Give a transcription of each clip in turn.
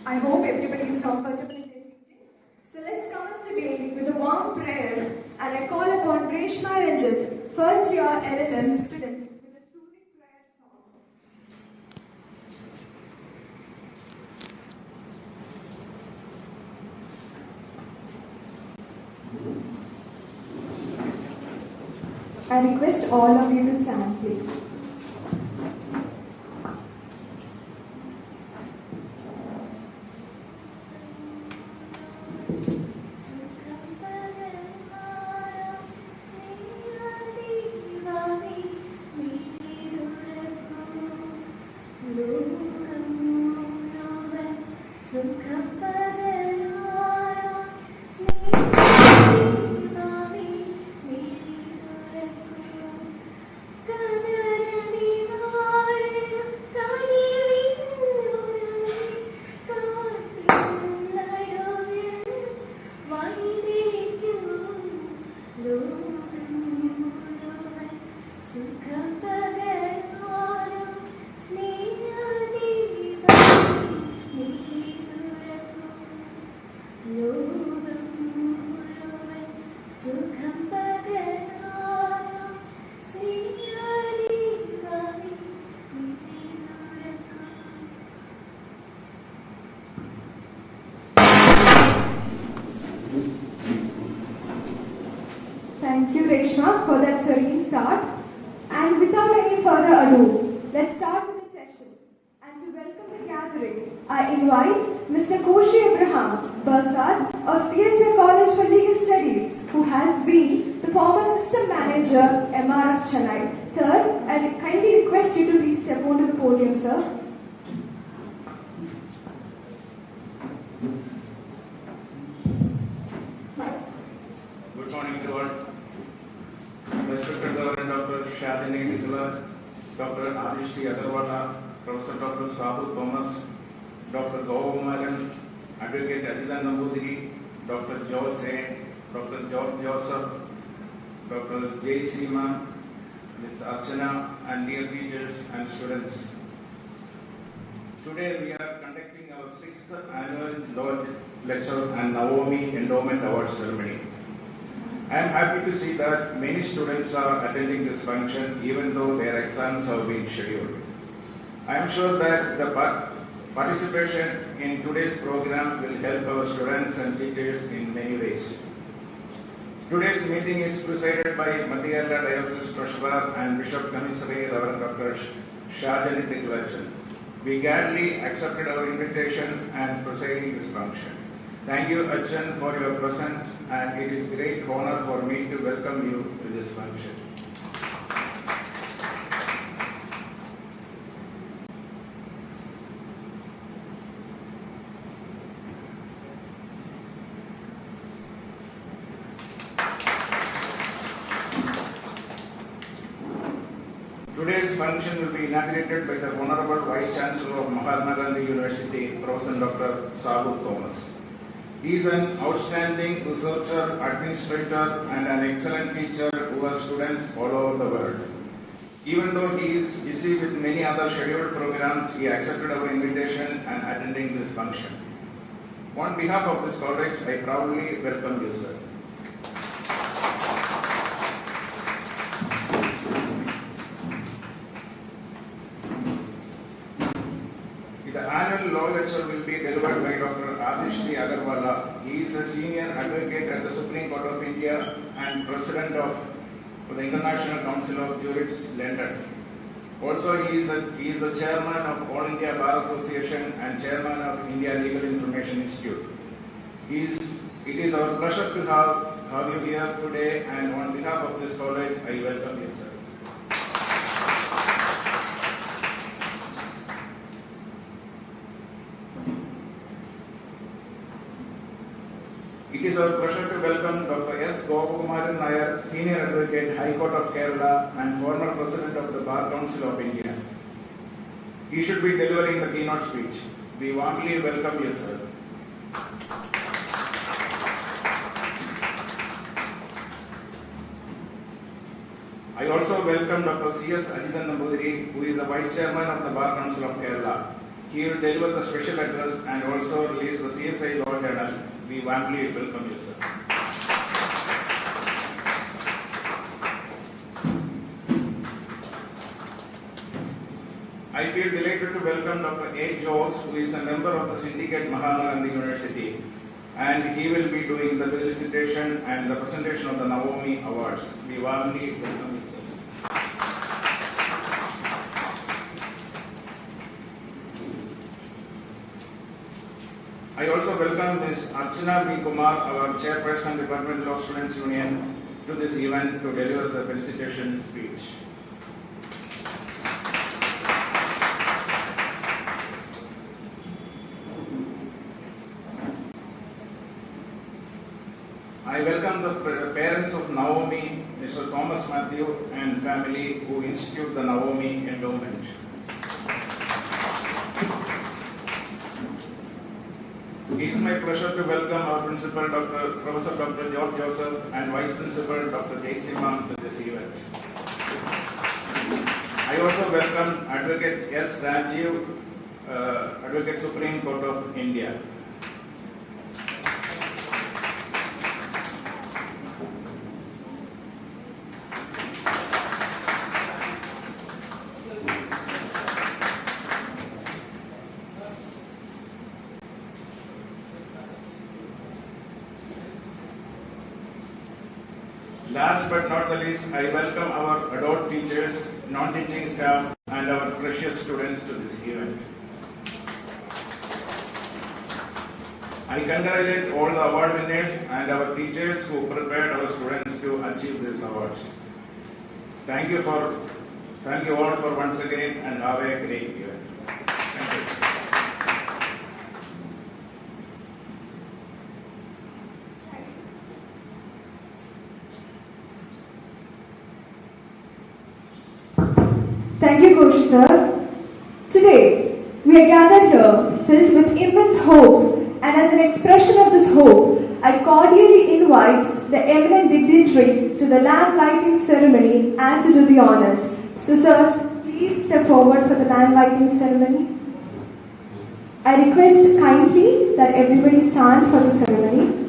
I hope everybody is comfortable in their seating. So let's commence today with a warm prayer, and I call upon Reshma Ranjit, first year LLM student, with a soothing prayer song. I request all of you to stand, please. Thank you, Reshma, for that serene start. And without any further ado, let's start with the session. And to welcome the gathering, I invite Mr. Koshi Abraham Barsad of CSI College for Legal Studies, who has been the former System Manager, MR of Chennai. Sir, I kindly request you to please step onto the podium, sir. Good morning to all. Respected Reverend Dr. Dr.Adish C.Aggarwala, Professor Dr. Sabu Thomas, Dr. Govumaran, Advocate Adilan Nambudiri, Dr. Jose, Dr. George Joseph, Dr. J. Seema, Ms. Archana, and dear teachers and students. Today we are conducting our 6th annual Law Lecture and Navomy Award Ceremony. I am happy to see that many students are attending this function even though their exams have been scheduled. I am sure that the participation in today's program will help our students and teachers in many ways. Today's meeting is presided by Madhyala Diocese Treasurer and Bishop Commissary Reverend Dr. Sr.Advocate. We gladly accepted our invitation and presiding this function. Thank you, Achan, for your presence, and it is a great honor for me to welcome you to this function. Today's function will be inaugurated by the Honorable Vice Chancellor of Mahatma Gandhi University, Professor Dr. Sabu Thomas. He is an outstanding researcher, administrator, and an excellent teacher who has students all over the world. Even though he is busy with many other scheduled programs, he accepted our invitation and attending this function. On behalf of this college, I proudly welcome you, sir. The annual law lecture will be delivered by Dr.Adish C.Aggarwala. He is a senior advocate at the Supreme Court of India and president of the International Council of Jurists, London. Also, he is the chairman of All India Bar Association and chairman of India Legal Information Institute. It is our pleasure to have you here today, and on behalf of this college, I welcome you, sir. It is our pleasure to welcome Dr. S. Govumaran Nair, Senior Advocate, High Court of Kerala and former President of the Bar Council of India. He should be delivering the keynote speech. We warmly welcome you, sir. I also welcome Dr. C.S. Ajithan Nambudiri, who is the Vice Chairman of the Bar Council of Kerala. He will deliver the special address and also release the CSI Law Journal. We warmly welcome you, sir. I feel delighted to welcome Dr. A. Jose, who is a member of the Syndicate Mahatma Gandhi University, and he will be doing the felicitation and the presentation of the Navomy Awards. We warmly welcome you, sir. I also welcome Ms. Archana B. Kumar, our Chairperson, Department Law Students Union, to this event to deliver the felicitation speech. I welcome the parents of Navomy, Mr. Thomas Matthew and family, who institute the Navomy Endowment. It is my pleasure to welcome our Principal, Professor Dr. George Joseph, and Vice Principal, Dr. Jaisimam, to this event. I also welcome Advocate S. Rajiv, Advocate Supreme Court of India. Last but not the least, I welcome our adult teachers, non-teaching staff, and our precious students to this event. I congratulate all the award winners and our teachers who prepared our students to achieve these awards. Thank you all for once again, and have a great year. Thank you. Thank you, Koshi sir. Today, we are gathered here filled with immense hope, and as an expression of this hope, I cordially invite the eminent dignitaries to the lamp lighting ceremony and to do the honors. So, sirs, please step forward for the lamp lighting ceremony. I request kindly that everybody stands for the ceremony.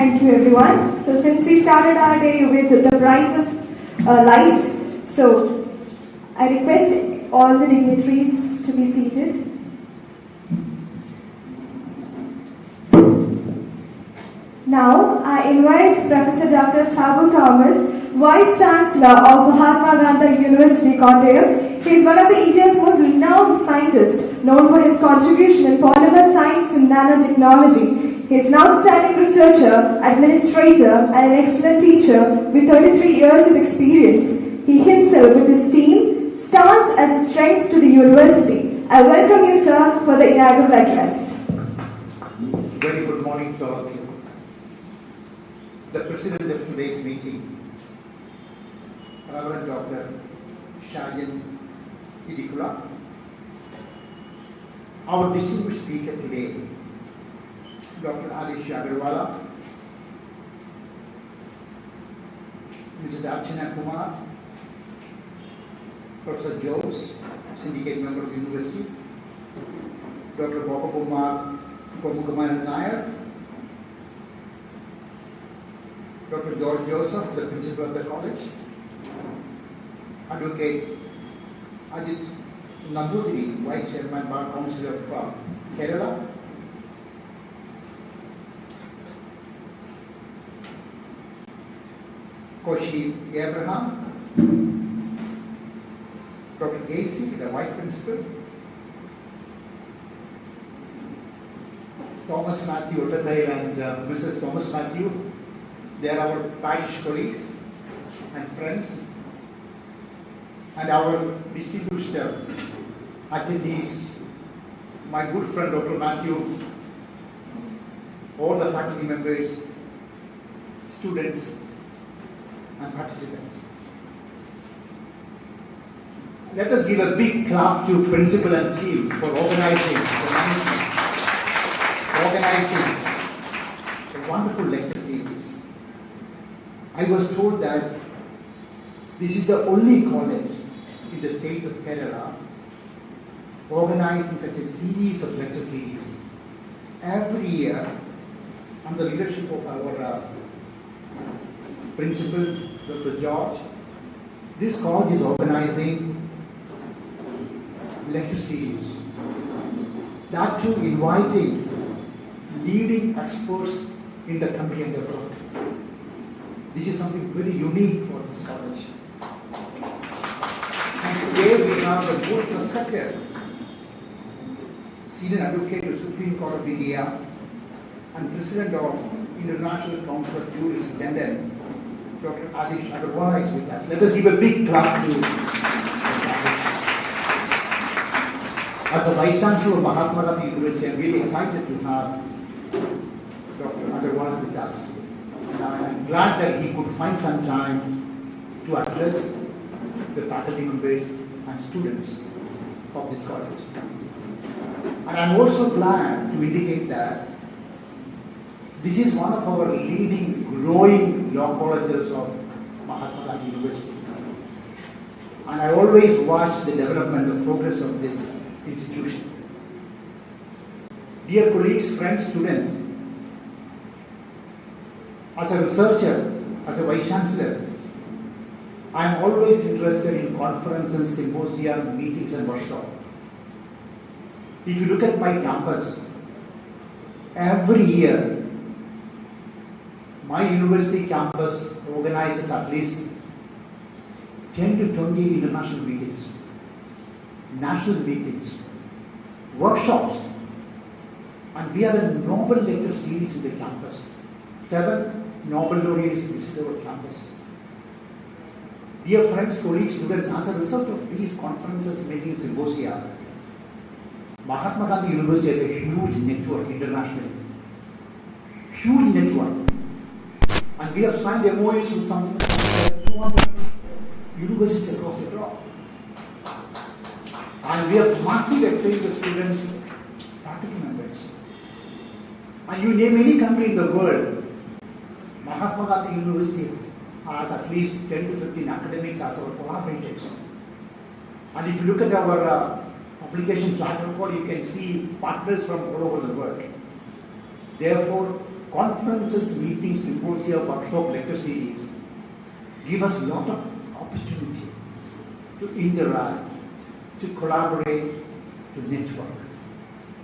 Thank you, everyone. So since we started our day with the bright of light, so I request all the dignitaries to be seated. Now, I invite Professor Dr. Sabu Thomas, Vice Chancellor of Mahatma Gandhi University, Kottayam. He is one of India's most renowned scientists, known for his contribution in polymer science and nanotechnology. He is an outstanding researcher, administrator, and an excellent teacher with 33 years of experience. He himself, with his team, stands as a strength to the university. I welcome you, sir, for the inaugural address. Very good morning to all of you. The president of today's meeting, Reverend Dr. Sr.Advocate, our distinguished speaker today, Dr.Adish C.Aggarwala, Mrs. Archana Kumar, Professor Jose, syndicate member of the university, Dr. Kumar Nair, Dr. George Joseph, the principal of the college, Advocate Navomy, Vice Chairman, Bar Council of Kerala, Koshi Abraham, Dr. Casey, the Vice Principal, Thomas Matthew Otatai and Mrs. Thomas Matthew. They are our parish colleagues and friends, and our distinguished attendees, my good friend Dr. Matthew, all the faculty members, students, and participants. Let us give a big clap to principal and team for organizing a wonderful lecture series. I was told that this is the only college in the state of Kerala organizing such a series of lecture series every year under the leadership of our principal, Dr. George. This college is organizing lecture series, that too inviting leading experts in the country and abroad. This is something very unique for this college. And today we have the most respected Senior Advocate of Supreme Court of India and President of International Council of Jurists in London, Dr. Adish C.Aggarwala is with us. Let us give a big clap to As a Vice Chancellor of Mahatma Gandhi University, I am really excited to have Dr. Aggarwala with us. And I am glad that he could find some time to address the faculty members and students of this college. And I am also glad to indicate that this is one of our leading, growing law colleges of Mahatma Gandhi University. And I always watch the development, the progress of this institution. Dear colleagues, friends, students, as a researcher, as a Vice Chancellor, I am always interested in conferences, symposia, meetings and workshops. If you look at my campus, every year, my university campus organizes at least 10 to 20 international meetings, national meetings, workshops, and we have a Nobel lecture series in the campus. 7 Nobel laureates visit our campus. Dear friends, colleagues, students, as a result of these conferences, meetings, symposia, Mahatma Gandhi University has a huge network internationally. Huge network. And we have signed MOUs with some 200 universities across the globe. And we have massive exchange of students, faculty members. And you name any country in the world, Mahatma Gandhi University has at least 10 to 15 academics as our collaborators. And if you look at our publication track record, you can see partners from all over the world. Therefore, conferences, meetings, symposia, workshop, lecture series give us a lot of opportunity to interact, to collaborate, to network.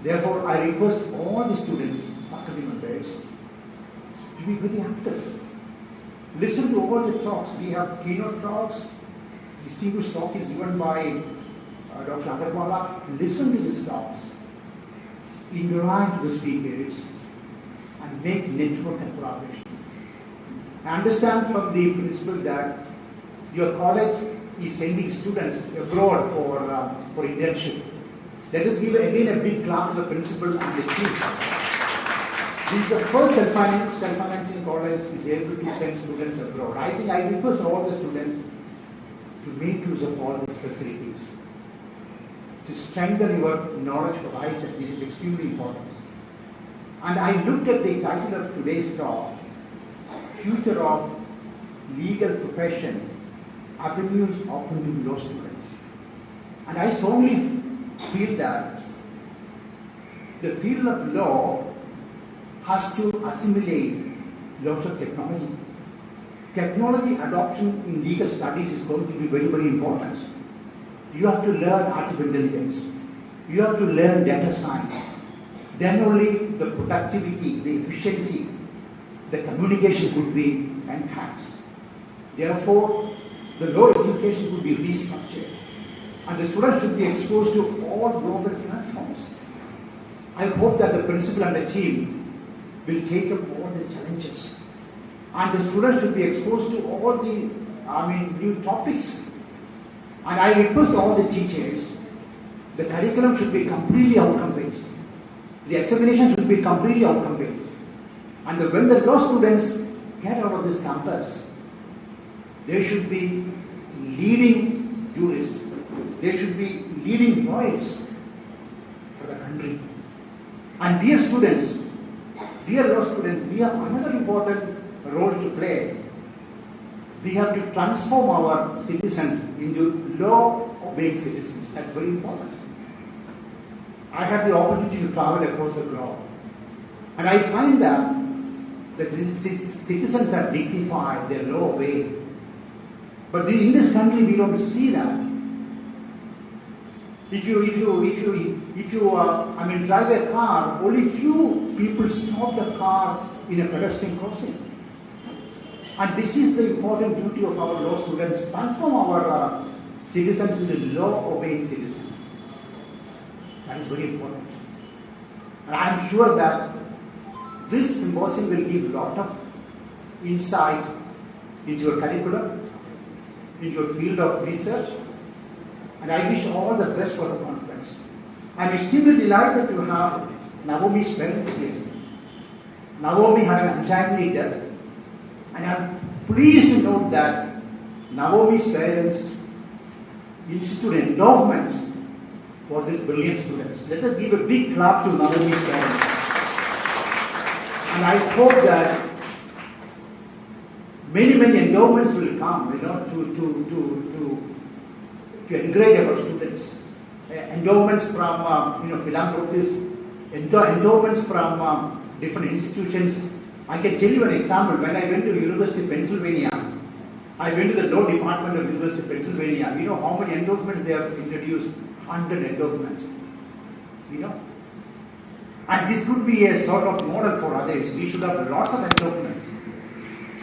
Therefore, I request all the students, faculty members, to be very active. Listen to all the talks. We have keynote talks. Distinguished talk is given by Dr. Adish. Listen to these talks. Interact with the speakers and make network and collaboration. I understand from the principal that your college is sending students abroad for internship. Let us give again a big clap to the principal and the chief. This is the first self-financing college is able to send students abroad. I think I request all the students to make use of all these facilities, to strengthen your knowledge horizon. It is extremely important. And I looked at the title of today's talk, Future of Legal Profession, Avenues Open to Law Students. And I strongly feel that the field of law has to assimilate lots of technology. Technology adoption in legal studies is going to be very, very important. You have to learn artificial intelligence. You have to learn data science. Then only the productivity, the efficiency, the communication could be enhanced. Therefore, the law education would be restructured. And the students should be exposed to all global platforms. I hope that the principal and the team will take up all these challenges. And the students should be exposed to all the, new topics. And I request all the teachers, the curriculum should be completely outcome-based. The examination should be completely outcome-based. And when the law students get out of this campus, they should be leading jurists. They should be leading lawyers for the country. And dear students, dear law students, we have another important role to play. We have to transform our citizens into law-obeying citizens. That's very important. I had the opportunity to travel across the globe. And I find that the citizens are dignified, they're law-obeying. But in this country, we don't see that. If you drive a car, only few people stop the car in a pedestrian crossing. And this is the important duty of our law students, transform our citizens into law-obeying citizens. That is very important. And I am sure that this symposium will give a lot of insight into your curriculum, into your field of research, and I wish all the best for the conference. I am extremely delighted to have Navomy's parents here. Navomy had an untimely death, and I am pleased to note that Navomy's parents instituted endowments for these brilliant students. Let us give a big clap to Navomy's parents. And I hope that many endowments will come, to encourage our students. Endowments from philanthropists, endowments from different institutions. I can tell you an example. When I went to University of Pennsylvania, I went to the law department of University of Pennsylvania. You know how many endowments they have introduced? 100 endowments. And this could be a sort of model for others. We should have lots of endowments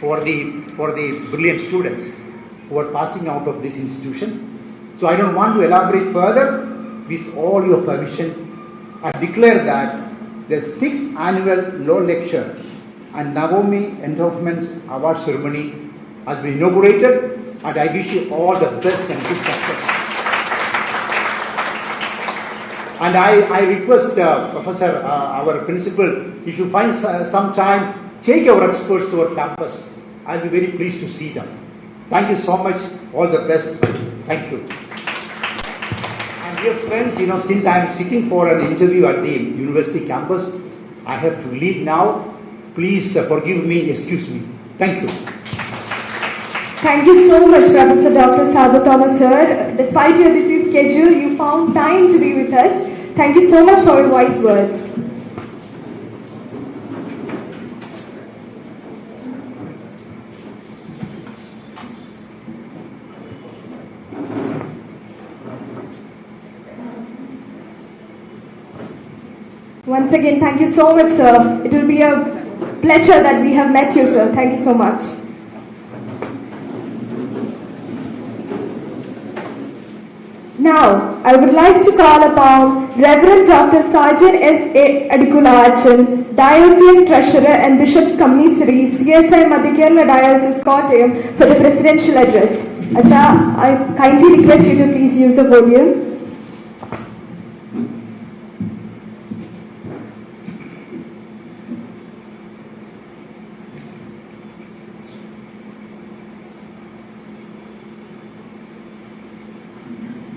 for the brilliant students who are passing out of this institution. So I don't want to elaborate further. With all your permission, I declare that the 6th annual law lecture and Navomy Award Ceremony has been inaugurated, and I wish you all the best and good success. And I request Professor, our principal, if you find some time, take our experts to our campus. I'll be very pleased to see them. Thank you so much. All the best. Thank you. And dear friends, since I am sitting for an interview at the university campus, I have to leave now. Please forgive me, excuse me. Thank you. Thank you so much, Professor Dr. Sarvatama sir. Despite your busy schedule, you found time to be with us. Thank you so much for your wise words. Once again, thank you so much, sir. It will be a pleasure that we have met you, sir. Thank you so much. Now, I would like to call upon Reverend Dr. S.Advocate, Diocesan Treasurer and Bishop's Commissary, CSI Law Diocese Kottayam, for the presidential address. Acha, I kindly request you to please use the podium.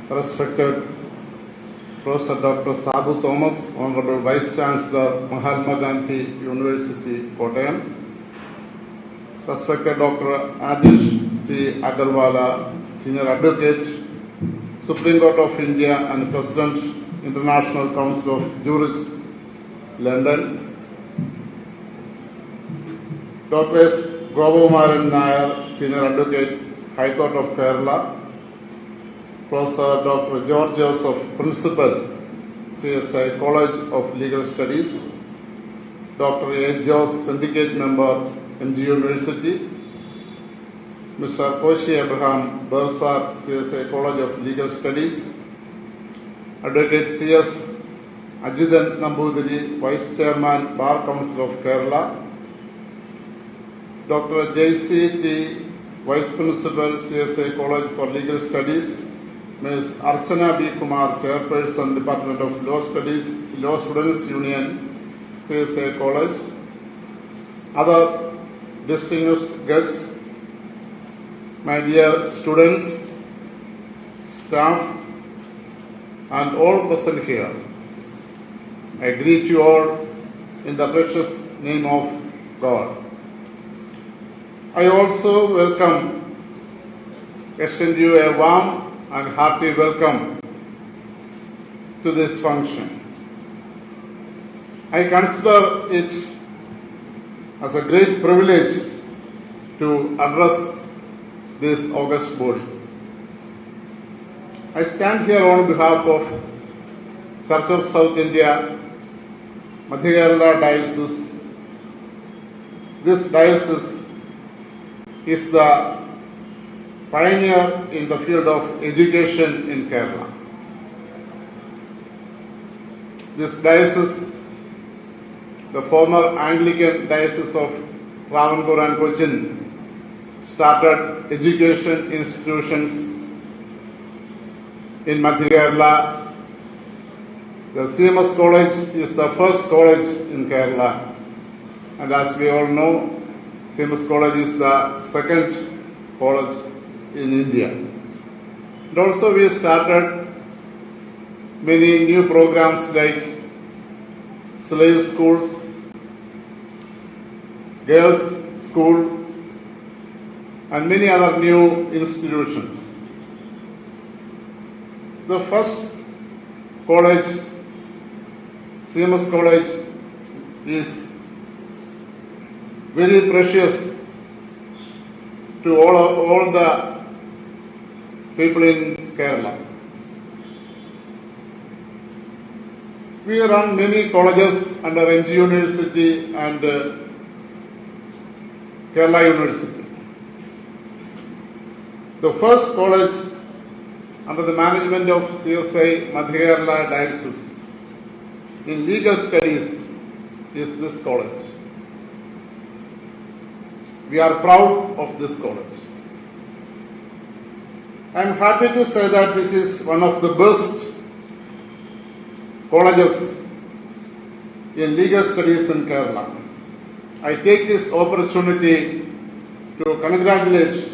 Respected Professor Dr. Sadhu Thomas, Honorable Vice Chancellor, Mahatma Gandhi University, Kottayam. Respected Dr.Adish C.Aggarwala, Senior Advocate, Supreme Court of India and President, International Council of Justice, London. Dr. S. Gopakumaran Nair, Senior Advocate, High Court of Kerala. Professor Dr. George Joseph, Principal, CSI College of Legal Studies. Dr. A. Jose, Syndicate Member, MG University. Mr. Koshi Abraham, Bursar, CSI College of Legal Studies. Advocate C.S. Ajidan Nambudiri, Vice Chairman, Bar Council of Kerala. Dr. J.C.T., Vice Principal, CSI College for Legal Studies. Ms. Archana B. Kumar, Chairperson, Department of Law Studies, Law Students Union, CSI College. Other distinguished guests, my dear students, staff, and all present here. I greet you all in the precious name of God. I also extend you a warm and hearty welcome to this function. I consider it as a great privilege to address this august body. I stand here on behalf of Church of South India, Madhya Kerala Diocese. This diocese is the pioneer in the field of education in Kerala. This diocese, the former Anglican diocese of Travancore and Cochin, started education institutions in Madhya Kerala. The CMS College is the first college in Kerala, and as we all know, CMS College is the second college in India. And also we started many new programs like slave schools, girls' school, and many other new institutions. The first college, CMS College, is very precious to all the people in Kerala. We run many colleges under MG University and Kerala University. The first college under the management of CSI Madhya Kerala Diocese in legal studies is this college. We are proud of this college. I am happy to say that this is one of the best colleges in legal studies in Kerala. I take this opportunity to congratulate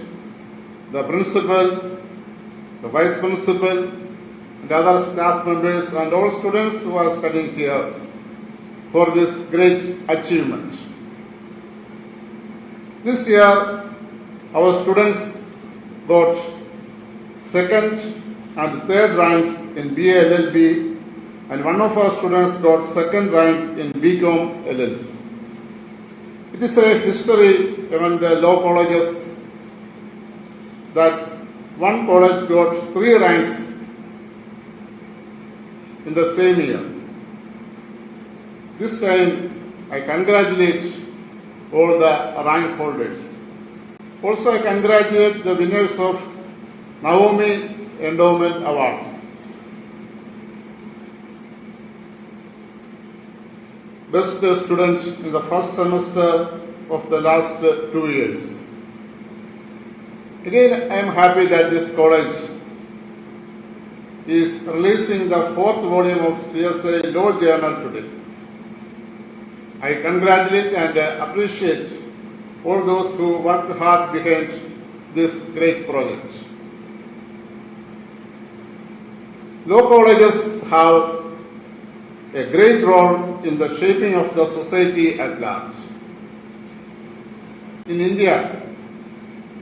the principal, the vice principal, and other staff members and all students who are studying here for this great achievement. This year, our students got second and third rank in BA LLB, and one of our students got second rank in BCom LL. It is a history among the law colleges that one college got 3 ranks in the same year. This time, I congratulate all the rank holders. Also, I congratulate the winners of Navomy Endowment Awards. Best student in the first semester of the last 2 years. Again, I am happy that this college is releasing the 4th volume of CSI Law Journal today. I congratulate and appreciate all those who worked hard behind this great project. Law colleges have a great role in the shaping of the society at large. In India,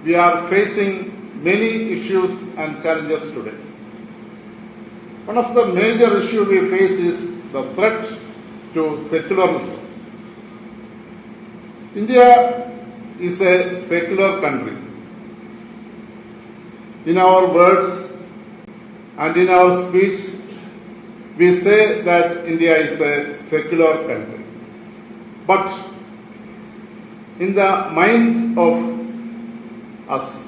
we are facing many issues and challenges today. One of the major issues we face is the threat to secularism. India is a secular country. In our words and in our speech, we say that India is a secular country. But in the mind of us,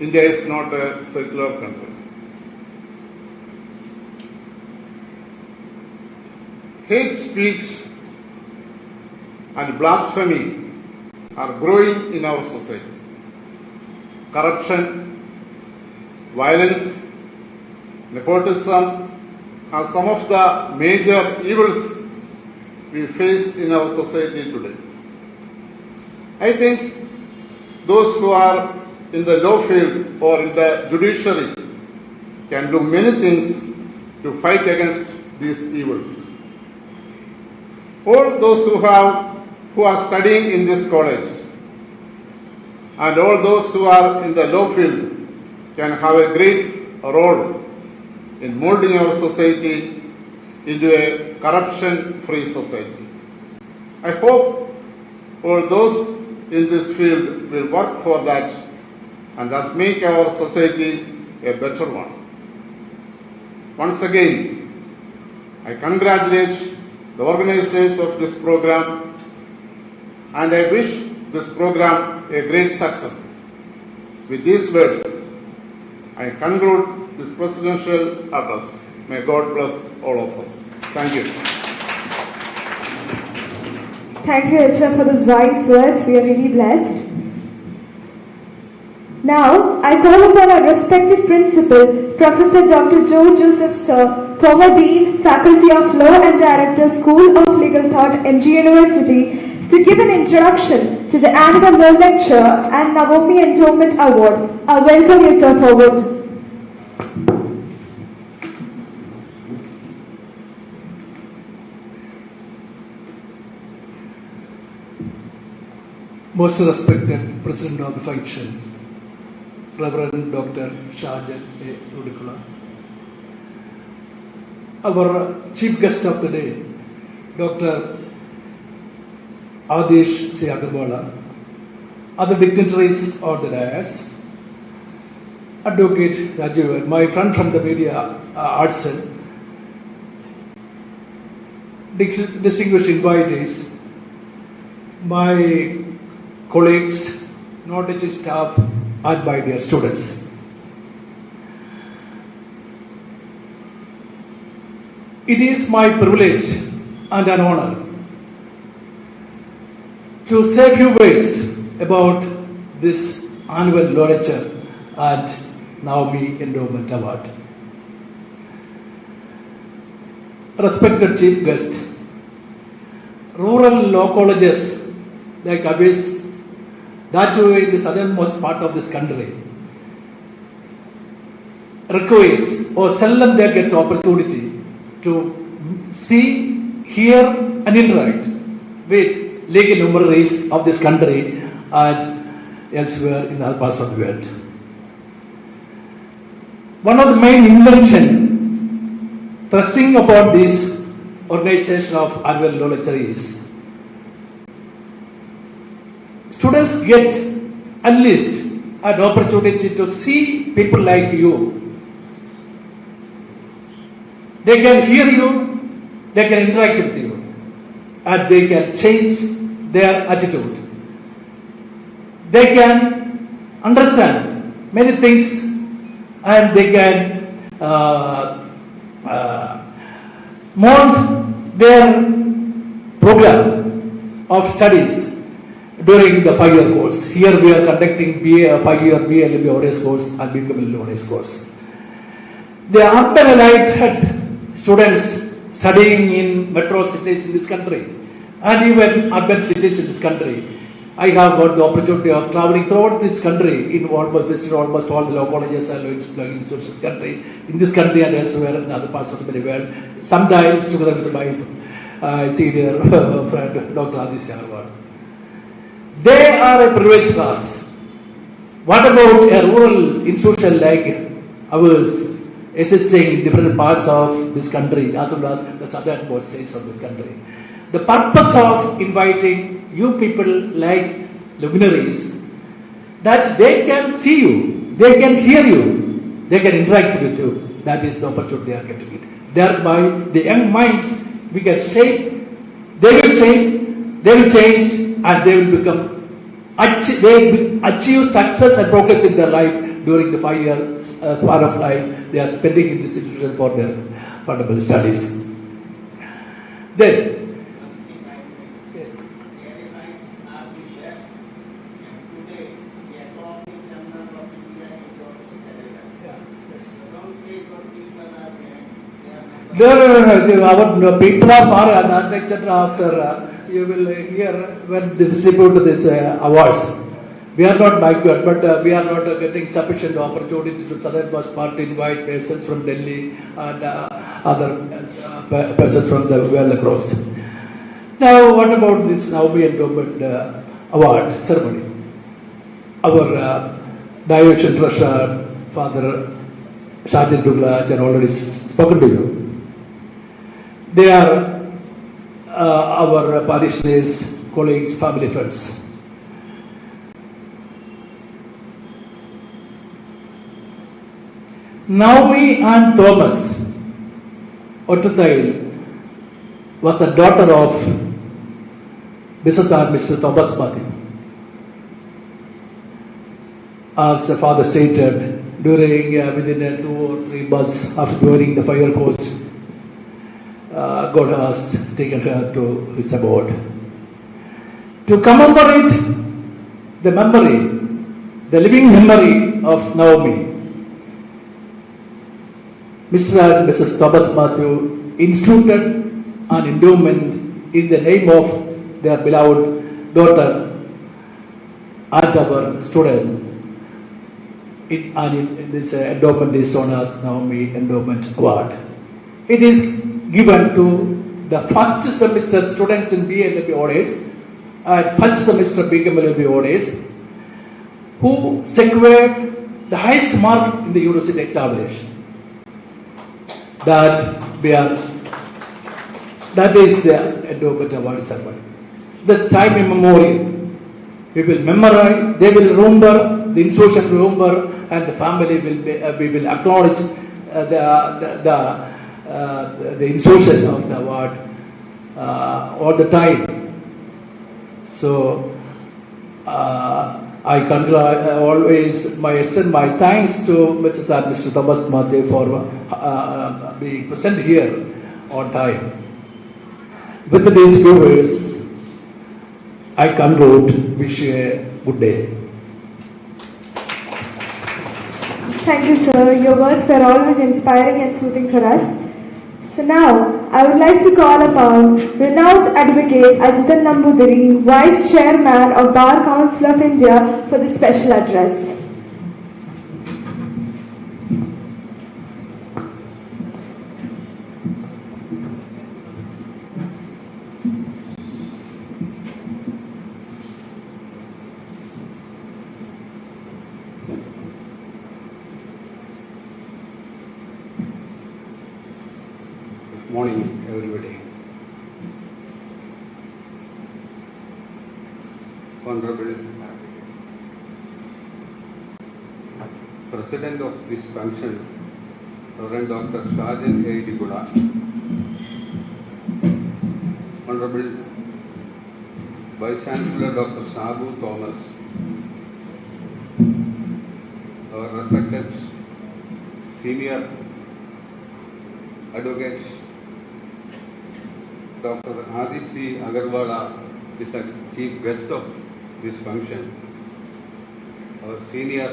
India is not a secular country. Hate speech and blasphemy are growing in our society. Corruption, violence, nepotism are some of the major evils we face in our society today. I think those who are in the law field or in the judiciary can do many things to fight against these evils. All those who are studying in this college and all those who are in the law field can have a great role in molding our society into a corruption-free society. I hope all those in this field will work for that and thus make our society a better one. Once again, I congratulate the organizers of this program and I wish this program a great success. With these words, I conclude this presidential address. May God bless all of us. Thank you. Thank you, HR, for those wise words. We are really blessed. Now, I call upon our respected principal, Professor Dr. Jusists, Sir, former Dean, Faculty of Law and Director, School of Legal Thought, MG University, to give an introduction to the annual law lecture and Navomy Endowment Award. I welcome you, sir, forward. Most respected President of the function, Reverend Dr. Sr.Advocate, our chief guest of the day, Dr. Adish C.Aggarwala, other dignitaries of the dais, Advocate Rajiv, my friend from the media arts, distinguished invitees, my colleagues, knowledge staff, and my dear students. It is my privilege and an honor to say a few words about this annual law lecture and Navomy Endowment Award. Respected chief guest, rural law colleges like Abyss, that too in the southernmost part of this country, requires or seldom they get the opportunity to see, hear and interact with legal luminaries of this country and elsewhere in other parts of the world. One of the main intentions thrusting upon this organization of annual law lecture is students get at least an opportunity to see people like you. They can hear you They can interact with you and they can change their attitude. They can understand many things and they can mold their program of studies during the 5-year course. Here we are conducting 5-year BLB Honors course and BCom Honors course. The underallied students studying in metro cities in this country and even urban cities in this country. I have got the opportunity of traveling throughout this country in visiting almost all the law colleges and law institutions in this country and elsewhere in other parts of the world. Sometimes together with my senior friend Dr.Adish C.Aggarwala. They are a privileged class. What about a rural institution like ours, existing in different parts of this country as well as the southernmost states of this country? The purpose of inviting you people like luminaries, that they can see you, they can hear you, they can interact with you. That is the opportunity they are getting it. Thereby, the young minds we can shape, they will change, and they will achieve success and progress in their life during the 5 years part of life they are spending in this institution for their fundamental studies. Then, no. Our people are far and etc. After you will hear when they distribute these awards. We are not backward, but we are not getting sufficient opportunity to southernmost part to invite persons from Delhi and other persons from the world across. Now, what about this Navomy Award Ceremony? Our Direction Treasurer, Father Sergeant has already spoken to you. They are our parishioners, colleagues, family, friends. Navomy and Thomas Uty was the daughter of Mrs. and Mr. Thomas Matthew. As the father stated, during within 2 or 3 months after joining the 5-year course, God has taken her to his abode. To commemorate the living memory of Navomy, Mr. and Mrs. Thomas Matthew instituted an endowment in the name of their beloved daughter and our student. This endowment is known as Navomy Endowment Award. It is given to the first semester students in BLB Honors and first semester BCom Honors who secured the highest mark in the university examination. That is the Endowment Award Ceremony. This time immemorial, we will memorize, they will remember, the institution will remember, and the family will we will acknowledge the institution of the award all the time. So I always extend my thanks to Mrs. and Mr. Thomas Matthew for being present here on time. With these few words, I conclude. Wish you a good day. Thank you, sir. Your words were always inspiring and soothing for us. So now, I would like to call upon renowned advocate Ajitan Nambudiri, Vice Chairman of Bar Council of India, for the special address. Morning, everybody. Honorable President of this function, Reverend Dr. Sr.Advocate, Honorable Vice Chancellor Dr. Sabu Thomas, our respected Senior Advocate Dr.Adish C.Aggarwala is the chief guest of this function. Our Senior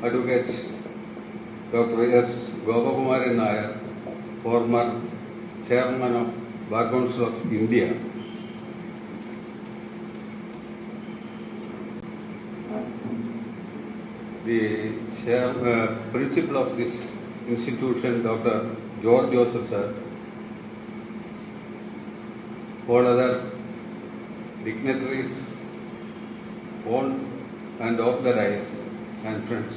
Advocate Dr. S. Gopakumaran Nair, former Chairman of Bar Council of India. The principal of this institution, Dr. George Joseph sir, all other dignitaries on and off the dais, and friends.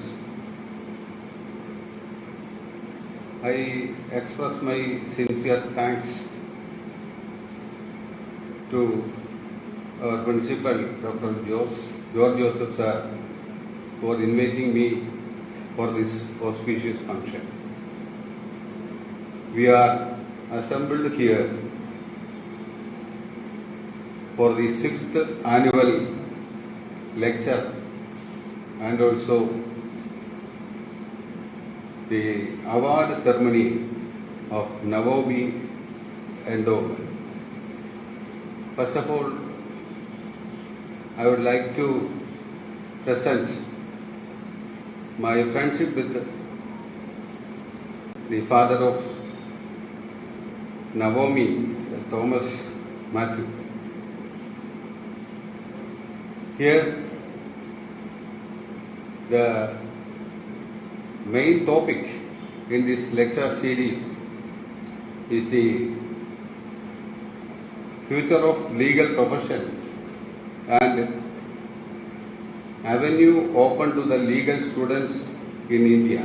I express my sincere thanks to our principal, Dr. George Joseph sir, for inviting me for this auspicious function. We are assembled here for the 6th annual lecture and also the award ceremony of Navomy Endowment. First of all, I would like to present my friendship with the father of Navomy, Thomas Matthew. Here, the main topic in this lecture series is the future of legal profession and avenue open to the legal students in India.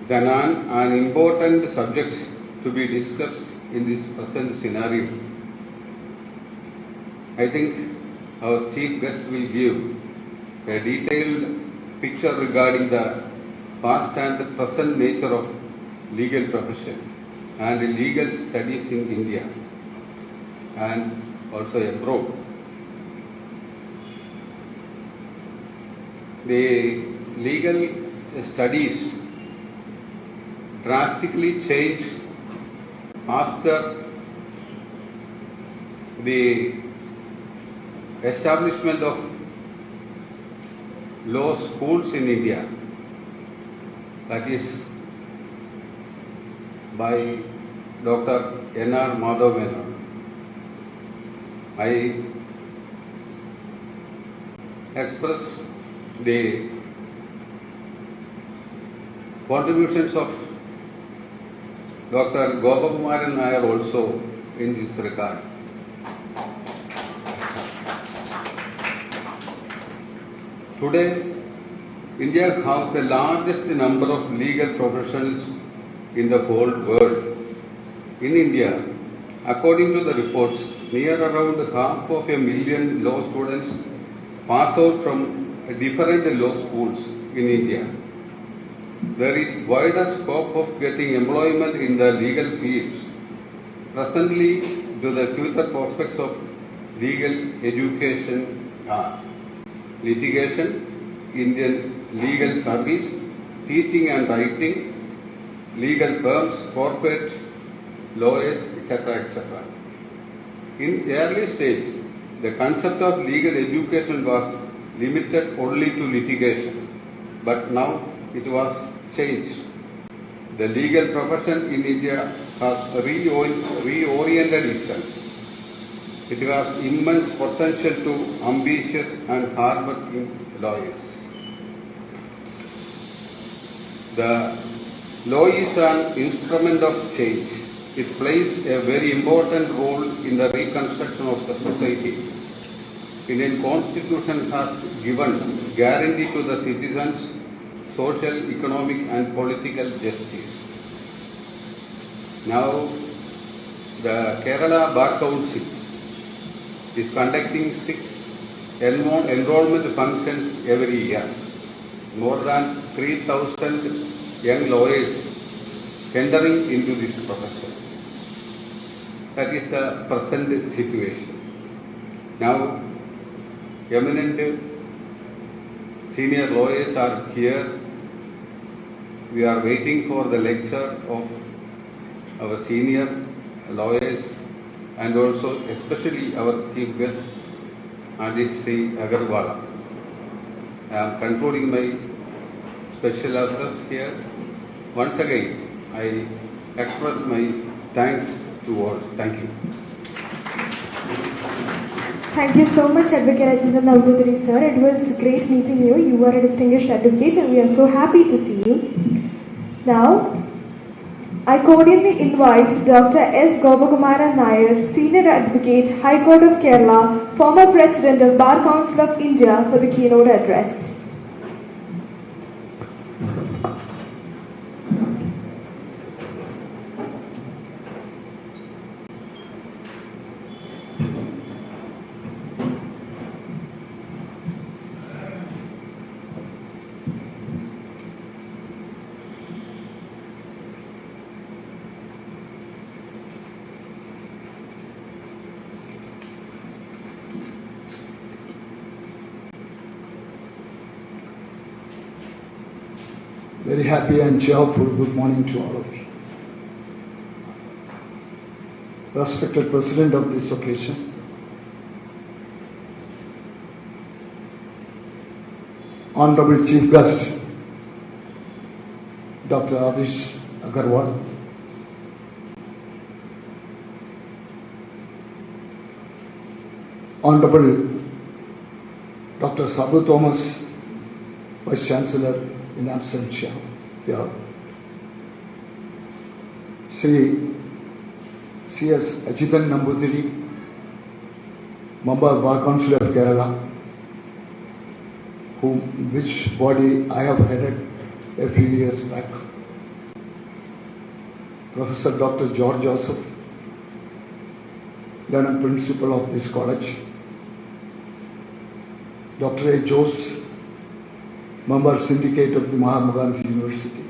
It's an important subject to be discussed in this present scenario. I think our chief guest will give a detailed picture regarding the past and present nature of legal profession and legal studies in India and also abroad. The legal studies drastically changed after the establishment of law schools in India, that is by Dr. N.R. Madhav. I express the contributions of Dr. Gopakumaran Nair also in this regard. Today, India has the largest number of legal professionals in the whole world. In India, according to the reports, near around 500,000 law students pass out from different law schools in India. There is wider scope of getting employment in the legal fields. Presently, to the future prospects of legal education are litigation, Indian legal service, teaching and writing, legal firms, corporate lawyers, etc., etc. In early stage, the concept of legal education was limited only to litigation, but now it was changed. The legal profession in India has reoriented itself. It has immense potential to ambitious and hardworking lawyers. The law is an instrument of change. It plays a very important role in the reconstruction of the society. Indian Constitution has given guarantee to the citizens social, economic and political justice. Now, the Kerala Bar Council is conducting 6 enrollment functions every year. More than 3,000 young lawyers entering into this profession. That is the present situation. Now, eminent senior lawyers are here. We are waiting for the lecture of our senior lawyers and also especially our chief guest, Dr.Adish C.Aggarwala. I am concluding my special address here. Once again, I express my thanks to all. Thank you. Thank you so much, Advocate Navomy, sir. It was great meeting you. You are a distinguished advocate and we are so happy to see you. Now, I cordially invite Dr. S. Gopakumaran Nair, Senior Advocate, High Court of Kerala, former President of Bar Council of India, for the keynote address. Very happy and cheerful good morning to all of you. Respected President of this occasion, Honorable Chief Guest, Dr.Adish C.Aggarwala, Honorable Dr. Sabu Thomas, Vice Chancellor in absentia here, Sri C.S. Achitan Nambudiri, Member of Bar Council of Kerala, which body I have headed a few years back, Professor Dr. George Joseph, Learned Principal of this college, Dr. A. Jose, Member Syndicate of the Mahatma Gandhi University,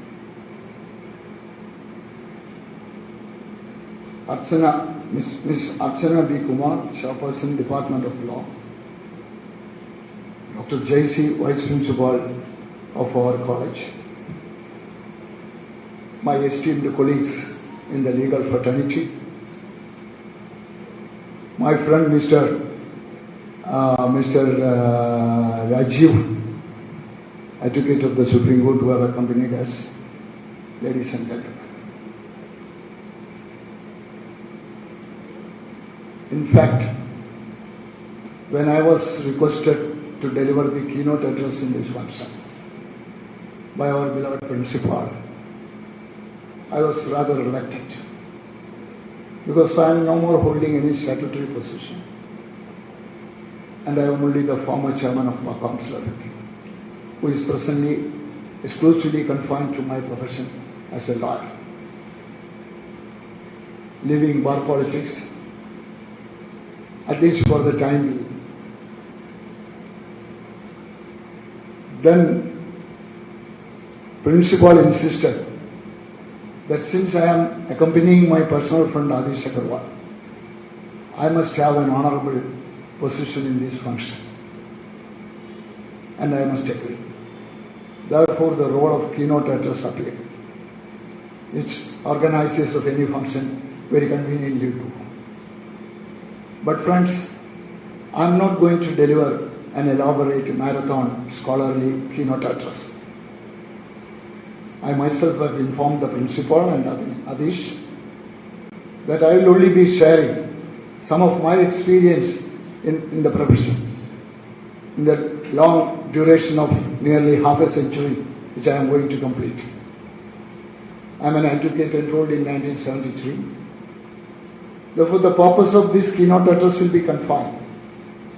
Miss Archana B. Kumar, Chairperson, Department of Law, Dr. J.C., Vice Principal of our college, my esteemed colleagues in the legal fraternity, my friend Mr. Rajiv, Advocate of the Supreme Court, who have accompanied us, ladies and gentlemen. In fact, when I was requested to deliver the keynote address in this function by our beloved principal, I was rather reluctant because I am no more holding any statutory position and I am only the former chairman of Bar Council of India, who is presently exclusively confined to my profession as a lawyer, leaving bar politics, at least for the time being. Then, principal insisted that since I am accompanying my personal friend Adish C.Aggarwala, I must have an honorable position in this function. And I must agree. Therefore, the role of keynote address appeared, which organizers of any function very conveniently do. But friends, I am not going to deliver an elaborate marathon scholarly keynote address. I myself have informed the principal and Adish that I will only be sharing some of my experience in the profession, in the long duration of nearly half a century which I am going to complete. I am an advocate enrolled in 1973. Therefore, the purpose of this keynote address will be confined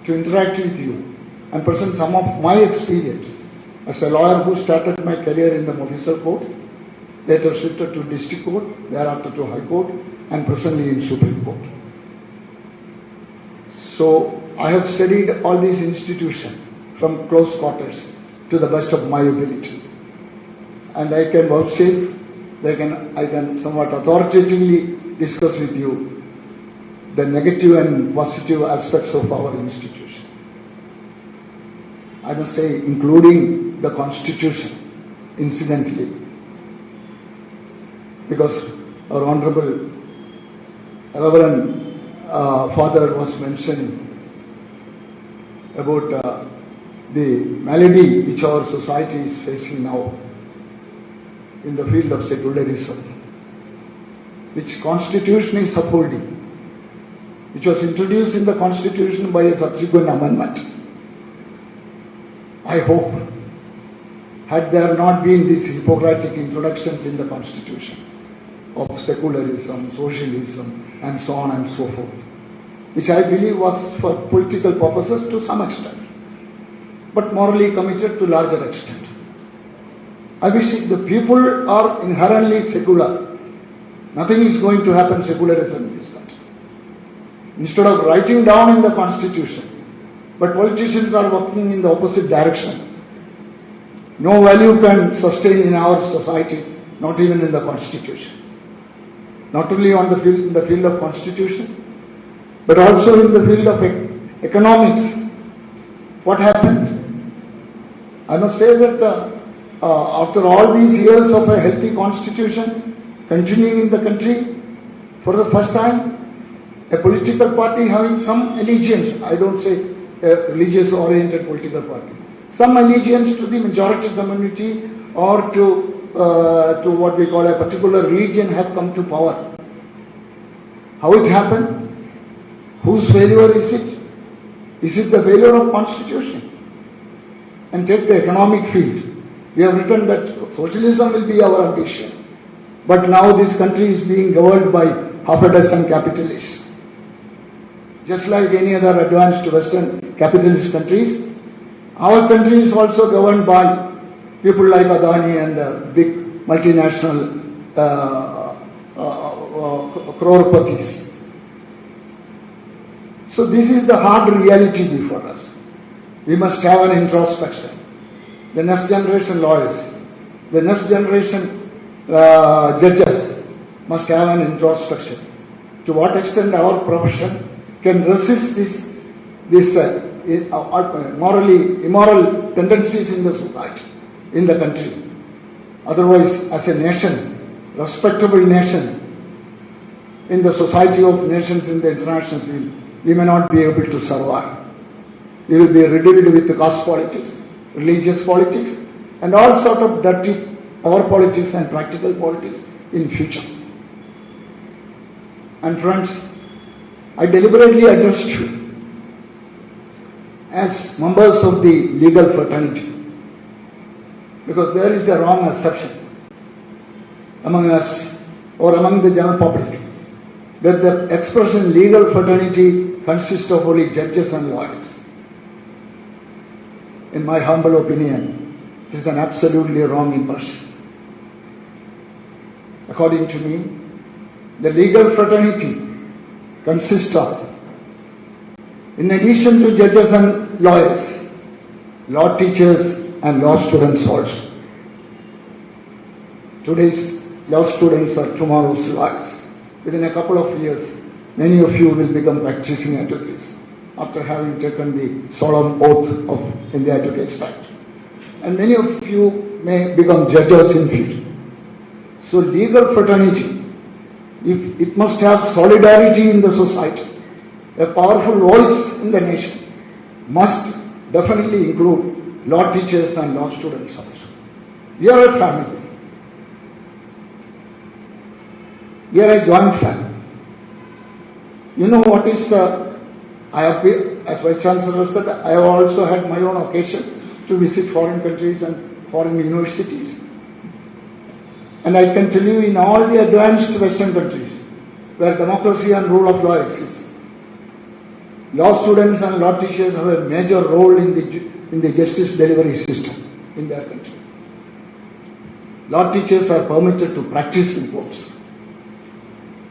to interact with you and present some of my experience as a lawyer who started my career in the Municipal Court, later shifted to District Court, thereafter to High Court, and presently in Supreme Court. So, I have studied all these institutions from close quarters to the best of my ability. And I can vouchsafe I can somewhat authoritatively discuss with you the negative and positive aspects of our institution. I must say, including the Constitution, incidentally, because our Honorable Reverend Father was mentioning about the malady which our society is facing now in the field of secularism, which Constitution is upholding, which was introduced in the Constitution by a subsequent amendment. I hope, had there not been these Hippocratic introductions in the Constitution of secularism, socialism, and so on and so forth, which I believe was for political purposes to some extent, but morally committed to larger extent. I wish if the people are inherently secular, nothing is going to happen secularism in this country. Instead of writing down in the Constitution, but politicians are working in the opposite direction. No value can sustain in our society, not even in the Constitution. Not only in the field of Constitution, but also in the field of economics. What happened? I must say that after all these years of a healthy Constitution continuing in the country, for the first time, a political party having some allegiance, I don't say a religious-oriented political party, some allegiance to the majority community or to what we call a particular region have come to power. How it happened? Whose failure is it? Is it the failure of Constitution? And take the economic field. We have written that socialism will be our ambition. But now this country is being governed by half a dozen capitalists. Just like any other advanced Western capitalist countries, our country is also governed by people like Adani and big multinational croropatis. So this is the hard reality before us. We must have an introspection. The next generation lawyers, the next generation judges must have an introspection. To what extent our profession can resist this immoral tendencies in the society, in the country. Otherwise, as a nation, respectable nation, in the society of nations in the international field, we may not be able to survive. We will be riddled with caste politics, religious politics, and all sort of dirty power politics and practical politics in future. And friends, I deliberately addressed you as members of the legal fraternity, because there is a wrong assumption among us or among the general public that the expression legal fraternity consists of only judges and lawyers. In my humble opinion, it is an absolutely wrong impression. According to me, the legal fraternity consists of, in addition to judges and lawyers, law teachers and law students also. Today's law students are tomorrow's lawyers. Within a couple of years, many of you will become practicing advocates after having taken the solemn oath in the Advocates Act. And many of you may become judges in future. So legal fraternity, if it must have solidarity in the society, a powerful voice in the nation, must definitely include law teachers and law students also. We are a family. We are a joint family. You know what is, I have been, as Vice Chancellor said, I have also had my own occasion to visit foreign countries and foreign universities. And I can tell you, in all the advanced Western countries where democracy and rule of law exists, law students and law teachers have a major role in the justice delivery system in their country. Law teachers are permitted to practice in courts.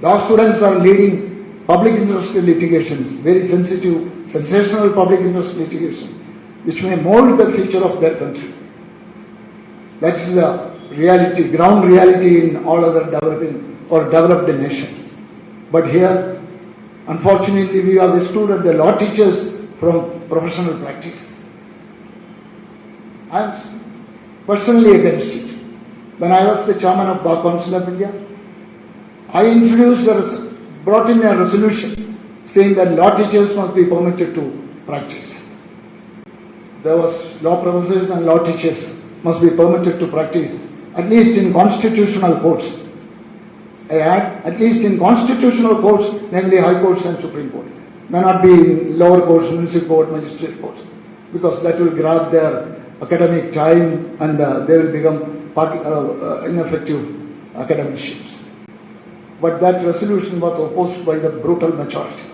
Law students are leading public interest litigations, very sensitive, sensational public interest litigation, which may mold the future of their country. That is the reality, ground reality in all other developing or developed nations. But here, unfortunately, we have excluded the law teachers from professional practice. I am personally against it. When I was the chairman of Bar Council of India, I brought in a resolution saying that law teachers must be permitted to practice. There was law professors and law teachers must be permitted to practice, at least in constitutional courts. I add, at least in constitutional courts, namely High Courts and Supreme Court. May not be in lower courts, municipal court, magistrate courts, because that will grab their academic time and they will become ineffective academicians. But that resolution was opposed by the brutal majority.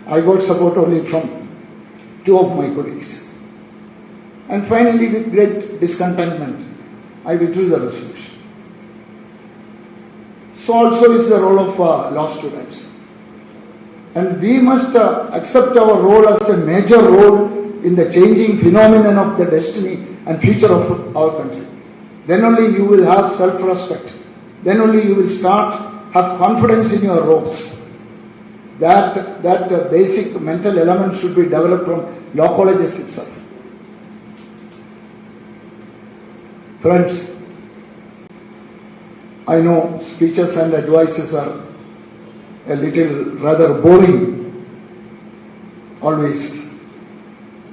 I got support only from 2 of my colleagues. And finally, with great discontentment, I withdrew the resolution. So also is the role of law students. And we must accept our role as a major role in the changing phenomenon of the destiny and future of our country. Then only you will have self-respect. Then only you will have confidence in your roles. That basic mental element should be developed from law colleges itself. Friends, I know speeches and advices are a little rather boring, always,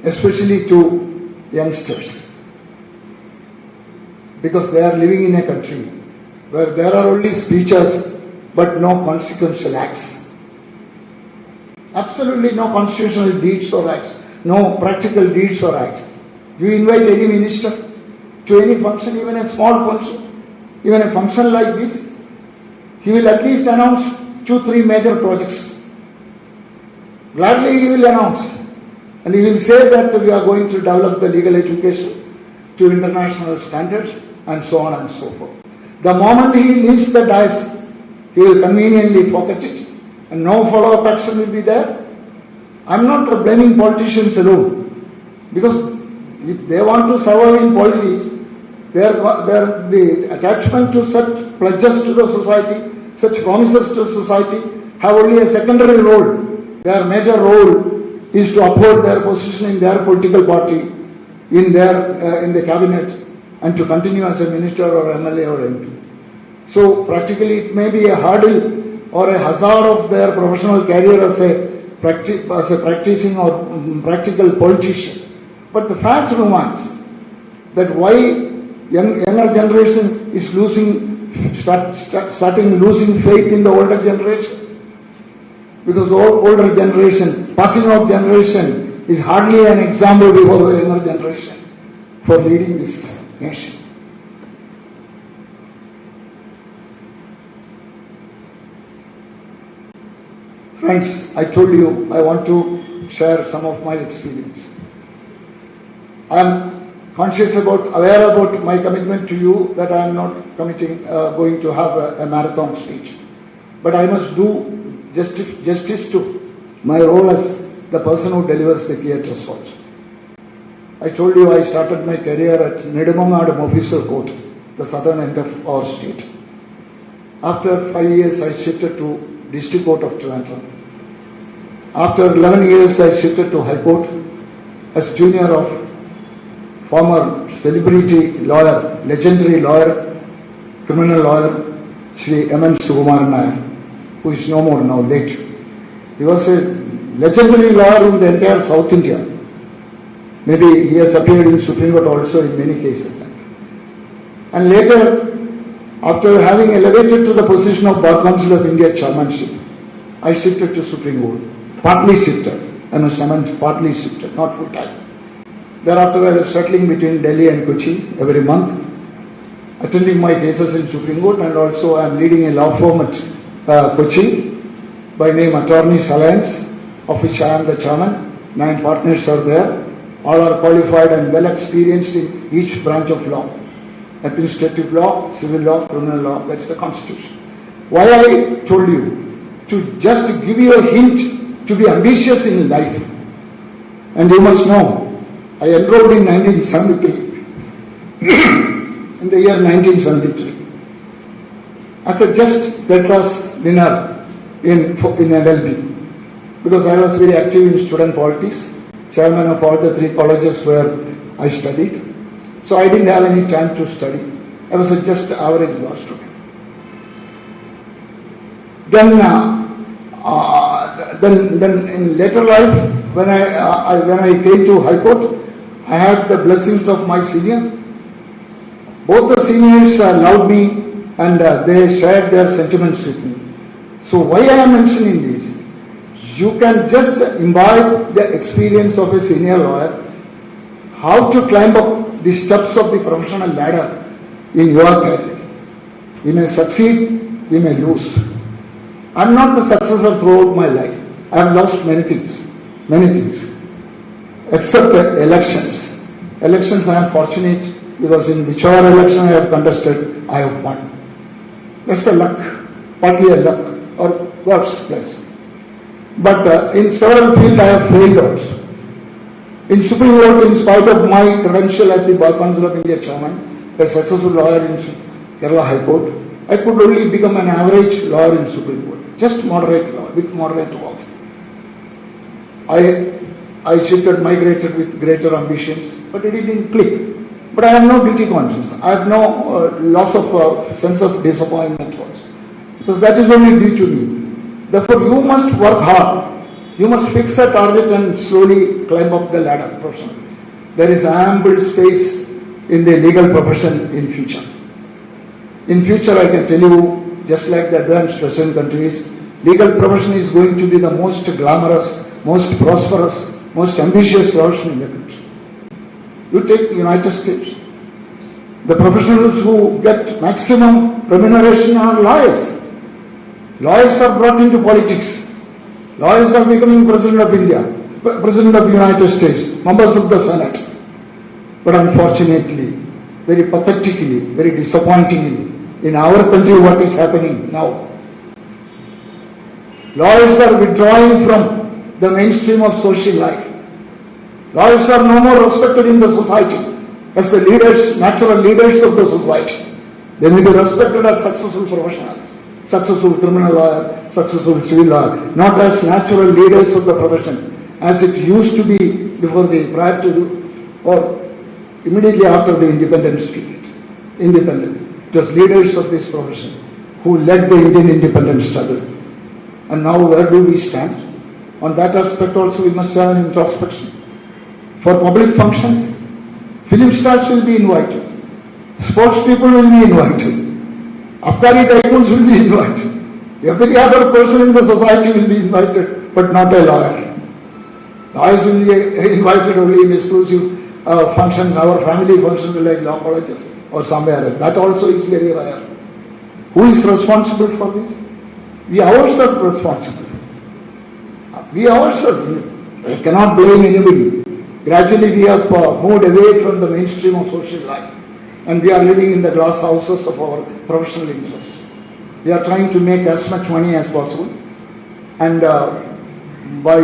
especially to youngsters, because they are living in a country where there are only speeches but no consequential acts. Absolutely no constitutional deeds or acts, no practical deeds or acts. You invite any minister to any function, even a small function, even a function like this, he will at least announce 2-3 major projects. Gladly he will announce, and he will say that we are going to develop the legal education to international standards and so on and so forth. The moment he leaves the dais, he will conveniently forget it and no follow-up action will be there. I am not blaming politicians alone, because if they want to survive in politics, the attachment to such pledges to the society, such promises to society have only a secondary role. Their major role is to uphold their position in their political party, in the cabinet, and to continue as a minister or MLA or MP. So practically it may be a hurdle or a hazard of their professional career as a practicing or practical politician. But the fact remains that why younger generation is starting losing faith in the older generation, because older generation, passing out generation is hardly an example before the younger generation for leading this nation. Friends, I told you I want to share some of my experience. I am aware about my commitment to you that I am not going to have a marathon speech. But I must do justice to my role as the person who delivers the key address also. I told you I started my career at Navomy Officer Court, the southern end of our state. After 5 years, I shifted to District Court of Trivandrum. After 11 years, I shifted to High Court as junior of former celebrity lawyer, legendary lawyer, criminal lawyer, Sri M.N. Sukumaran Nair, who is no more now, late. He was a legendary lawyer in the entire South India. Maybe he has appeared in Supreme Court also in many cases. And later, after having elevated to the position of Bar Council of India chairmanship, I shifted to Supreme Court. Partly shifted. I must amend, partly shifted, not full time. Thereafter, I was settling between Delhi and Kochi every month, attending my cases in Supreme Court, and also I am leading a law firm at Kochi by name Attorneys Alliance, of which I am the chairman. 9 partners are there. All are qualified and well experienced in each branch of law. Administrative law, civil law, criminal law, that's the constitution. Why I told you? To just give you a hint to be ambitious in life. And you must know, I enrolled in 1973 in the year 1973 as a just third class winner in LLB, because I was very active in student politics, chairman of all the 3 colleges where I studied. So I didn't have any time to study. I was a just average law student. Then in later life, when I came to High Court, I had the blessings of my senior. Both the seniors loved me and they shared their sentiments with me. So why I am mentioning this? You can just imbibe the experience of a senior lawyer, how to climb up the steps of the professional ladder in your career. We may succeed, we may lose. I am not the successor throughout my life. I have lost many things, except elections. Elections I am fortunate because in whichever election I have contested, I have won. That's the luck, partly a luck or God's blessing. But in several fields I have failed also. In Supreme Court, in spite of my credential as the Bar Council of India chairman, a successful lawyer in Kerala High Court, I could only become an average lawyer in Supreme Court. Just moderate law, with moderate laws. I shifted, migrated with greater ambitions, but it didn't click. But I have no guilty conscience. I have no loss of sense of disappointment also. Because that is only due to me. Therefore, you must work hard. You must fix a target and slowly climb up the ladder professionally. There is ample space in the legal profession in future. In future, I can tell you, just like the advanced Western countries, legal profession is going to be the most glamorous, most prosperous, most ambitious profession in the country. You take United States. The professionals who get maximum remuneration are lawyers. Lawyers are brought into politics. Lawyers are becoming President of India, President of the United States, members of the Senate. But unfortunately, very pathetically, very disappointingly, in our country what is happening now, lawyers are withdrawing from the mainstream of social life. Lawyers are no more respected in the society as the leaders, natural leaders of the society. They may be respected as successful professionals, successful criminal lawyer, successful civil lawyer, not as natural leaders of the profession, as it used to be before prior to or immediately after the independence period. It was leaders of this profession who led the Indian independence struggle. And now where do we stand? On that aspect also we must have an introspection. For public functions, film stars will be invited, sports people will be invited, Abkari tycoons will be invited, every other person in the society will be invited, but not a lawyer. Lawyers will be invited only in exclusive functions, our family functions like law colleges or somewhere else. That also is very rare. Who is responsible for this? We ourselves are responsible. We ourselves. I cannot blame anybody. Gradually we have moved away from the mainstream of social life and we are living in the glass houses of our professional interests. We are trying to make as much money as possible and buy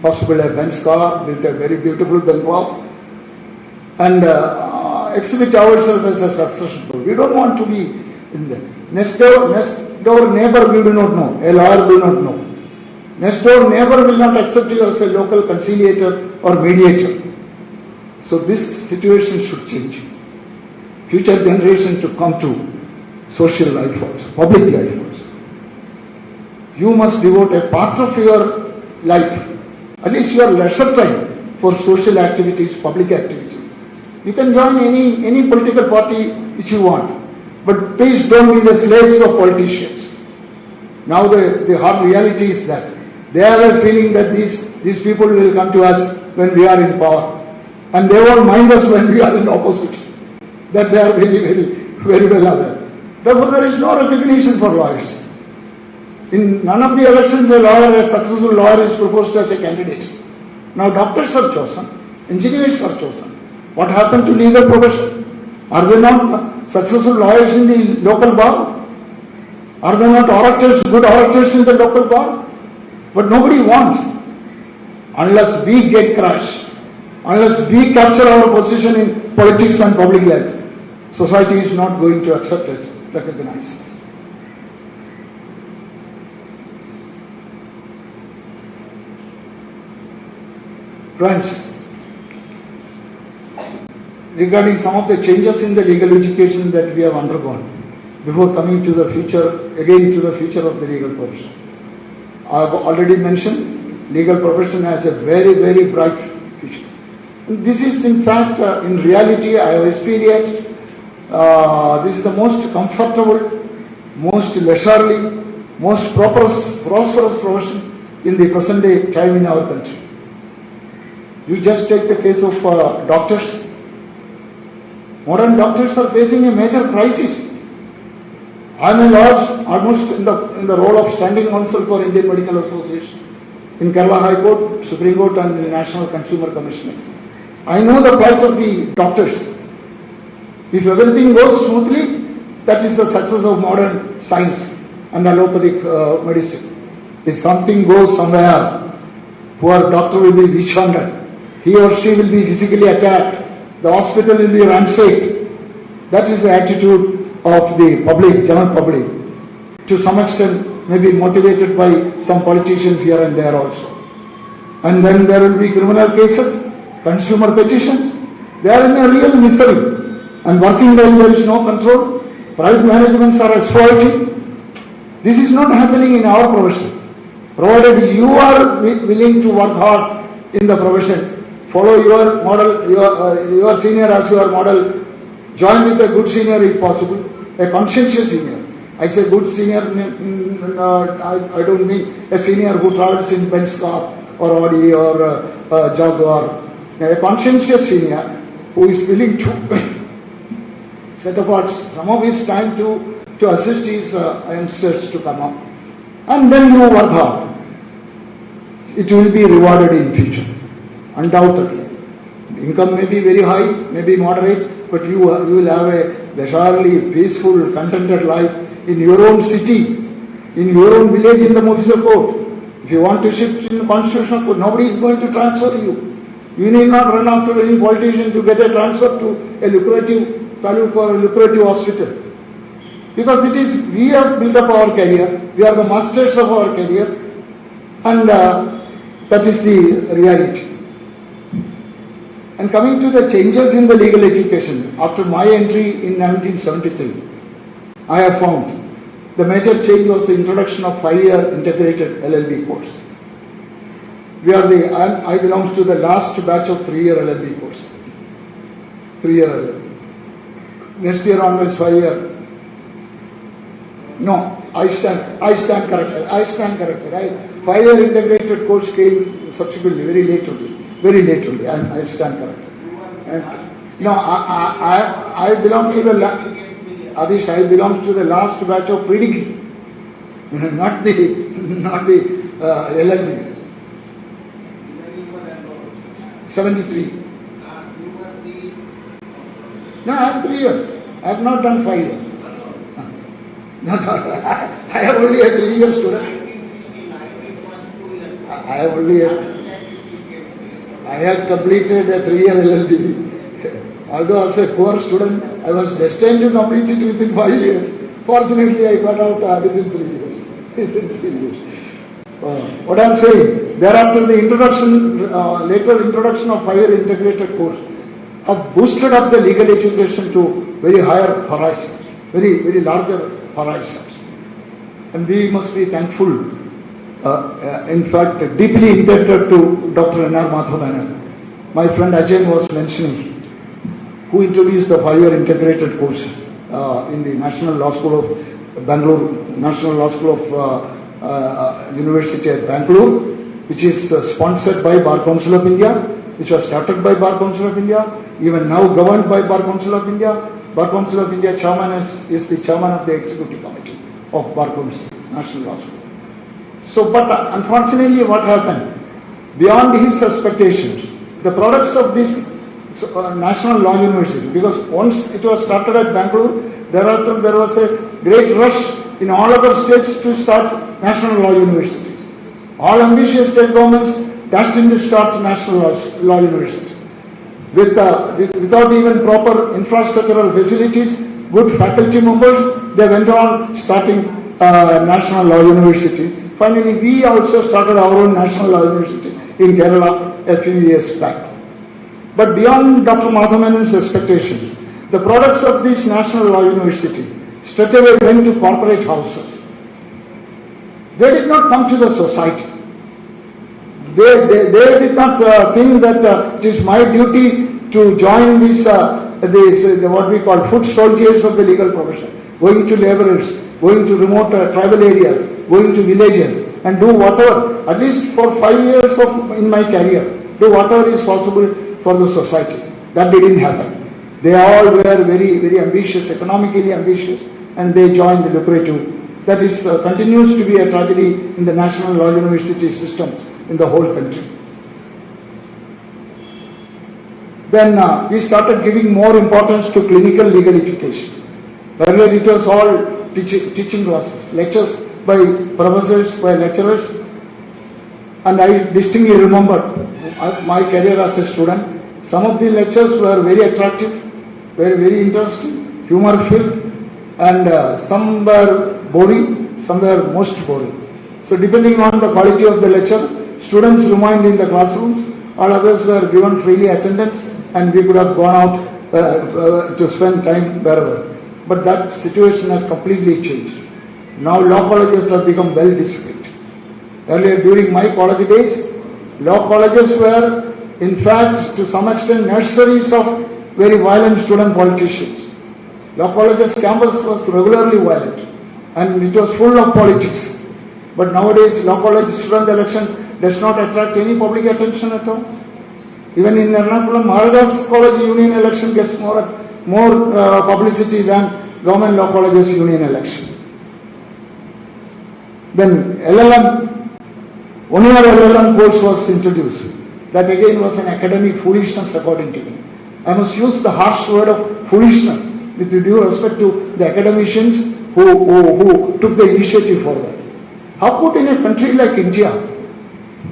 possibly a Benz car, build a very beautiful bungalow and exhibit ourselves as a successful. We don't want to be in the next door neighbor we do not know, a lawyer do not know. Next door neighbor will not accept you as a local conciliator or mediator. So this situation should change. Future generation to come to social life also, public life also. You must devote a part of your life, at least your leisure time, for social activities, public activities. You can join any political party which you want, but please don't be the slaves of politicians. Now the hard reality is that they have a feeling that these people will come to us when we are in power. And they won't mind us when we are in opposition. That they are very well aware. Therefore, there is no recognition for lawyers. In none of the elections, a successful lawyer is proposed as a candidate. Now, doctors are chosen, engineers are chosen. What happened to legal profession? Are there not successful lawyers in the local bar? Are there not orators, good orators in the local bar? But nobody wants, unless we get crushed, unless we capture our position in politics and public life. society is not going to accept it, recognize it. Friends, regarding some of the changes in the legal education that we have undergone, before coming to the future, again to the future of the legal profession. I have already mentioned, legal profession has a very, very bright future. And this is in fact, in reality, I have experienced, this is the most comfortable, most leisurely, most prosperous profession in the present day time in our country. You just take the case of doctors. Modern doctors are facing a major crisis. I am a large, almost in the role of standing counsel for Indian Medical Association in Kerala High Court, Supreme Court and the National Consumer Commission. I know the plight of the doctors. If everything goes smoothly, that is the success of modern science and allopathic medicine. If something goes somewhere, poor doctor will be witch-hunted. He or she will be physically attacked. The hospital will be ransacked. That is the attitude of the public, general public. To some extent, maybe motivated by some politicians here and there also. And then there will be criminal cases, consumer petitions. They are in a real misery. And working while there is no control. Private managements are exploiting. This is not happening in our profession. Provided you are willing to work hard in the profession, follow your model, your senior as your model, join with a good senior if possible, a conscientious senior. I say good senior, I don't mean a senior who travels in Benz car or Audi or Jaguar. A conscientious senior who is willing to set apart some of his time to assist his youngsters to come up. And then you work hard. It will be rewarded in future. Undoubtedly. Income may be very high, may be moderate, but you will have a leisurely, peaceful, contented life in your own city, in your own village in the municipal court. If you want to shift in the constitutional court, nobody is going to transfer you. You need not run after any politician to get a transfer to a lucrative taluk or a lucrative hospital. Because we have built up our career, we are the masters of our career, and that is the reality. And coming to the changes in the legal education, after my entry in 1973, I have found the major change was the introduction of 5-year integrated LLB course. I belong to the last batch of 3-year LLB course. 3-year LLB. Next year onwards 5-year. No, I stand corrected. 5-year integrated course came subsequently, very late only. I stand corrected. No, I belong to the Adish. I belong to the last batch of pre-degree, not the LLB. 73. No, I have 3 years. I have not done 5 years. No, I have only a 3-year student. I had completed a 3-year LLB. Although as a poor student, I was destined to complete it within 5 years. Fortunately, I got out within 3 years. What I am saying, thereafter the later introduction of 5-year integrated course have boosted up the legal education to very higher horizons, very larger horizons. And we must be thankful, in fact, deeply indebted to Dr. N.R. Madhavan. My friend Ajay was mentioning, who introduced the 5-year integrated course in the National Law School of Bangalore, National Law School of University at Bangalore, which is sponsored by Bar Council of India, which was started by Bar Council of India, even now governed by Bar Council of India. Bar Council of India chairman is the chairman of the executive committee of Bar Council, National Law School. So, but unfortunately what happened? Beyond his expectations, the products of this National Law University, because once it was started at Bangalore, thereafter there was a great rush in all other states to start National Law Universities. All ambitious state governments destined to start National Law University. without even proper infrastructural facilities, good faculty members, they went on starting National Law University. Finally, we also started our own National Law University in Kerala a few years back. But beyond Dr. Madhavan's expectations, the products of this National Law University straightaway went to corporate houses. They did not come to the society. They did not think that it is my duty to join this what we call foot soldiers of the legal profession, going to laborers, going to remote tribal areas, going to villages and do whatever, at least for 5 years in my career, do whatever is possible for the society. That didn't happen. They all were very, very ambitious, economically ambitious, and they joined the lucrative. That is continues to be a tragedy in the National Law University system in the whole country. Then we started giving more importance to clinical legal education. Earlier it was all teaching classes, lectures by professors, by lecturers. And I distinctly remember my career as a student. Some of the lectures were very attractive, very interesting, humor-filled, and some were boring, some were most boring. So depending on the quality of the lecture, students remained in the classrooms, all others were given freely attendance, and we could have gone out to spend time wherever. But that situation has completely changed. Now law colleges have become well disciplined. Earlier during my college days, law colleges were in fact to some extent nurseries of very violent student politicians. Law colleges campus was regularly violent and it was full of politics. But nowadays law college student election does not attract any public attention at all. Even in Ernakulam, Maharajas College union election gets more publicity than government law colleges union election. Then LLM, 1 year LLM course was introduced. That again was an academic foolishness according to me. I must use the harsh word of foolishness with due respect to the academicians who took the initiative for that. How could in a country like India,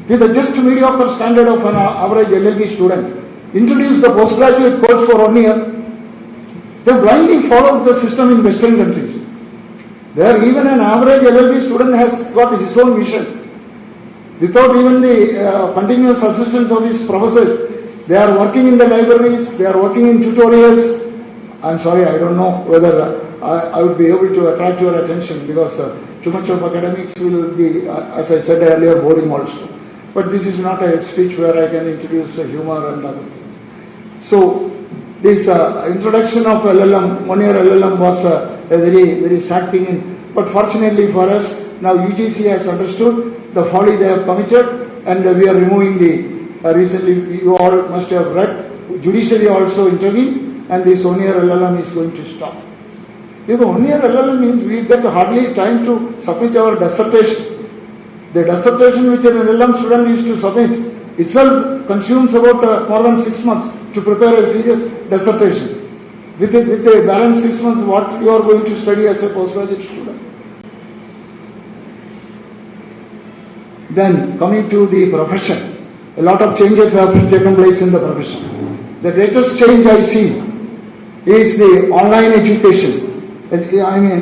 with a just mediocre standard of an average LLB student, introduce the postgraduate course for 1 year? They blindly followed the system in Western countries. There even an average LLB student has got his own mission. Without even the continuous assistance of his professors, they are working in the libraries, they are working in tutorials. I'm sorry, I don't know whether I would be able to attract your attention because too much of academics will be, as I said earlier, boring also. But this is not a speech where I can introduce humor and other things. So, this introduction of LLM, 1 year LLM was a very, very sad thing. But fortunately for us, now UGC has understood the folly they have committed and we are removing the, recently you all must have read, judiciary also intervened and this 1 year LLM is going to stop. Because 1 year LLM means we get hardly time to submit our dissertation. The dissertation which an LLM student needs to submit itself consumes about more than 6 months to prepare a serious dissertation. With the balance 6 months, what you are going to study as a postgraduate student. Then coming to the profession, a lot of changes have taken place in the profession. The greatest change I see is the online education. I mean,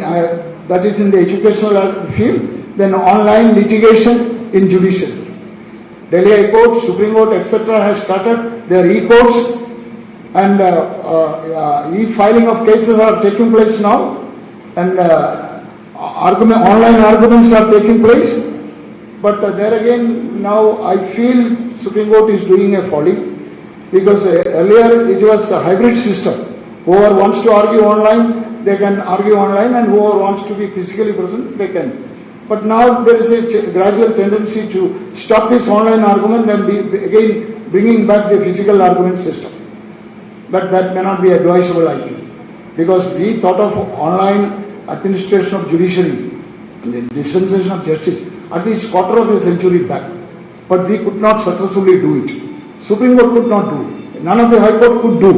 that is in the educational field. Then online litigation in judicial. Delhi High Court, Supreme Court, etc. has started their e-courts and e-filing of cases are taking place now and online arguments are taking place. But there again, now I feel Supreme Court is doing a folly because earlier it was a hybrid system. Whoever wants to argue online, they can argue online and whoever wants to be physically present, they can. But now there is a gradual tendency to stop this online argument and again bringing back the physical argument system. But that may not be advisable, I think, because we thought of online administration of judiciary, the dispensation of justice, at least quarter of a century back. But we could not successfully do it. Supreme Court could not do it. None of the High Court could do.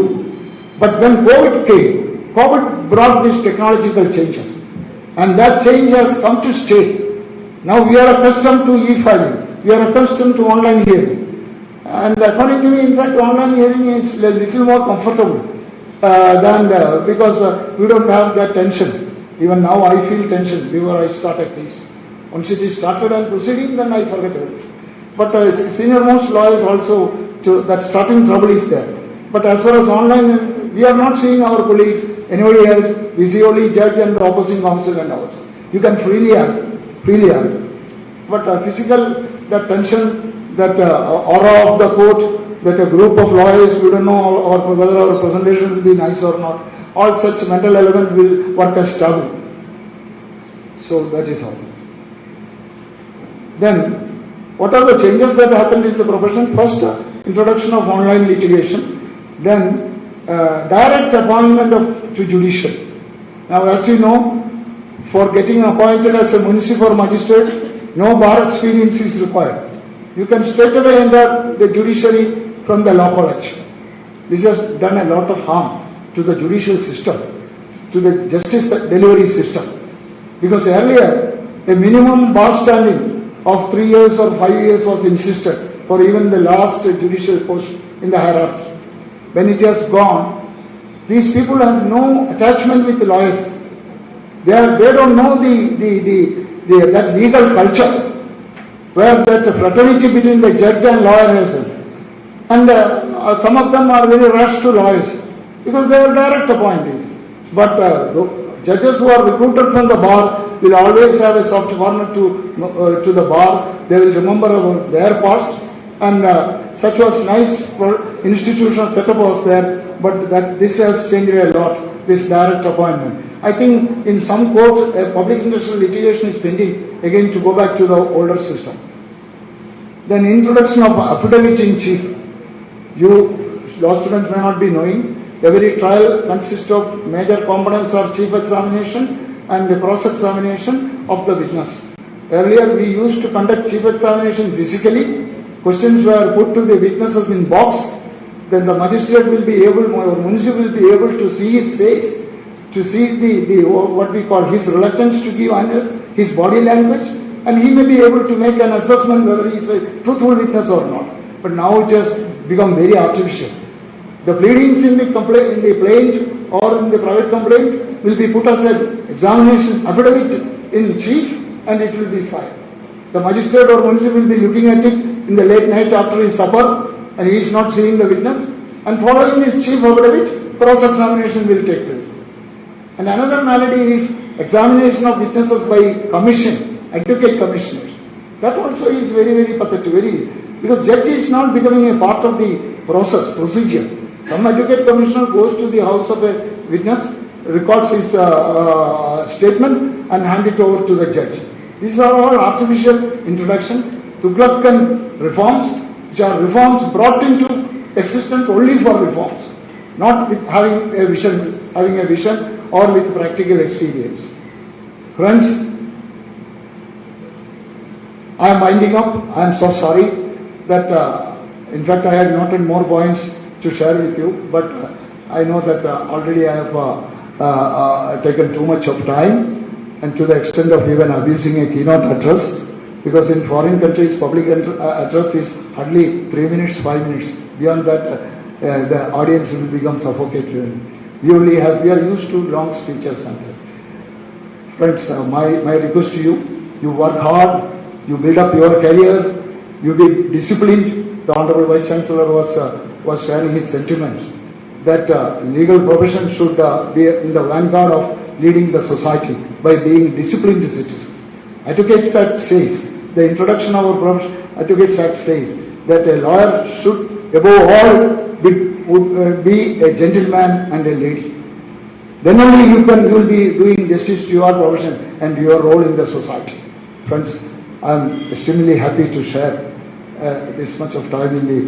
But when COVID came, COVID brought these technological changes. And that change has come to stay. Now we are accustomed to e-filing. We are accustomed to online hearing. And according to me, in fact, online hearing is a little more comfortable because we don't have that tension. Even now I feel tension before I start a case. Once it is started and proceeding, then I forget it. But senior most lawyers also, that starting trouble is there. But as far as online, we are not seeing our colleagues, anybody else. We see only judge and the opposing counsel and ours. You can freely argue. But physical, that tension, that aura of the court, that a group of lawyers, we don't know whether our presentation will be nice or not. All such mental element will work as taboo. So that is all. Then, what are the changes that happened in the profession? First, introduction of online litigation. Then, direct appointment to judicial. Now, as you know, for getting appointed as a municipal or magistrate, no bar experience is required. You can straight away enter the judiciary from the law college. This has done a lot of harm to the judicial system, to the justice delivery system. Because earlier, a minimum bar standing of 3 years or 5 years was insisted for even the last judicial post in the hierarchy. When it has gone, these people have no attachment with the lawyers. They don't know that legal culture, where that fraternity between the judge and lawyer is. And some of them are very rushed to lawyers because they are direct appointees. But the judges who are recruited from the bar will always have a soft corner to the bar. They will remember their past, and such was nice for institutional setup was there. But this has changed a lot, this direct appointment. I think in some court, a public industrial litigation is pending again to go back to the older system. Then introduction of affidavit in chief. You law students may not be knowing, every trial consists of major components are chief examination and the cross-examination of the witness. Earlier we used to conduct chief examination physically. Questions were put to the witnesses in box. Then the magistrate will be able, or municipal will be able to see his face, to see the what we call his reluctance to give answers, his body language, and he may be able to make an assessment whether he is a truthful witness or not. But now it has become very artificial. The pleadings in the plaint or in the private complaint will be put as an examination affidavit in chief, and it will be filed. The magistrate or municipal will be looking at it in the late night after his supper, and he is not seeing the witness, and following his chief affidavit, cross-examination will take place. And another malady is examination of witnesses by commission, advocate commissioners. That also is very, very pathetic, because judge is not becoming a part of the procedure. Some advocate commissioner goes to the house of a witness, records his statement and hand it over to the judge. These are all artificial introduction. Tughlaqan reforms, which are reforms brought into existence only for reforms, not with having a vision or with practical experience. Friends, I am winding up. I am so sorry that, in fact, I had noted more points to share with you, but I know that already I have taken too much of time, and to the extent of even abusing a keynote address, because in foreign countries public address is hardly 3 minutes, 5 minutes. Beyond that, the audience will become suffocated. We are used to long speeches. And friends, my request to you, you work hard, you build up your career, you be disciplined. The Honorable Vice Chancellor was sharing his sentiments that legal profession should be in the vanguard of leading the society by being disciplined citizens. Advocates Act says, the introduction of our profession, Advocates Act says that a lawyer should above all be a gentleman and a lady. Then only you will be doing justice to your profession and your role in the society. Friends, I am extremely happy to share this much of time in the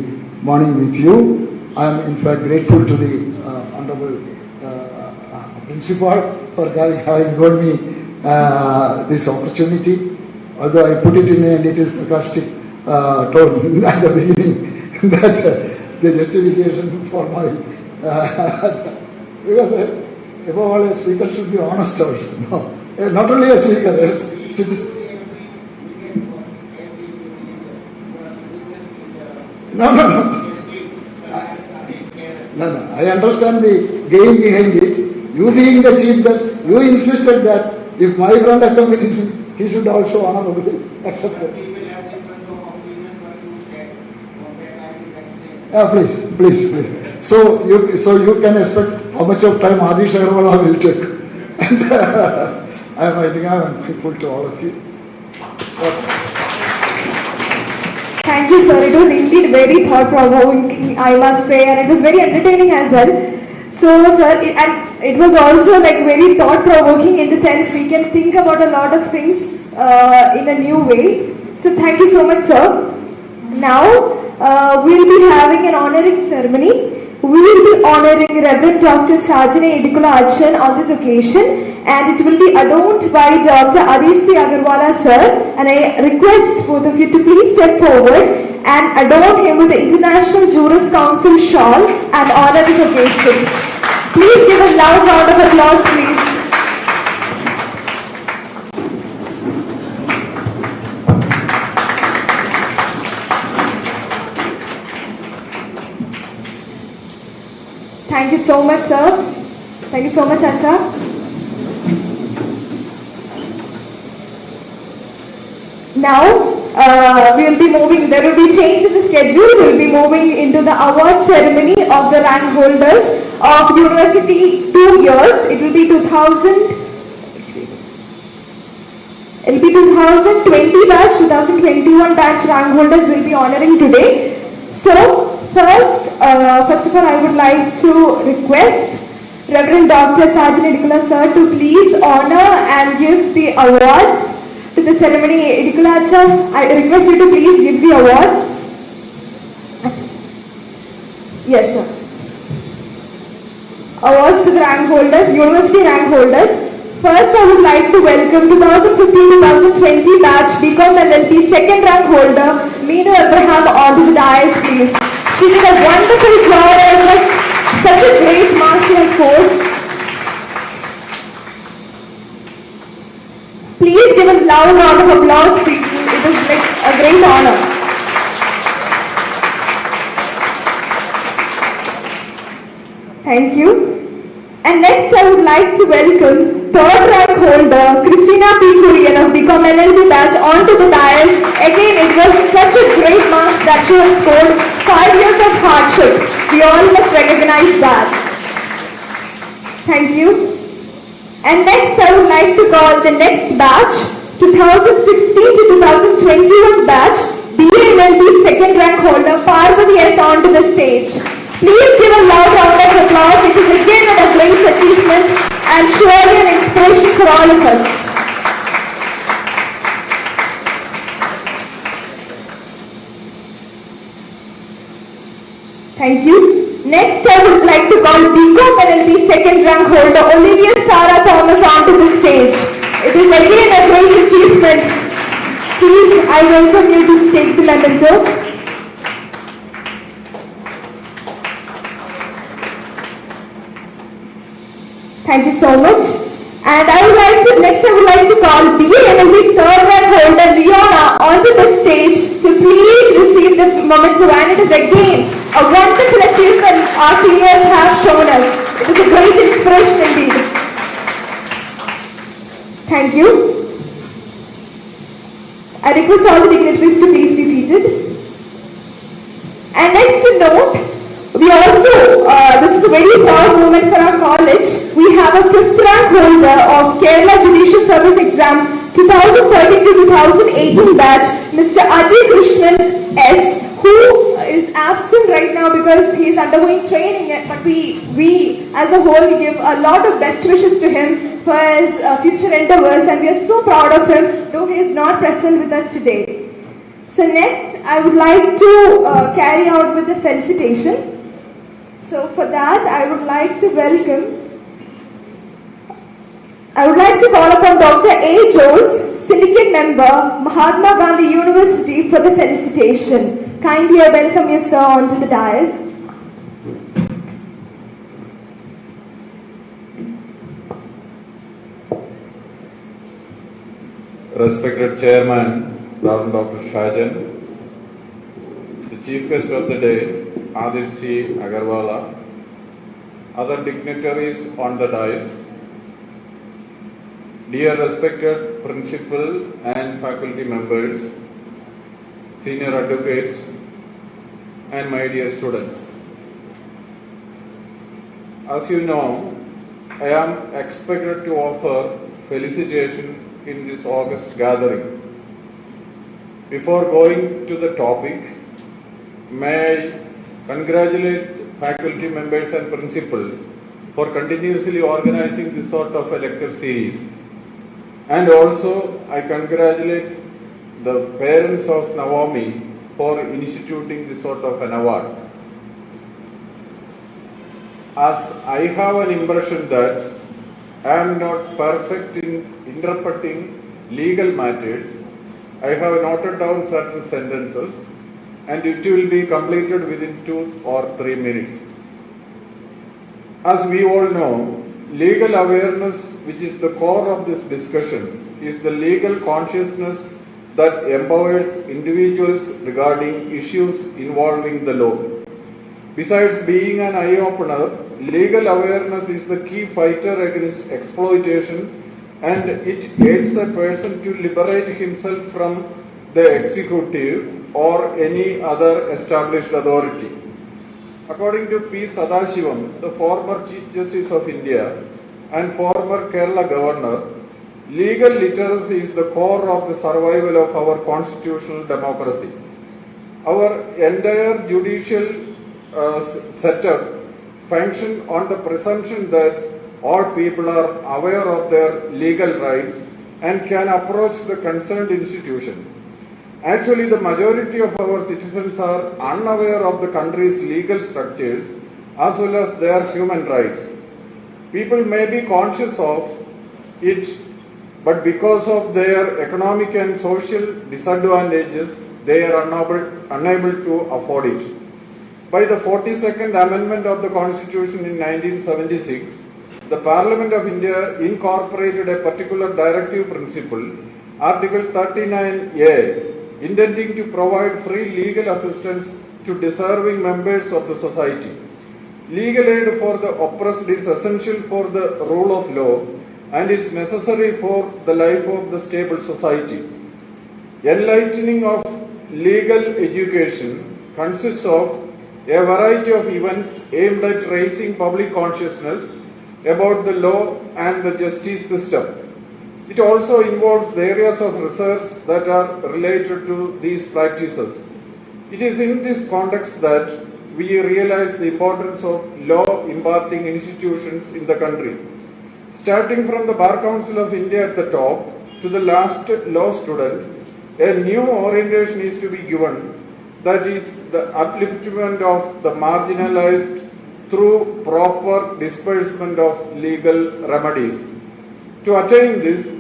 morning with you. I am in fact grateful to the Honorable Principal for having given me this opportunity. Although I put it in a little sarcastic tone at the beginning. That's the justification for my... because above all, a speaker should be honest also. No, not only a speaker, No. No. I understand the game behind it. You being the chief guest, you insisted that if my friend accompanies him, he should also honorably accept it. Please. So you can expect how much of time Adish Aggarwala will take. And I think I am thankful to all of you. Thank you, sir. It was indeed very thought-provoking, I must say, and it was very entertaining as well. So, sir, it was also like very thought-provoking in the sense we can think about a lot of things in a new way. So, thank you so much, sir. Now, we'll be having an honoring ceremony. We will be honoring Reverend Dr. Sr.Advocate on this occasion, and it will be adorned by Dr.Adish C.Aggarwala, sir. And I request both of you to please step forward and adorn him with the International Jurist Council shawl and honor this occasion. Please give a loud round of applause, please. Thank you so much, sir. Thank you so much, Acha. Now, we will be moving, there will be change in the schedule. We will be moving into the award ceremony of the rank holders of university 2 years. It will be 2020 batch, 2021 batch rank holders will be honoring today. So, first of all, I would like to request Reverend Dr. Sr.Advocate sir to please honor and give the awards to the ceremony. I request you to please give the awards. Yes, sir. Awards to the rank holders, university rank holders. First, I would like to welcome 2015-2020 batch BCom LLB second rank holder, Meenu Abraham, onto the dais, please. She did a wonderful job and it was such a great mark she has scored. Please give a loud round of applause, please. It was like a great honor. Thank you. And next I would like to welcome third rank holder Christina P. Kurian of BCom LLB batch onto the dais. Again, it was such a great mark that she has scored. 5 years of hardship. We all must recognize that. Thank you. And next I would like to call the next batch, 2016 to 2021 batch, BA LLB second rank holder Parvati S onto the stage. Please give a loud round of applause. It is again a great achievement and surely an inspiration for all of us. Thank you. Next, I would like to call BCom LLB second rank holder Olivia Sarah Thomas onto the stage. It is again a great achievement. Please, I welcome you to take the memento. Thank you so much. And I would like to call BA LLB third rank holder Leona onto the stage to please receive the memento, and it is again a wonderful achievement our seniors have shown us. It is a great inspiration indeed. Thank you. I request all the dignitaries to please be seated. And next to note, we also, this is a very proud moment for our college. We have a 5th rank holder of Kerala Judicial Service Exam 2013 to 2018 batch, Mr. Ajay Krishnan S., who is absent right now because he is undergoing training, but we as a whole give a lot of best wishes to him for his future endeavors, and we are so proud of him, though he is not present with us today. So next, I would like to carry out with the felicitation. So for that, I would like to call upon Dr. A. Jose, Syndicate Member, Mahatma Gandhi University, for the felicitation. Kindly I welcome you, sir, onto the dais. Respected Chairman, Reverend Dr. Shajan, the Chief Guest of the Day, Adish C.Aggarwala, other dignitaries on the dais, dear respected Principal and faculty members, Senior Advocates, and my dear students. As you know, I am expected to offer felicitation in this August gathering. Before going to the topic, may I congratulate faculty members and principal for continuously organizing this sort of a lecture series. And also, I congratulate the parents of Navomy for instituting this sort of an award. As I have an impression that I am not perfect in interpreting legal matters, I have noted down certain sentences and it will be completed within 2 or 3 minutes. As we all know, legal awareness, which is the core of this discussion, is the legal consciousness that empowers individuals regarding issues involving the law. Besides being an eye-opener, legal awareness is the key fighter against exploitation, and it aids a person to liberate himself from the executive or any other established authority. According to P. Sadashivam, the former Chief Justice of India and former Kerala Governor, legal literacy is the core of the survival of our constitutional democracy. Our entire judicial setup functions on the presumption that all people are aware of their legal rights and can approach the concerned institution. Actually, the majority of our citizens are unaware of the country's legal structures as well as their human rights. People may be conscious of it, but because of their economic and social disadvantages, they are unable to afford it. By the 42nd Amendment of the Constitution in 1976, the Parliament of India incorporated a particular directive principle, Article 39A, intending to provide free legal assistance to deserving members of the society. Legal aid for the oppressed is essential for the rule of law and is necessary for the life of the stable society. Enlightening of legal education consists of a variety of events aimed at raising public consciousness about the law and the justice system. It also involves the areas of research that are related to these practices. It is in this context that we realize the importance of law imparting institutions in the country. Starting from the Bar Council of India at the top to the last law student, a new orientation is to be given, that is the upliftment of the marginalized through proper disbursement of legal remedies. To attain this,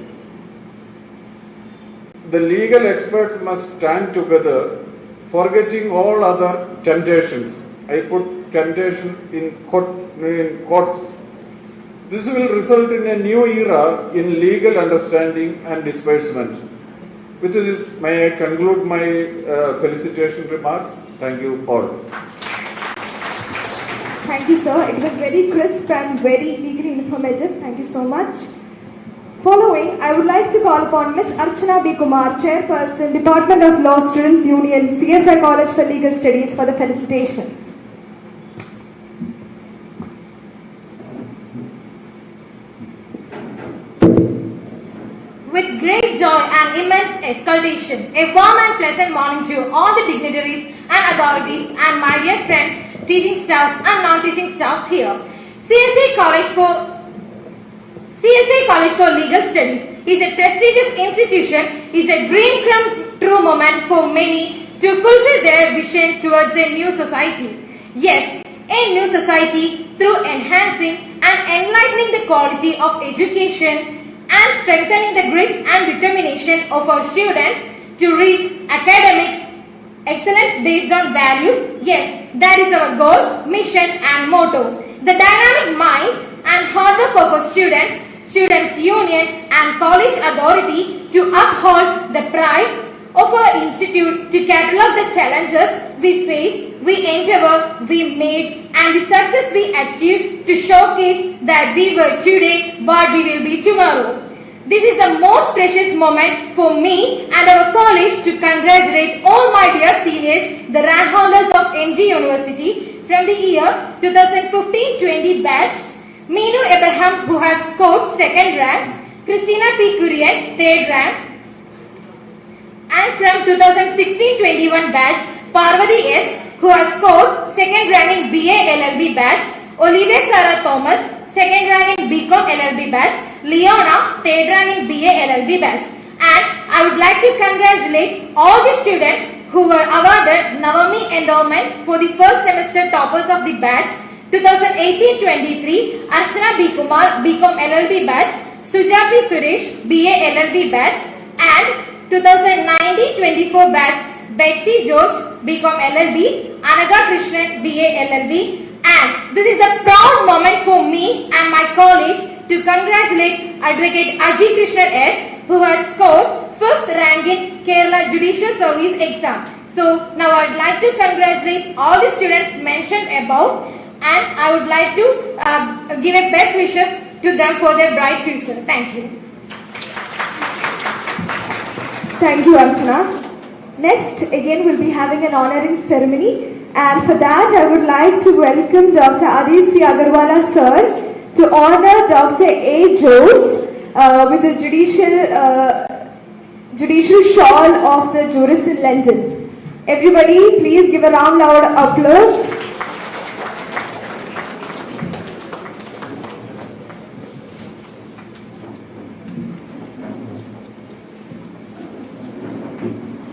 the legal experts must stand together, forgetting all other temptations. I put temptation in quotes. This will result in a new era in legal understanding and disbursement. With this, may I conclude my felicitation remarks. Thank you all. Thank you, sir. It was very crisp and very legally informative. Thank you so much. Following, I would like to call upon Ms. Archana B. Kumar, Chairperson, Department of Law Students Union, CSI College for Legal Studies, for the felicitation. With great joy and immense exultation, a warm and pleasant morning to all the dignitaries and authorities and my dear friends, teaching staffs and non-teaching staffs here. CSI College for Legal Studies is a prestigious institution, is a dream come true moment for many to fulfill their vision towards a new society. Yes, a new society through enhancing and enlightening the quality of education and strengthening the grit and determination of our students to reach academic excellence based on values. Yes, that is our goal, mission and motto. The dynamic minds and hard work of our students union and college authority to uphold the pride of our institute to catalog the challenges we faced, we endeavored, we made, and the success we achieved to showcase that we were today what we will be tomorrow. This is the most precious moment for me and our college to congratulate all my dear seniors, the rank holders of MG University from the year 2015-20 batch, Meenu Abraham, who has scored 2nd rank, Christina P. Kurian, 3rd rank, and from 2016-21 batch, Parvati S., who has scored 2nd rank in BA LLB batch, Olivia Sarah Thomas, 2nd rank in BCom LLB batch, Leona, 3rd rank in BA LLB batch. And I would like to congratulate all the students who were awarded Navomy Endowment for the first semester toppers of the batch 2018-23, Archana B. Kumar, BCom LLB batch, Sujati Suresh, BA LLB batch, and 2019-24 batch, Betsy George, BCom LLB, Anaga Krishnan, BA LLB. And this is a proud moment for me and my college to congratulate Advocate Aji Krishnan S., who had scored 5th rank in Kerala Judicial Service Exam. So now I would like to congratulate all the students mentioned above, and I would like to give a best wishes to them for their bright future. Thank you. Thank you, Archana. Next, again, we'll be having an honoring ceremony. And for that, I would like to welcome Dr.Adish C.Aggarwala, sir, to honor Dr. A. Jose with the judicial shawl of the Jurists in London. Everybody, please give a round loud applause.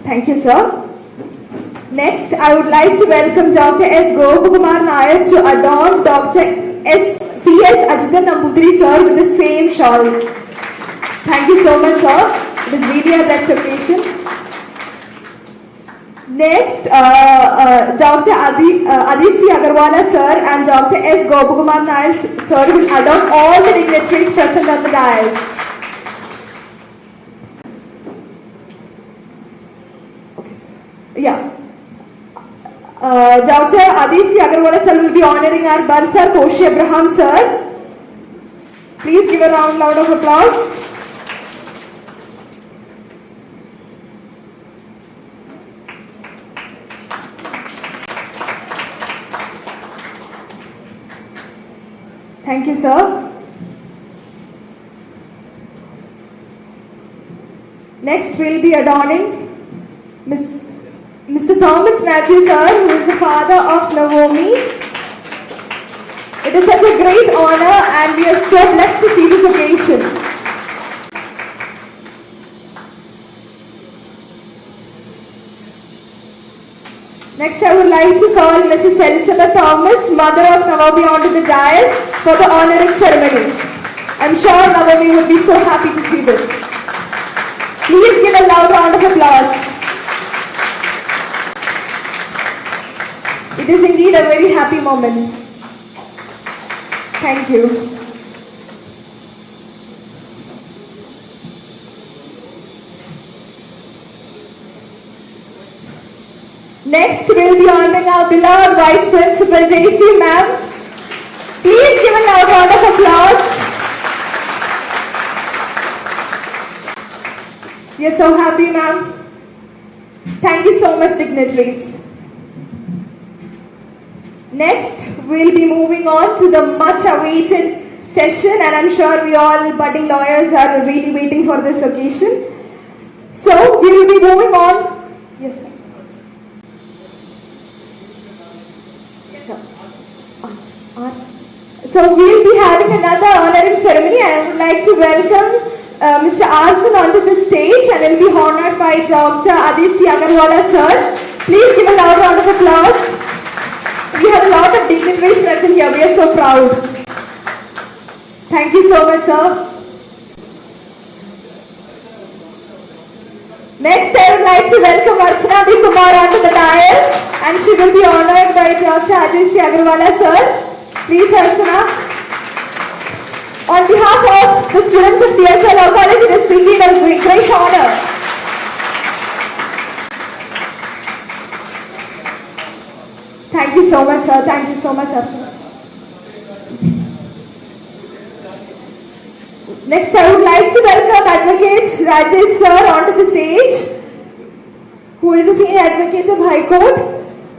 Thank you, sir. Next, I would like to welcome Dr. S. Gopakumar Nair to adorn Dr. C.S. Ajithan sir with the same shawl. Thank you so much, sir. It is really a blessed occasion. Next, Dr. Adish C.Aggarwala sir and Dr. S. Gopakumar Nair sir will adorn all the dignitaries present on the dais. Yeah. Dr. Adish C.Aggarwala sir will be honoring our Bursar Koshi Abraham sir. Please give a round of applause. Thank you, sir. Next, we'll be adorning Mr. Thomas Matthew, sir, who is the father of Navomy. It is such a great honor and we are so blessed to see this occasion. Next, I would like to call Mrs. Elizabeth Thomas, mother of Navomy, onto the dais for the honoring ceremony. I'm sure Navomy would be so happy to see this. Please give a loud round of applause. It is indeed a very happy moment. Thank you. Next, we'll be honoring our beloved Vice Principal JC ma'am. Please give a loud round of applause. We are so happy, ma'am. Thank you so much, dignitaries. Next, we'll be moving on to the much awaited session, and I'm sure we all budding lawyers are really waiting for this occasion. So, we will be moving on. Yes, sir. Yes, sir. So, we'll be having another honoring ceremony. I would like to welcome Mr. Arson onto the stage, and will be honored by Dr. Adish C.Aggarwala, sir. Please give a loud round of applause. We have a lot of dignitaries present here. We are so proud. Thank you so much, sir. Next, I would like to welcome Archana B. Kumar onto the dais, and she will be honored by Dr. Adish C.Aggarwala, sir. Please, Archana. On behalf of the students of CSI Law College, it is indeed a great honor. Thank you so much, sir. Thank you so much, sir. Next, I would like to welcome Advocate Rajesh sir onto the stage, who is a Senior Advocate of High Court.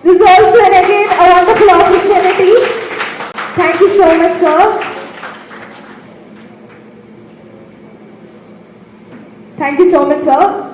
This is also, and again, a wonderful opportunity. Thank you so much, sir. Thank you so much, sir.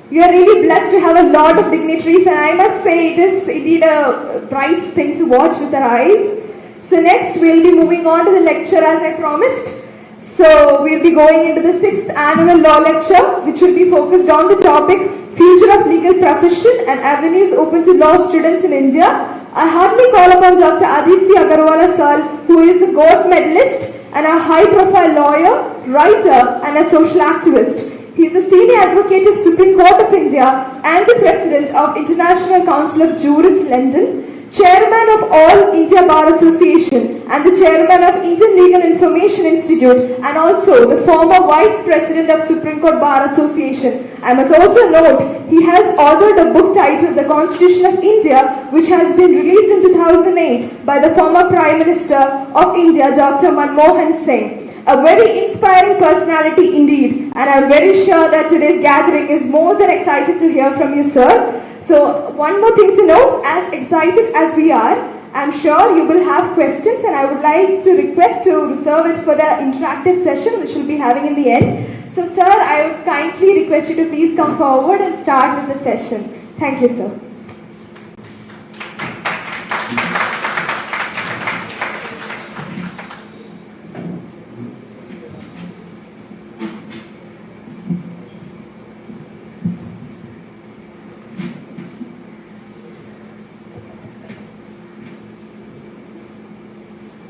You are really blessed to have a lot of dignitaries, and I must say it is indeed a bright thing to watch with our eyes. So next, we'll be moving on to the lecture as I promised. So we'll be going into the 6th annual law lecture, which will be focused on the topic Future of Legal Profession and Avenues Open to Law Students in India. I heartily call upon Dr.Adish C.Aggarwala sir, who is a gold medalist and a high-profile lawyer, writer, and a social activist. He is the Senior Advocate of Supreme Court of India and the President of International Council of Justice, London, Chairman of All India Bar Association and the Chairman of Indian Legal Information Institute, and also the former Vice President of Supreme Court Bar Association. I must also note he has authored a book titled The Constitution of India, which has been released in 2008 by the former Prime Minister of India, Dr. Manmohan Singh. A very inspiring personality indeed, and I'm very sure that today's gathering is more than excited to hear from you, sir. So, one more thing to note, as excited as we are, I'm sure you will have questions, and I would like to request to reserve it for the interactive session which we'll be having in the end. So, sir, I would kindly request you to please come forward and start with the session. Thank you, sir.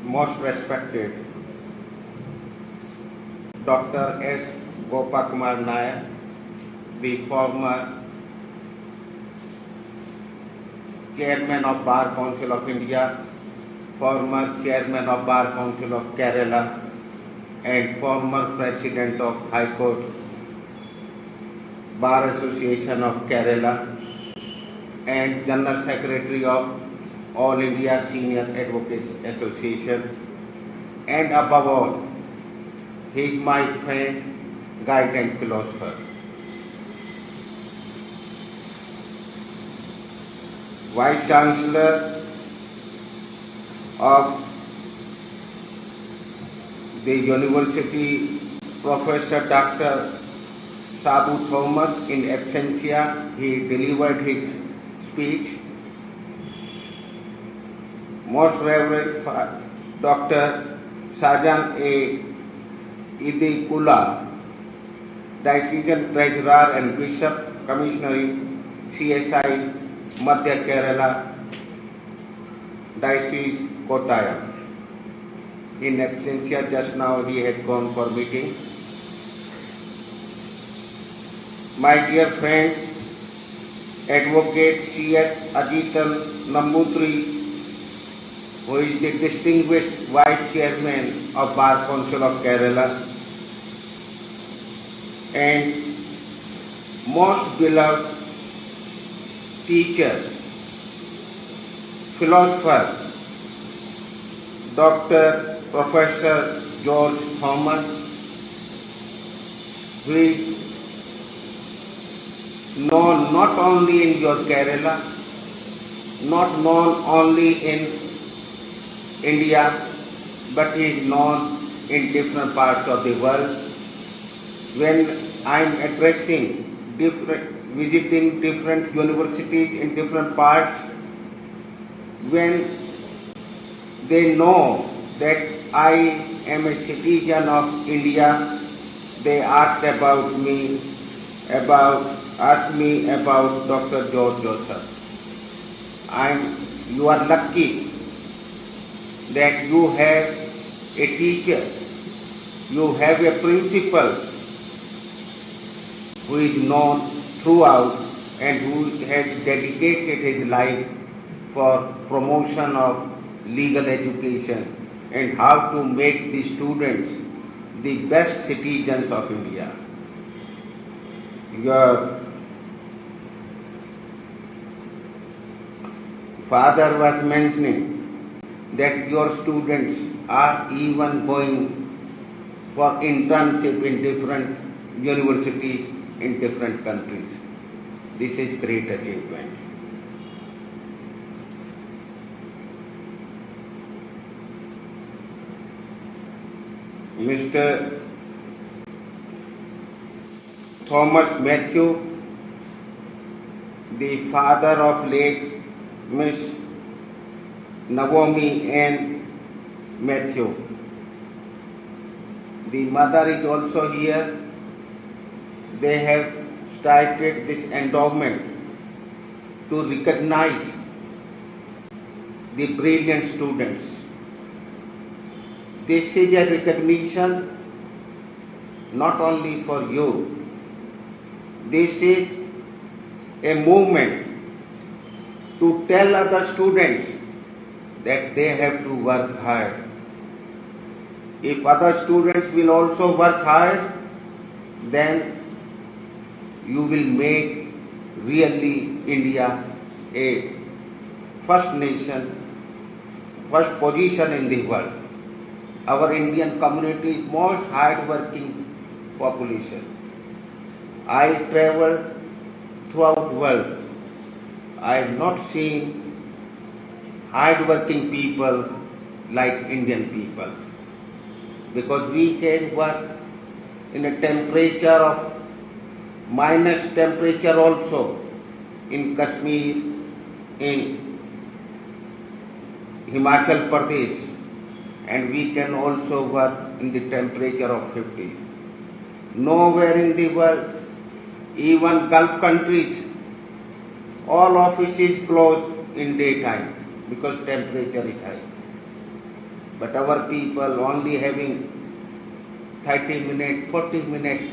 Most respected Dr. S. Gopakumar Nair, the former Chairman of Bar Council of India, former Chairman of Bar Council of Kerala, and former President of High Court Bar Association of Kerala, and General Secretary of All India Senior Advocates Association, and above all, he is my friend, guide and philosopher. Vice Chancellor of the University, Professor Dr. Sabu Thomas, in absentia, he delivered his speech. Most Reverend Dr. Sajan A. Idikula, Diocesan Treasurer and Bishop Commissioner CSI Madhya Kerala, Diocese Kottayam. In absentia, just now he had gone for meeting. My dear friend, Advocate C.S. Ajit Nambutri, who is the distinguished Vice Chairman of Bar Council of Kerala, and most beloved teacher, philosopher, Dr. Professor George Thomas, who is known not only in your Kerala, not known only in India, but is known in different parts of the world. When I am visiting different universities in different parts, when they know that I am a citizen of India, they ask me about Dr. George Joseph. You are lucky that you have a teacher, you have a principal who is known throughout and who has dedicated his life for promotion of legal education and how to make the students the best citizens of India. Father was mentioning that your students are even going for internship in different universities in different countries. This is great achievement. Mr. Thomas Matthew, the father of late Miss Navomy and Matthew. The mother is also here. They have started this endowment to recognize the brilliant students. This is a recognition not only for you. This is a movement to tell other students that they have to work hard. If other students will also work hard, then you will make really India a first nation, first position in the world. Our Indian community is most hard-working population. I traveled throughout the world. I have not seen hard-working people like Indian people, because we can work in a temperature of minus temperature also in Kashmir, in Himachal Pradesh, and we can also work in the temperature of 50. Nowhere in the world, even Gulf countries, all offices close in daytime because temperature is high. But our people only having 30 minutes, 40 minutes,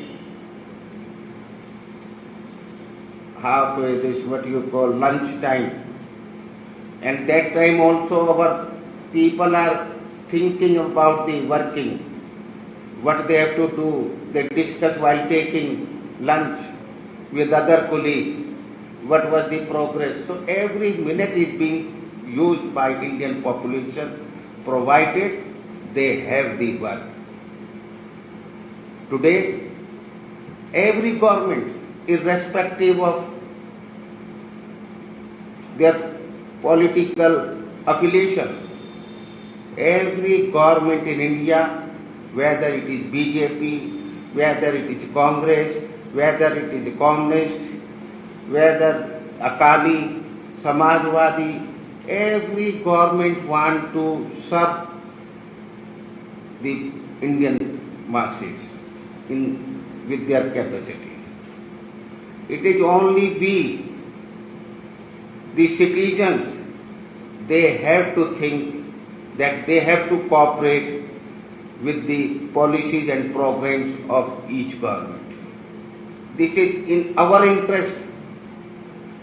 halfway, this what you call lunch time. And that time also our people are thinking about the working, what they have to do. They discuss while taking lunch with other colleagues, what was the progress. So every minute is being used by Indian population, provided they have the work. Today, every government, irrespective of their political affiliation, every government in India, whether it is BJP, whether it is Congress, whether it is Communist, whether Akali, Samajwadi, every government wants to serve the Indian masses with their capacity. It is only we, the citizens, they have to think that they have to cooperate with the policies and programs of each government. This is in our interest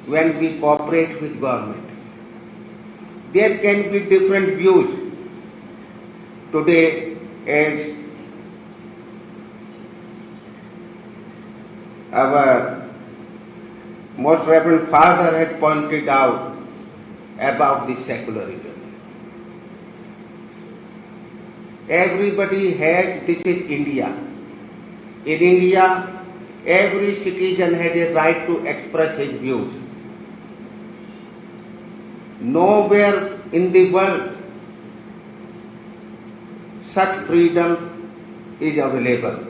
when we cooperate with government. There can be different views. Today, as our most reverend father had pointed out about the secularism. Everybody has, this is India. In India, every citizen has a right to express his views. Nowhere in the world such freedom is available.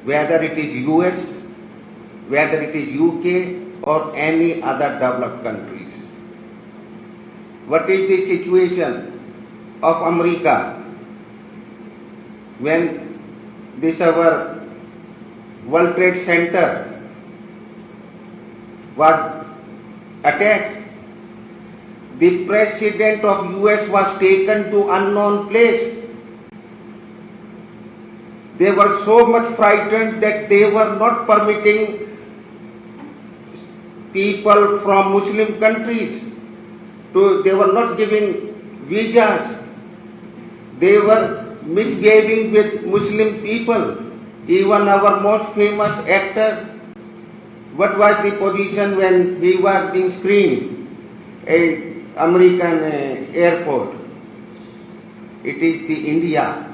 Whether it is US, whether it is UK or any other developed countries. What is the situation of America when this our World Trade Center was attacked? The president of US was taken to unknown place. They were so much frightened that they were not permitting people from Muslim countries they were not giving visas. They were misbehaving with Muslim people. Even our most famous actor, what was the position when he was being screened? a American airport. It is the India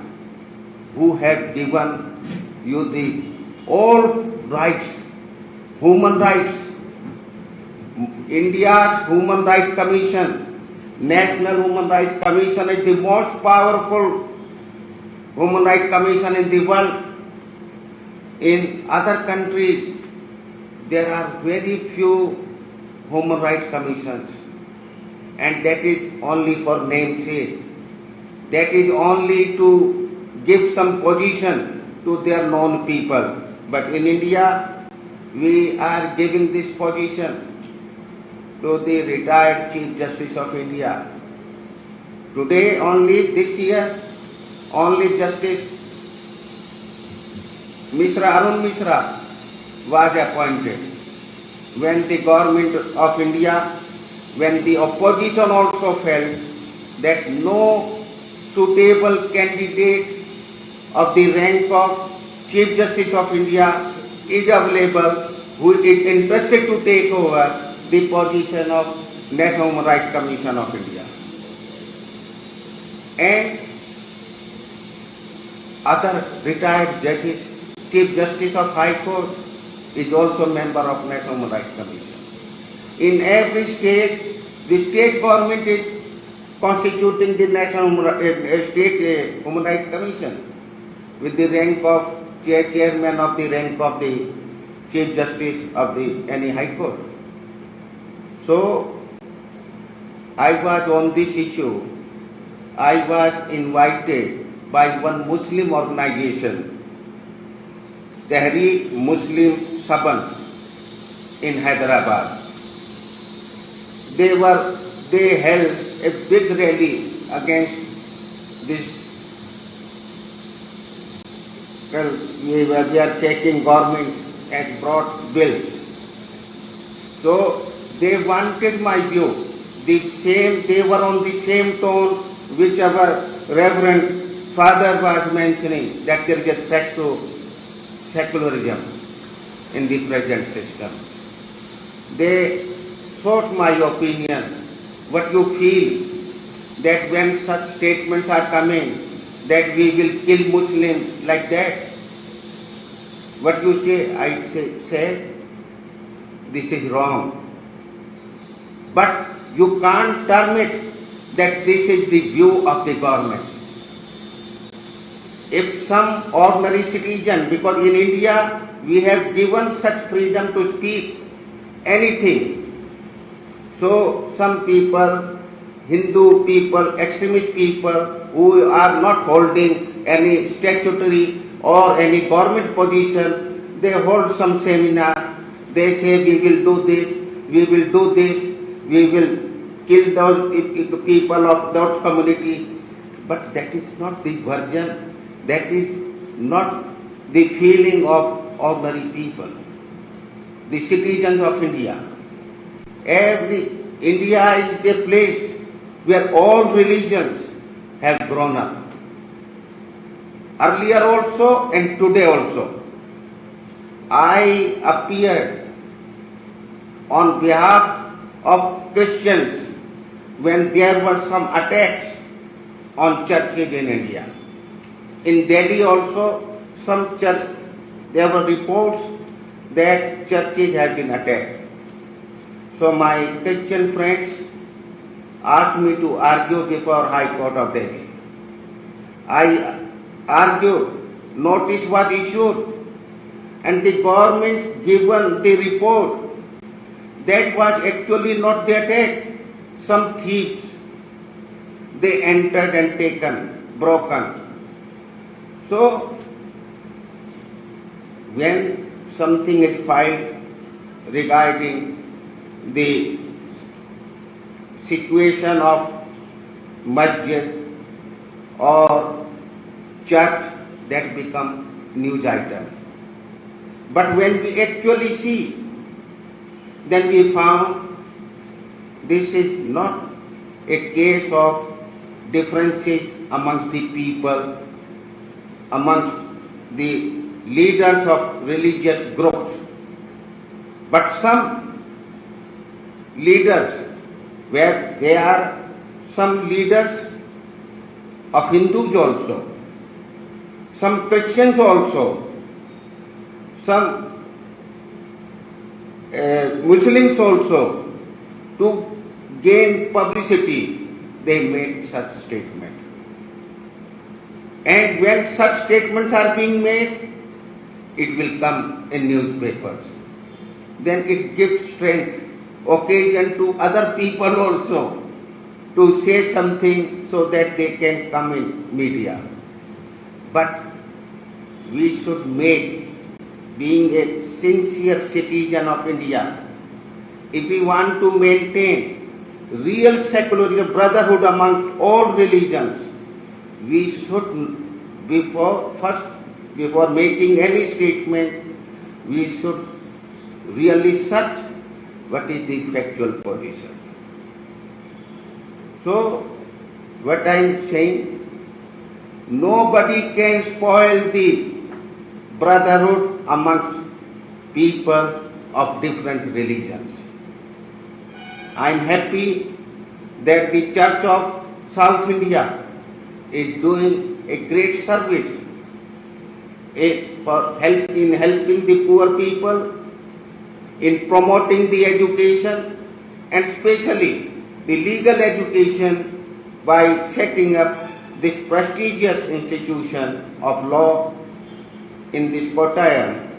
who have given you the all rights, human rights. India's Human Rights Commission, National Human Rights Commission is the most powerful human rights commission in the world. In other countries, there are very few human rights commissions, and that is only for namesake. That is only to give some position to their known people. But in India, we are giving this position to the retired Chief Justice of India. Today, only this year, only Justice Arun Mishra was appointed. When the government of India, when the opposition also felt that no suitable candidate of the rank of Chief Justice of India is available, who is interested to take over the position of National Human Rights Commission of India. And other retired judges, Chief Justice of High Court is also member of National Human Rights Commission. In every state, the state government is constituting the National State Human Rights Commission with the rank of chairman of the rank of the Chief Justice of any High Court. So, I was on this issue, I was invited by one Muslim organization, Tehreek Muslim Saban in Hyderabad. They held a big rally against this. Well, we are taking government and brought bills. So they wanted my view. They were on the same tone which our Reverend Father was mentioning, that there is a threat to secularism in the present system. They sought my opinion. What you feel that when such statements are coming that we will kill Muslims like that? What you say? I say this is wrong. But you can't term it that this is the view of the government. If some ordinary citizen, because in India we have given such freedom to speak anything. So some people, Hindu people, extremist people who are not holding any statutory or any government position, they hold some seminar. They say we will do this, we will do this, we will kill those people of those community. But that is not the version. That is not the feeling of ordinary people, the citizens of India. India is a place where all religions have grown up. Earlier also and today also. I appeared on behalf of Christians when there were some attacks on churches in India. In Delhi also, there were reports that churches have been attacked. So my Christian friends asked me to argue before High Court of Delhi. I argued, notice was issued, and the government given the report. That was actually not the attack. Some thieves, they entered and broken. So, when something is filed regarding the situation of masjid or church, that become news item. But when we actually see, then we found this is not a case of differences amongst the people, amongst the leaders of religious groups. But some leaders where there are some leaders of Hindus also, some Christians also, some Muslims also, to gain publicity, they made such statement. And when such statements are being made, it will come in newspapers. Then it gives strength, occasion to other people also to say something so that they can come in media. But we should make, being a sincere citizen of India, if we want to maintain real secular brotherhood amongst all religions, we should, before making any statement, we should really search what is the factual position. So, what I am saying, nobody can spoil the brotherhood amongst people of different religions. I am happy that the Church of South India is doing a great service in helping the poor people, in promoting the education, and especially the legal education by setting up this prestigious institution of law in this Kottayam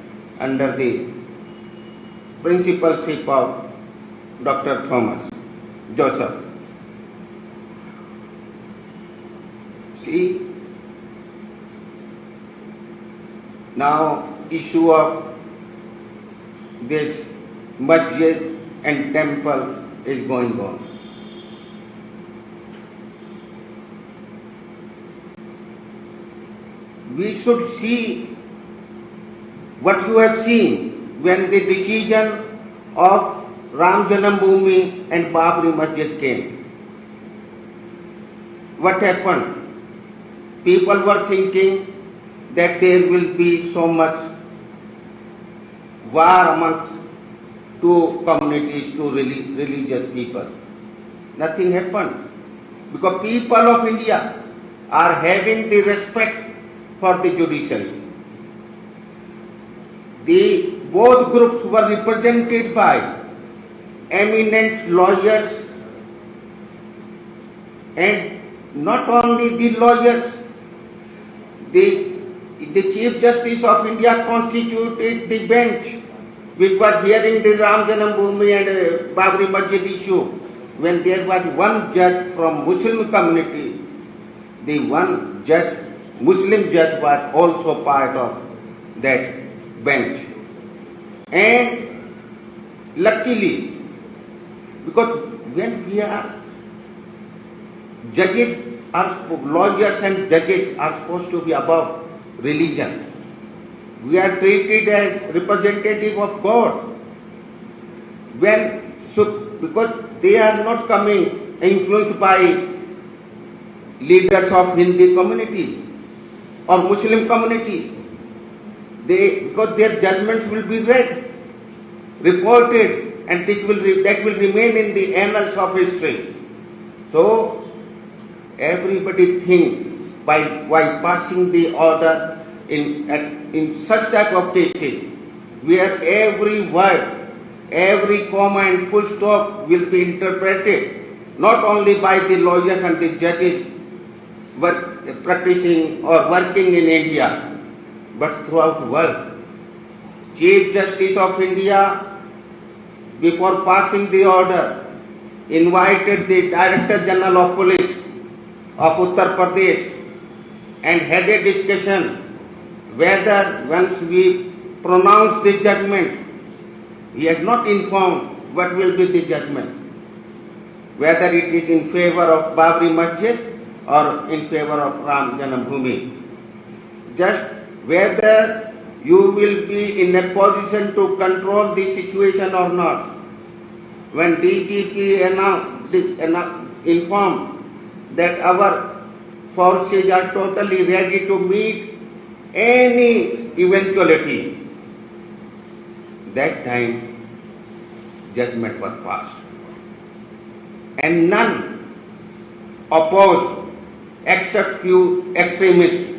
under the principalship of Dr. Thomas Joseph. See, now issue of this masjid and temple is going on. We should see what you have seen when the decision of Ram Janambhoomi and Babri Masjid came. What happened? People were thinking that there will be so much war amongst two communities, two religious people. Nothing happened, because people of India are having the respect for the judiciary. Both groups were represented by eminent lawyers, and not only the lawyers, the Chief Justice of India constituted the bench which was hearing the Ram Janambhoomi and Babri Masjid issue. When there was one judge from Muslim community, the one judge, Muslim judge, was also part of that bench. And luckily, because when we are judges, lawyers and judges are supposed to be above religion. We are treated as representative of God. Because they are not coming influenced by leaders of Hindu community or Muslim community. Because their judgments will be read, reported, and that will remain in the annals of history. So everybody thinks by passing the order in such type of cases, where every word, every comma and full stop will be interpreted not only by the lawyers and the judges practicing or working in India, but throughout the world. Chief Justice of India, before passing the order, invited the Director General of Police of Uttar Pradesh and had a discussion whether once we pronounce the judgment, he has not informed what will be the judgment, whether it is in favor of Babri Masjid or in favor of Ram Janambhoomi. Just whether you will be in a position to control the situation or not. When DGP informed that our forces are totally ready to meet any eventuality, that time judgment was passed. and none opposed except few extremists.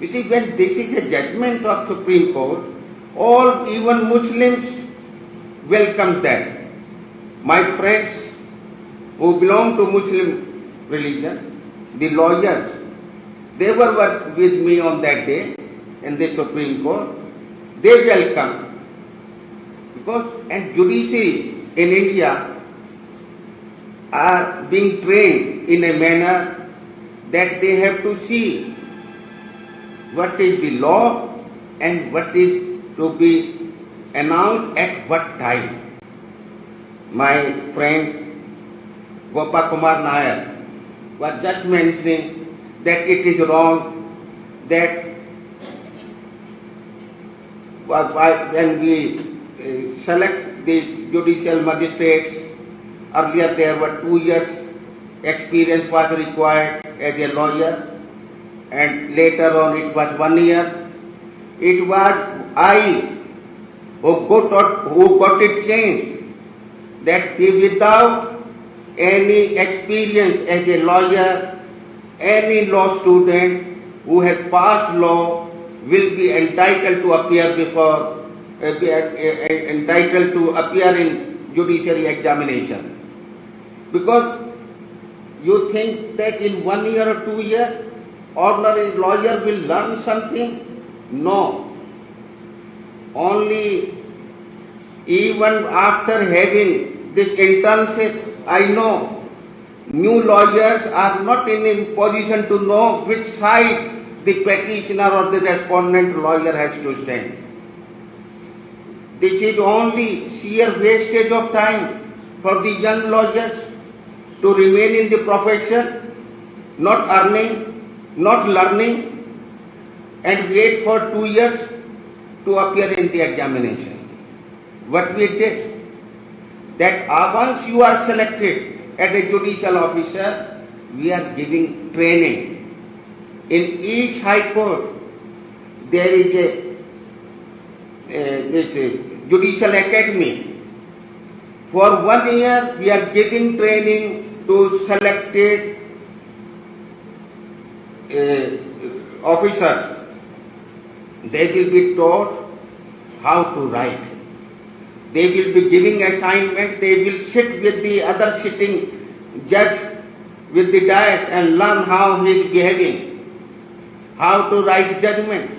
You see, when this is a judgment of Supreme Court, all, even Muslims, welcome that. My friends who belong to Muslim religion, the lawyers, they were with me on that day in the Supreme Court. They welcome, because and judiciary in India are being trained in a manner that they have to see what is the law and what is to be announced at what time. My friend Gopal Kumar Nair was just mentioning that it is wrong that when we select the judicial magistrates, earlier there were 2 years experience was required as a lawyer, and later on it was 1 year. It was I who got it changed, that without any experience as a lawyer, any law student who has passed law will be entitled to appear in judiciary examination. Because you think that in 1 year or 2 years, ordinary lawyer will learn something? No. Only even after having this internship, I know new lawyers are not in a position to know which side the petitioner or the respondent lawyer has to stand. This is only sheer wastage of time for the young lawyers to remain in the profession, not earning, not learning, and wait for 2 years to appear in the examination. What we did, that once you are selected as a judicial officer, we are giving training. In each high court, there is a judicial academy. For 1 year, we are giving training to selected officers. They will be taught how to write. They will be giving assignment. They will sit with the other sitting judge with the dais and learn how he is behaving, how to write judgment.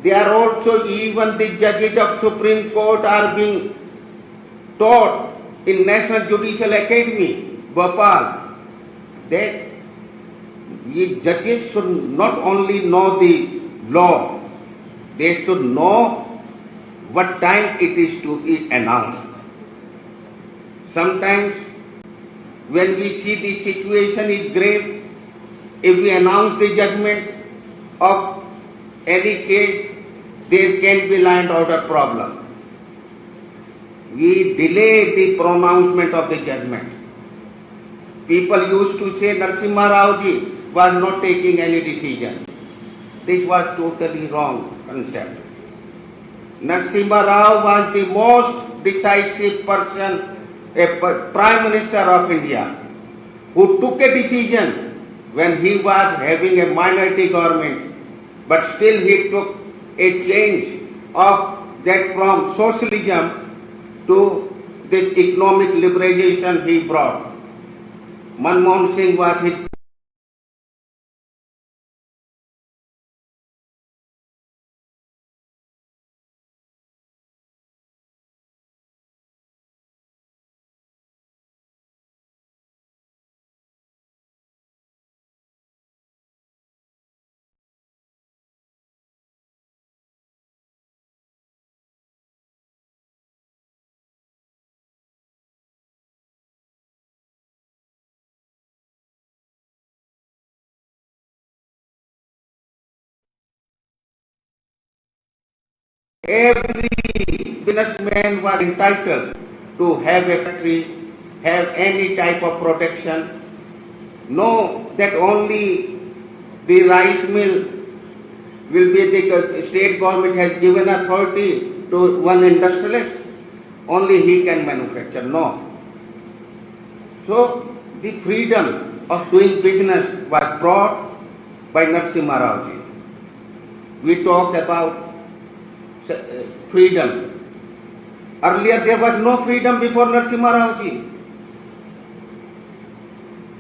They are also, even the judges of Supreme Court are being taught in National Judicial Academy, Bhopal, that we judges should not only know the law, they should know what time it is to be announced. Sometimes when we see the situation is grave, if we announce the judgment of any case, there can be land order problem. We delay the pronouncement of the judgment. People used to say Narasimha Rao ji was not taking any decision. This was totally wrong concept. Narasimha Rao was the most decisive person, a Prime Minister of India, who took a decision when he was having a minority government, but still he took a change of that from socialism to this economic liberalization he brought. Manmohan Singh was his every businessman was entitled to have a factory, have any type of protection. Know that only the rice mill will be the state government has given authority to one industrialist. Only he can manufacture. No. So the freedom of doing business was brought by Narasimha Rao ji. We talked about freedom. Earlier there was no freedom before Narasimha Rao ji.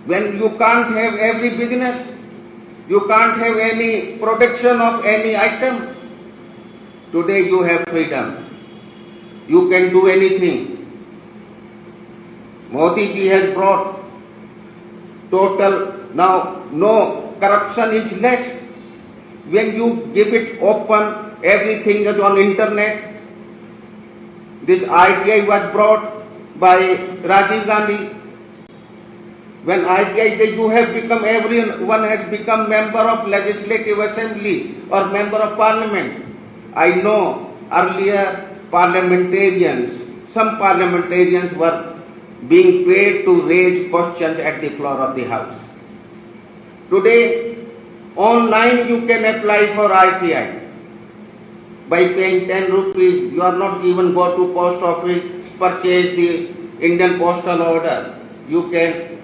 When you can't have every business, you can't have any production of any item. Today you have freedom. You can do anything. Modi ji has brought total, now no corruption is less. When you give it open, everything is on internet. This ITI was brought by Rajiv Gandhi. When ITI, you have become, everyone has become member of legislative assembly or member of parliament. I know earlier parliamentarians, some parliamentarians were being paid to raise questions at the floor of the house. Today, online you can apply for ITI. By paying 10 rupees, you are not even go to post office, purchase the Indian postal order. You can,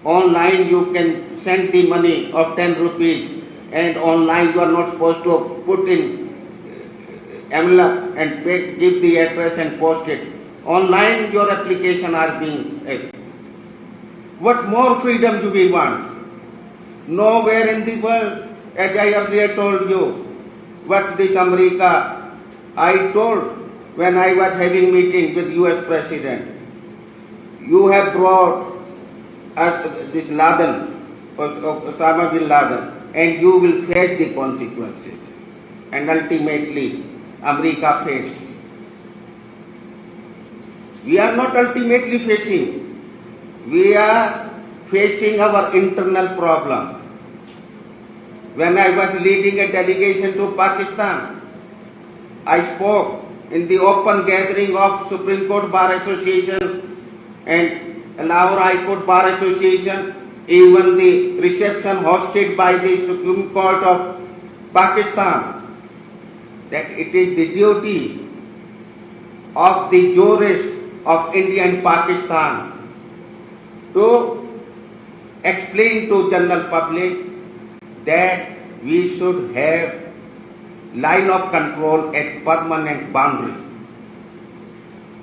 online you can send the money of 10 rupees and online you are not supposed to put in envelope and give the address and post it. Online your application are being. What more freedom do we want? Nowhere in the world, as I earlier told you, what this America, I told when I was having meeting with US President, you have brought this Laden, Osama bin Laden, and you will face the consequences. And ultimately, America faced. We are not ultimately facing. We are facing our internal problem. When I was leading a delegation to Pakistan, I spoke in the open gathering of Supreme Court Bar Association and Lahore High Court Bar Association, even the reception hosted by the Supreme Court of Pakistan, that it is the duty of the jurists of India and Pakistan to explain to general public that we should have line of control at permanent boundary.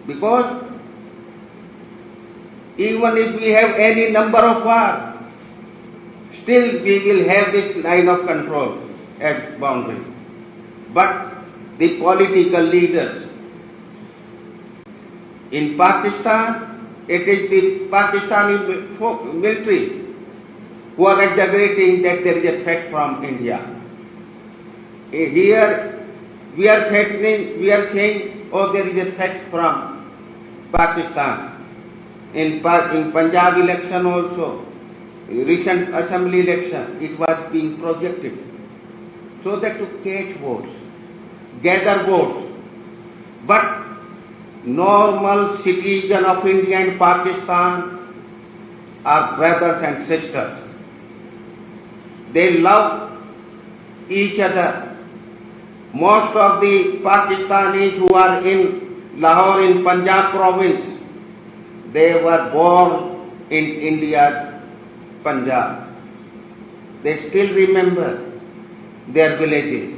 Because even if we have any number of war, still we will have this line of control at boundary. But the political leaders in Pakistan, it is the Pakistani military who are exaggerating that there is a threat from India. Here we are threatening, we are saying, oh, there is a threat from Pakistan. In Punjab election also, recent assembly election, it was being projected. So that to catch votes, gather votes. But normal citizens of India and Pakistan are brothers and sisters. They love each other. Most of the Pakistanis who are in Lahore in Punjab province, they were born in India's Punjab. They still remember their villages.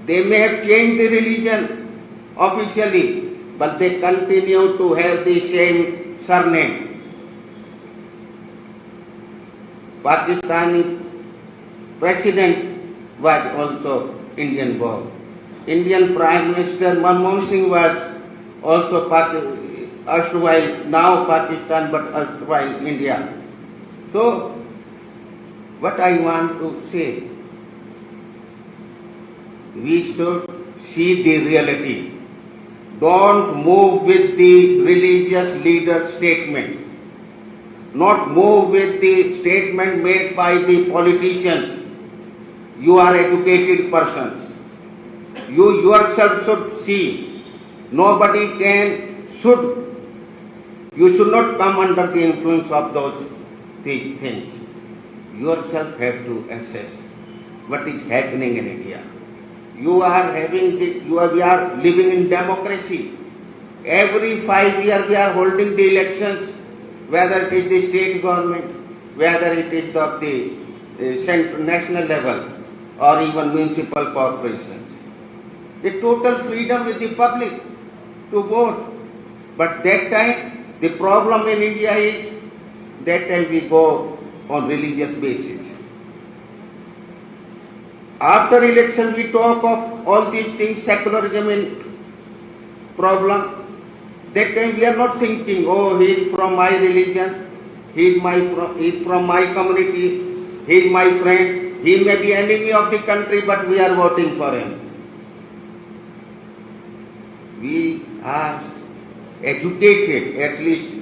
They may have changed the religion officially, but they continue to have the same surname. Pakistani president was also Indian born. Indian Prime Minister Manmohan Singh was also erstwhile, now Pakistan, but erstwhile India. So, what I want to say, we should see the reality. Don't move with the religious leader's statement. Not move with the statement made by the politicians. You are educated persons. You yourself should see. Nobody you should not come under the influence of these things. Yourself have to assess what is happening in India. We are living in democracy. Every 5 years we are holding the elections whether it is the state government, whether it is of the national level or even municipal corporations. The total freedom with the public to vote. But that time, the problem in India is, that time we go on religious basis. After election, we talk of all these things, secularism in problem. That time we are not thinking, oh, he is from my religion, he is from my community, he is my friend, he may be enemy of the country, but we are voting for him. We are educated, at least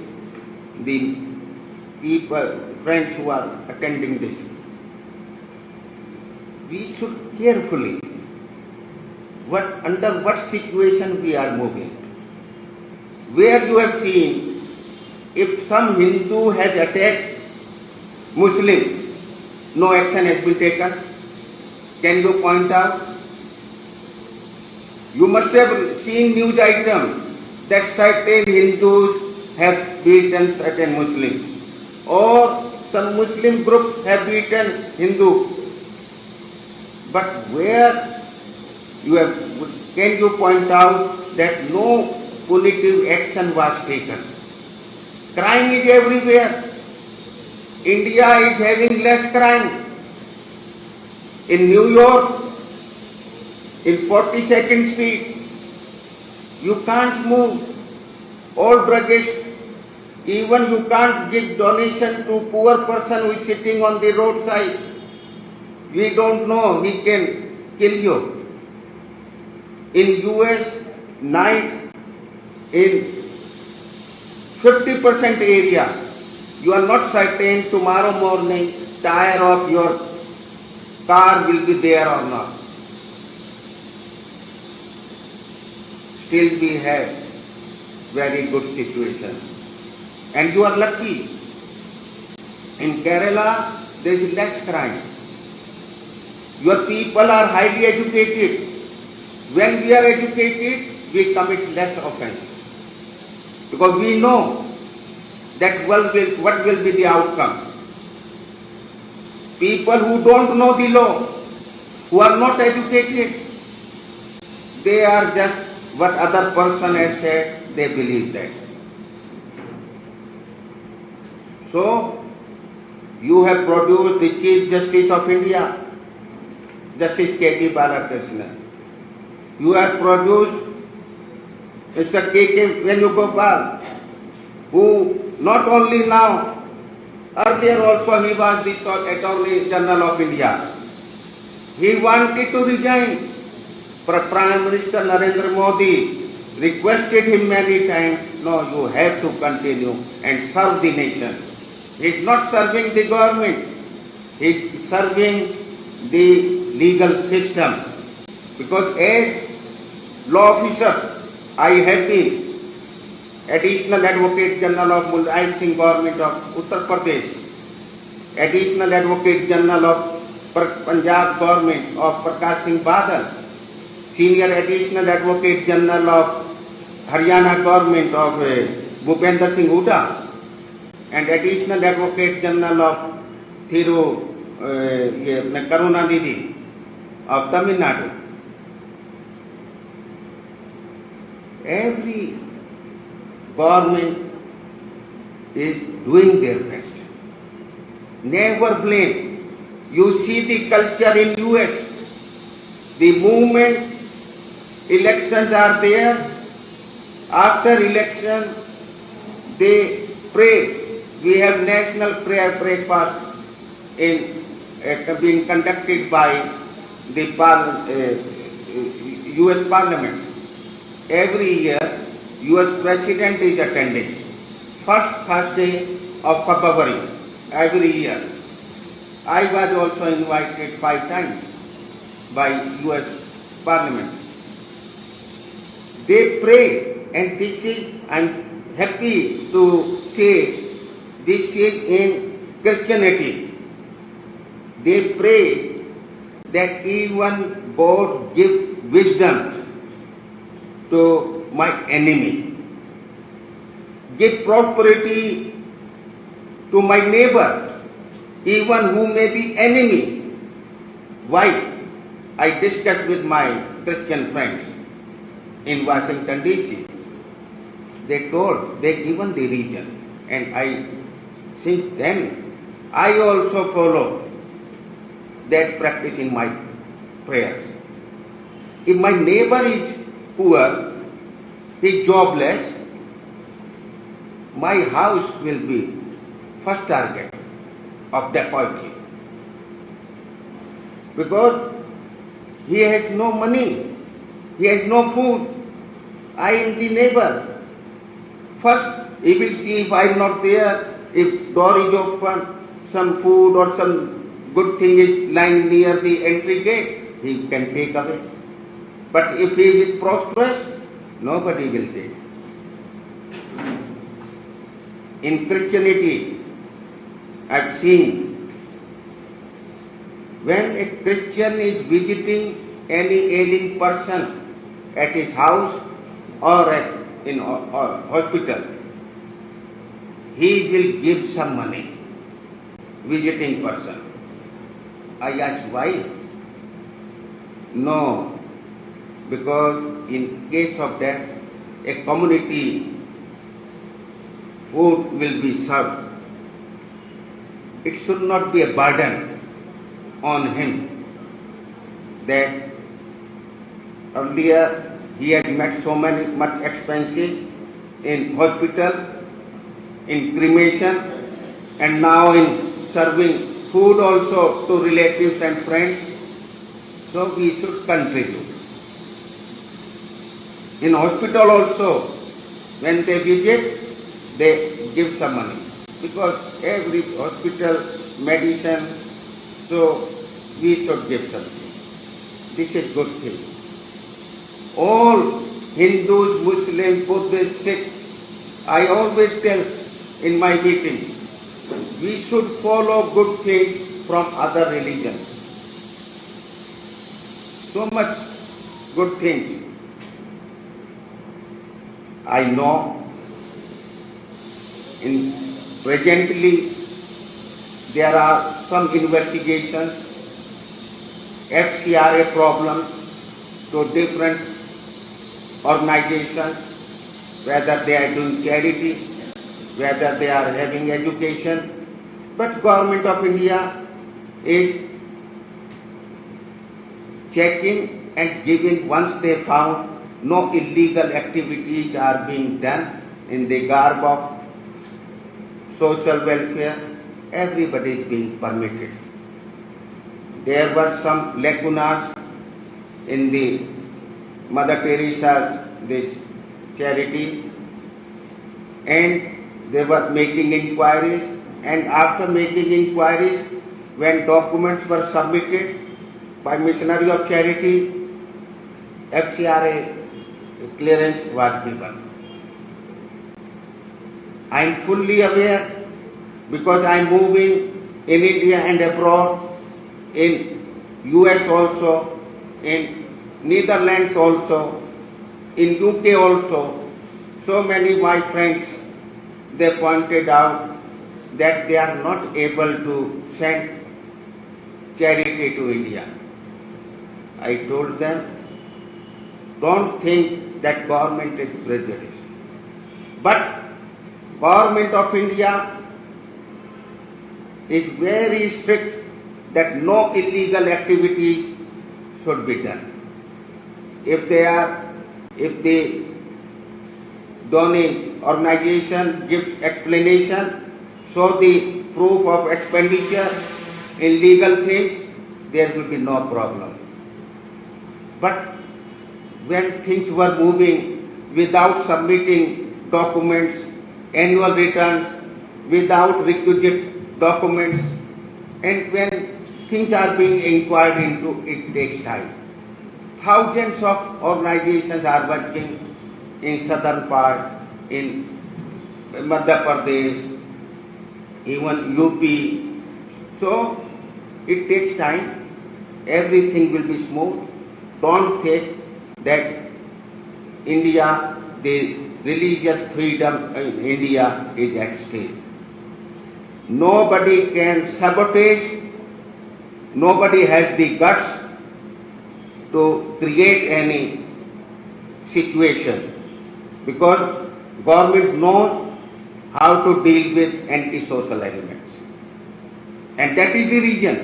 the people, friends who are attending this. We should carefully, under what situation we are moving. Where you have seen, if some Hindu has attacked Muslim, no action has been taken. Can you point out? You must have seen news item that certain Hindus have beaten certain Muslims, or some Muslim groups have beaten Hindu. But where you have, can you point out that no punitive action was taken? Crime is everywhere. India is having less crime. In New York, in 42nd Street, you can't move. All druggists, even you can't give donation to poor person who is sitting on the roadside. We don't know, he can kill you. In US, night, in 50% area, you are not certain tomorrow morning tire of your car will be there or not. Still we have very good situation. And you are lucky. In Kerala, there is less crime. Your people are highly educated. When we are educated, we commit less offense. Because we know that what will be the outcome. People who don't know the law, who are not educated, they are just what other person has said, they believe that. So, you have produced the Chief Justice of India, Justice K.K. Balakrishnan. You have produced Mr. K.K. Venugopal, who not only now, earlier also he was the Attorney General of India. He wanted to resign, but Prime Minister Narendra Modi requested him many times, no, you have to continue and serve the nation. He is not serving the government, he is serving the legal system. Because as law officer, I have been Additional Advocate General of Mulayam Singh Government of Uttar Pradesh, Additional Advocate General of Punjab Government of Prakash Singh Badal, Senior Additional Advocate General of Haryana Government of Bhupender Singh Hooda, and Additional Advocate General of Karuna Didi of Tamil Nadu. Every government is doing their best. Never blame. You see the culture in US. The movement, elections are there. After election, they pray. We have national prayer breakfast being conducted by the US Parliament. Every year, US President is attending. First Thursday of February, every year. I was also invited 5 times by US Parliament. They pray, and this is, I'm happy to say, this is in Christianity. They pray that even God give wisdom to my enemy. Give prosperity to my neighbor, even who may be enemy. Why? I discussed with my Christian friends in Washington DC. They given the reason, and since then, I also follow that practice in my prayers. If my neighbor is poor, he is jobless, my house will be first target of dacoity. Because he has no money, he has no food. I am the neighbor. First, he will see if I am not there, if door is open, some food or some good thing is lying near the entry gate, he can take away. But if he is prosperous, nobody will take. In Christianity, I have seen when a Christian is visiting any ailing person at his house or in hospital, he will give some money, visiting person. I asked why? No, because in case of death, a community food will be served. It should not be a burden on him that earlier he has met so much expenses in hospital, in cremation, and now in serving food also to relatives and friends. So we should contribute. In hospital also, when they visit, they give some money. Because every hospital, medicine, so we should give something. This is good thing. All Hindus, Muslims, Buddhists, Sikhs, I always tell in my meetings, we should follow good things from other religions. So much good things. I know presently there are some investigations, FCRA problems to different organizations, whether they are doing charity, whether they are having education, but Government of India is checking and giving once they found no illegal activities are being done in the garb of social welfare, everybody is being permitted. There were some lacunas in the Mother Teresa's this charity, and they were making inquiries, and after making inquiries, when documents were submitted by Missionary of Charity, FCRA clearance was given. I am fully aware because I am moving in India and abroad, in US also, in Netherlands also, in UK also. So many my friends, they pointed out that they are not able to send charity to India. I told them, don't think that government is prejudiced. But Government of India is very strict that no illegal activities should be done. If the donor organization gives explanation, show the proof of expenditure in legal things, there will be no problem. But when things were moving without submitting documents, annual returns, without requisite documents, and when things are being inquired into, it takes time. Thousands of organizations are working in southern part, in Madhya Pradesh, even UP. So it takes time. Everything will be smooth. Don't think that India, the religious freedom in India is at stake. Nobody can sabotage, nobody has the guts to create any situation, because government knows how to deal with antisocial elements. And that is the reason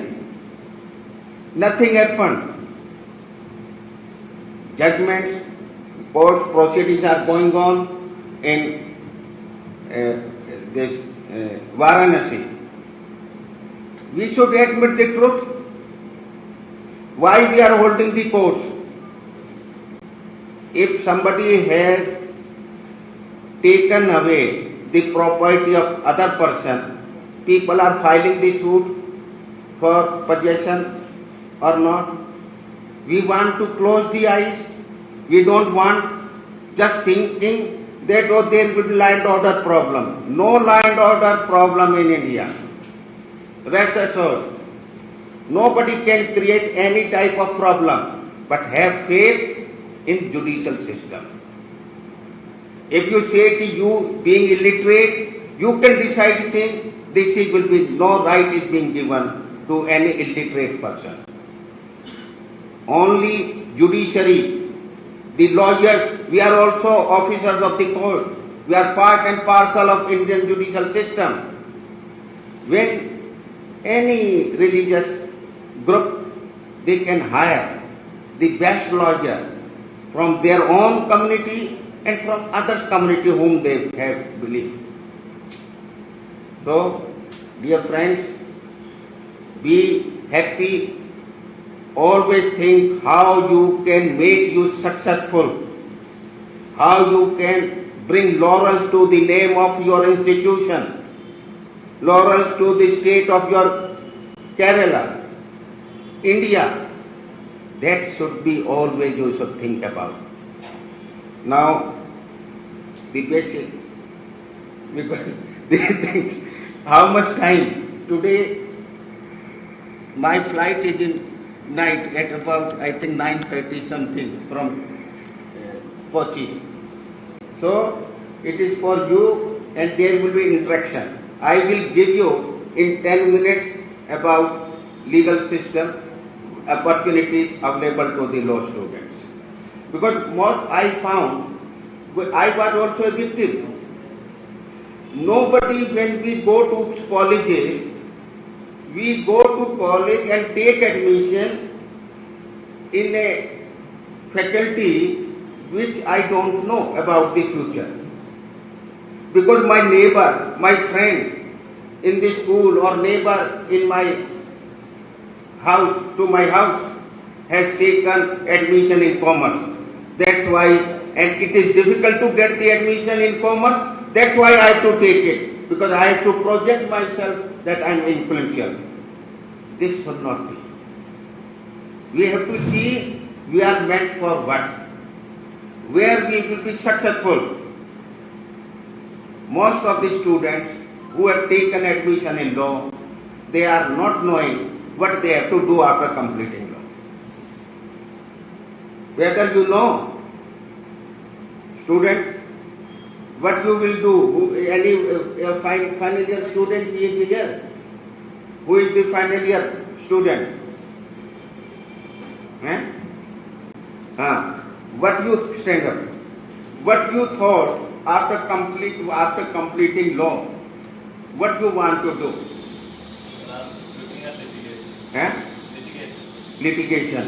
nothing happened. Judgments, court proceedings are going on in this Varanasi. We should admit the truth. Why we are holding the courts? If somebody has taken away the property of other person, people are filing the suit for possession or not. We want to close the eyes. We don't want just thinking that there will be law and order problem. No law and order problem in India. Rest assured. Nobody can create any type of problem, but have faith in judicial system. If you say that you being illiterate, you can decide things, this will be no right is being given to any illiterate person. Only judiciary, the lawyers, we are also officers of the court. We are part and parcel of Indian judicial system. When any religious group, they can hire the best lawyer from their own community and from others community whom they have believed. So, dear friends, be happy. Always think how you can make you successful, how you can bring laurels to the name of your institution, laurels to the state of your Kerala, India. That should be always you should think about. Now, the basic, because they think how much time today. My flight is in night at about, I think, 9:30 something from Kochi. So it is for you, and there will be interaction. I will give you in 10 minutes about legal system opportunities available to the law students. Because what I found, I was also a victim. Nobody, when we go to colleges, we go to college and take admission in a faculty which I don't know about the future. Because my neighbor, my friend in the school or neighbor in my house, to my house, has taken admission in commerce. That's why, and it is difficult to get the admission in commerce, that's why I have to take it. Because I have to project myself that I am influential. This should not be. We have to see we are meant for what, where we will be successful. Most of the students who have taken admission in law, they are not knowing what they have to do after completing law. Whether you know, students, what you will do, any final year student is here. Who is the final year student? What you stand up? What you thought after completing law? What you want to do? Looking at litigation. Litigation.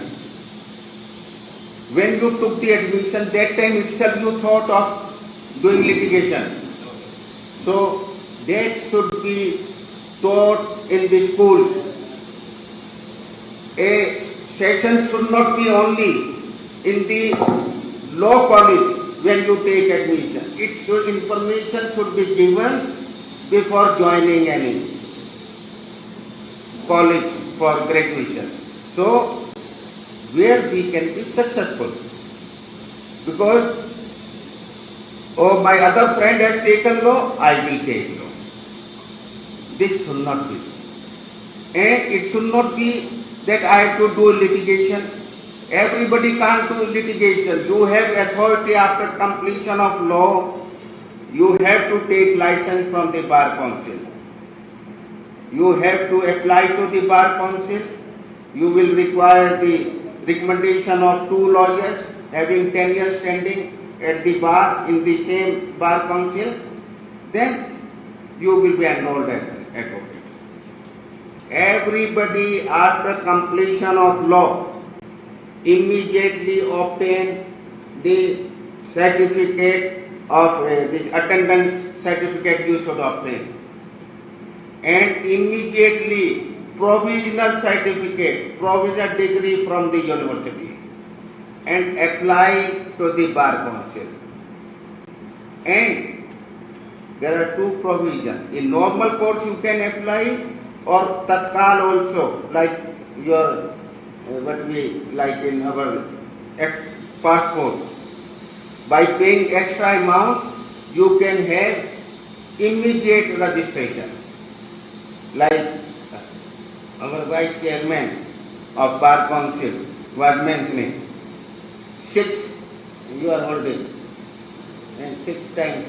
When you took the admission, that time itself you thought of doing litigation. So that should be taught in the schools. A session should not be only in the law college when you take admission. Information should be given before joining any college for graduation. So, where we can be successful. Because, oh, my other friend has taken law, I will take law. This should not be. And it should not be that I have to do litigation. Everybody can't do litigation. You have authority after completion of law. You have to take license from the Bar Council. you have to apply to the Bar Council. You will require the recommendation of 2 lawyers having 10 years standing at the bar in the same Bar Council. Then you will be enrolled as an advocate. Everybody after completion of law immediately obtain the certificate of this attendance certificate you should obtain, and immediately provisional certificate, provisional degree from the university, and apply to the Bar Council. And there are 2 provisions. In normal course you can apply, or tatkal also, like your what we like in our passport. By paying extra amount, you can have immediate registration. Like our Vice Chairman of Bar Council was mentioning, 6 you are holding, and 6 times.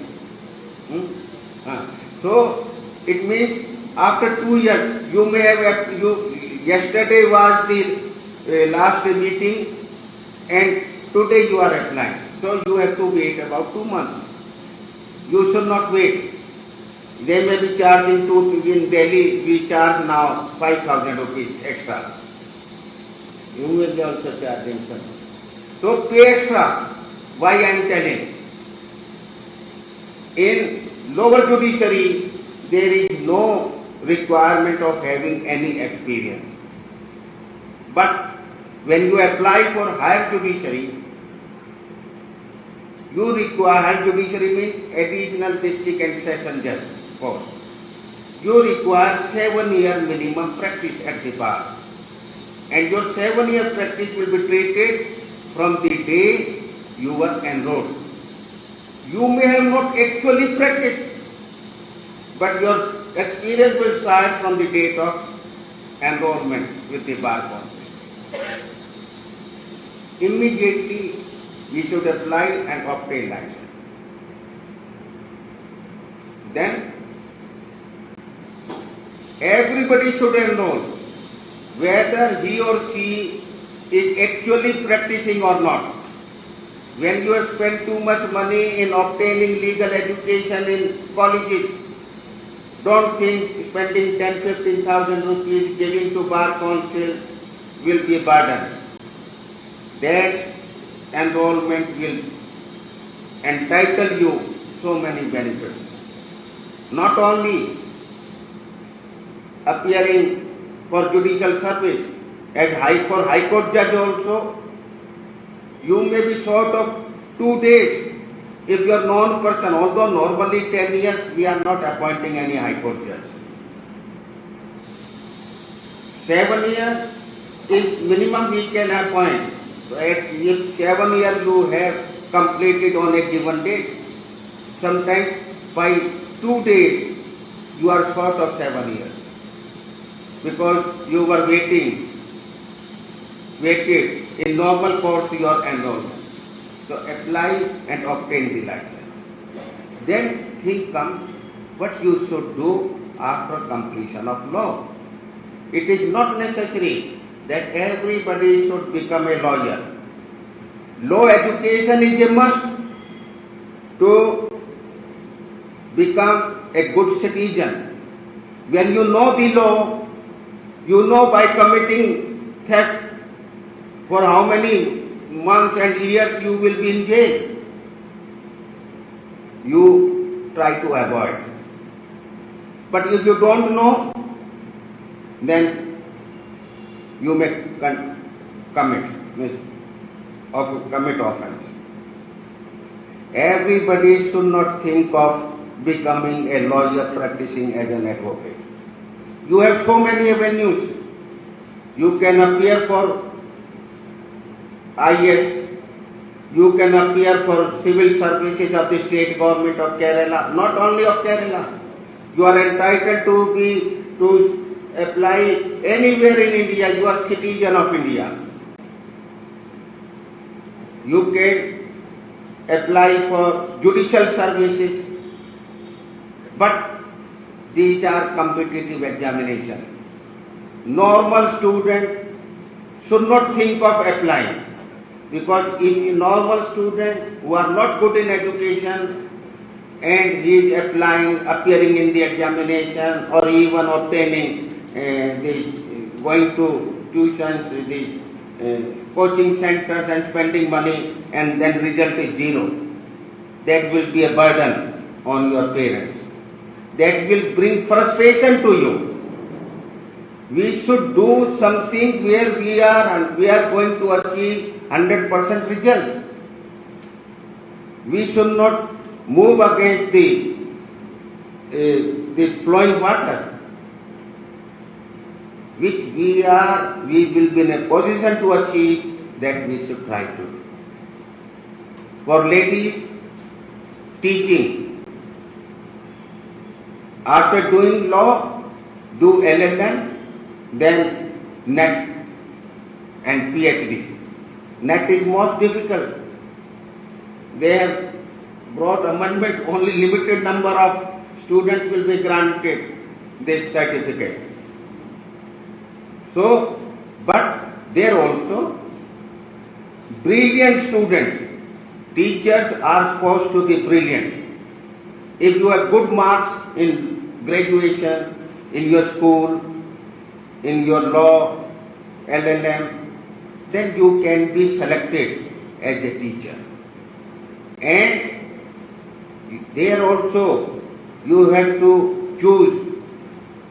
So it means after 2 years, you may have, yesterday was the last meeting and today you are applying. So you have to wait about 2 months. You should not wait. They may be charging in Delhi, we charge now 5,000 rupees extra. You will be also charging some. So pay extra. Why I am telling? In lower judiciary, there is no requirement of having any experience. But when you apply for higher judiciary, you require, higher judiciary means additional district and session judge post. You require 7-year minimum practice at the bar. And your 7-year practice will be treated from the day you were enrolled. You may have not actually practiced, but your experience will start from the date of enrollment with the Bar Council. Immediately we should apply and obtain license. Then everybody should enroll, whether he or she is actually practicing or not. When you have spent too much money in obtaining legal education in colleges, don't think spending 10,000-15,000 rupees giving to Bar Council will be a burden. That enrollment will entitle you so many benefits. Not only appearing for judicial service as High Court judge also, you may be short of 2 days if you are non-person, although normally 10 years we are not appointing any High Court judge. 7 years is minimum we can appoint. If 7 years you have completed on a given date, sometimes by 2 days you are short of 7 years because you were waited in normal course your enrollment. So apply and obtain the license. Then thing comes what you should do after completion of law. It is not necessary that everybody should become a lawyer. Law education is a must to become a good citizen. When you know the law, you know by committing theft for how many months and years you will be in jail. You try to avoid. But if you don't know, then you may commit offense. Everybody should not think of becoming a lawyer practicing as an advocate. You have so many avenues. You can appear for IS, you can appear for civil services of the state government of Kerala, not only of Kerala. You are entitled to apply anywhere in India. You are citizen of India. You can apply for judicial services, but these are competitive examinations. Normal student should not think of applying, because if a normal student who are not good in education and he is appearing in the examination or even obtaining this, going to tuitions, these coaching centers and spending money, and then result is zero, that will be a burden on your parents. That will bring frustration to you. We should do something where we are going to achieve 100% result. We should not move against the flowing water, which we will be in a position to achieve, that we should try to do. For ladies, teaching. After doing law, do LLM, then NET and PhD. NET is most difficult. They have brought amendment, only limited number of students will be granted this certificate. So, but there also brilliant students, teachers are supposed to be brilliant. If you have good marks in graduation, in your school, in your law, LLM, then you can be selected as a teacher. And there also you have to choose,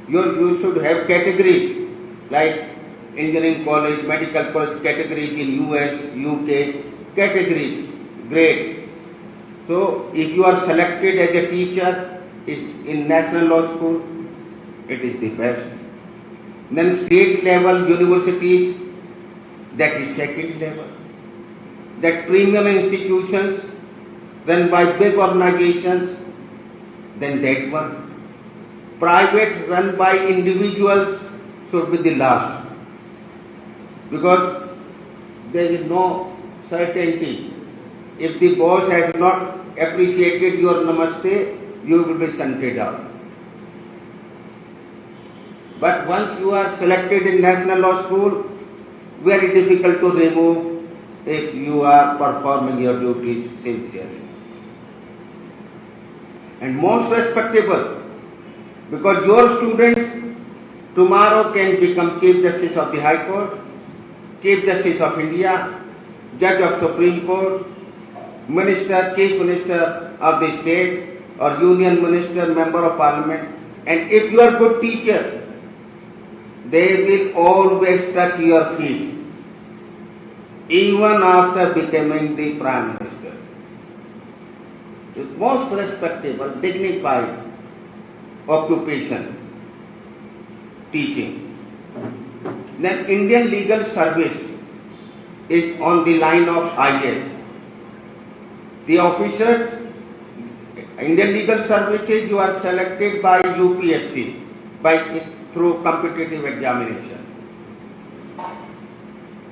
you should have categories like engineering college, medical college categories in US, UK, categories, grade. So if you are selected as a teacher in National Law School, it is the best. Then state level universities, that is second level. That premium institutions run by big organizations, then that one. Private run by individuals should be the last, because there is no certainty. If the boss has not appreciated your namaste, you will be shunted out. But once you are selected in National Law School, very difficult to remove if you are performing your duties sincerely. And most respectable, because your students tomorrow can become Chief Justice of the High Court, Chief Justice of India, Judge of Supreme Court, Minister, Chief Minister of the state, or Union Minister, Member of Parliament. And if you are a good teacher, they will always touch your feet, even after becoming the Prime Minister. It's most respectable, dignified occupation, teaching. Then Indian legal service is on the line of IS. The officers, Indian legal services, you are selected by UPSC, through competitive examination.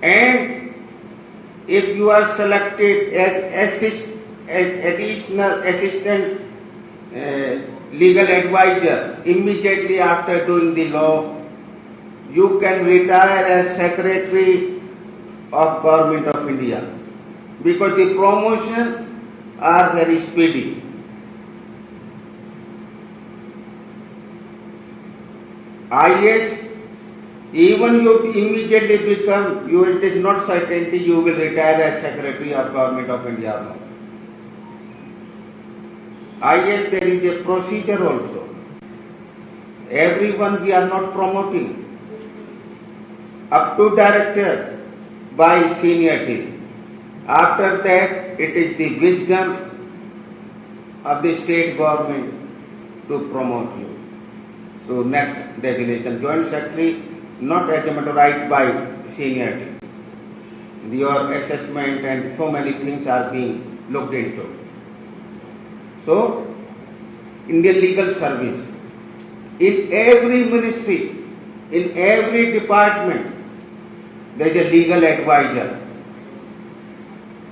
And if you are selected as additional assistant legal advisor immediately after doing the law, you can retire as Secretary of Government of India, because the promotion are very speedy. IS, even you immediately become, it is not certainty you will retire as Secretary of Government of India. IS, there is a procedure also. Everyone we are not promoting. Up to Director by seniority. After that, it is the wisdom of the state government to promote you. So next designation, Joint Secretary, not as a matter of right by seniority. Your assessment and so many things are being looked into. So, Indian legal service. In every ministry, in every department, there is a legal advisor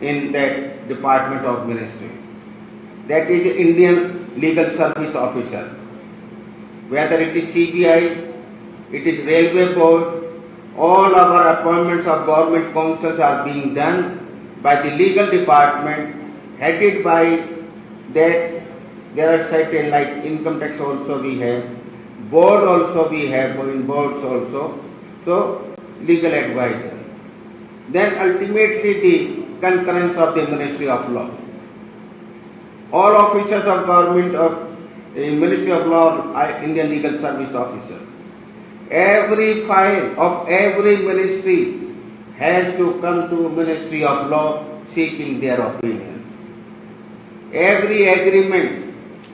in that department of ministry. That is Indian legal service officer. whether it is CBI, it is Railway Board, all our appointments of government councils are being done by the legal department, headed by that. There are certain, like income tax also we have, board also we have, in boards also, so legal advisor. Then ultimately the concurrence of the Ministry of Law. All officers of government of Ministry of Law are Indian Legal Service officers. Every file of every ministry has to come to Ministry of Law seeking their opinion. Every agreement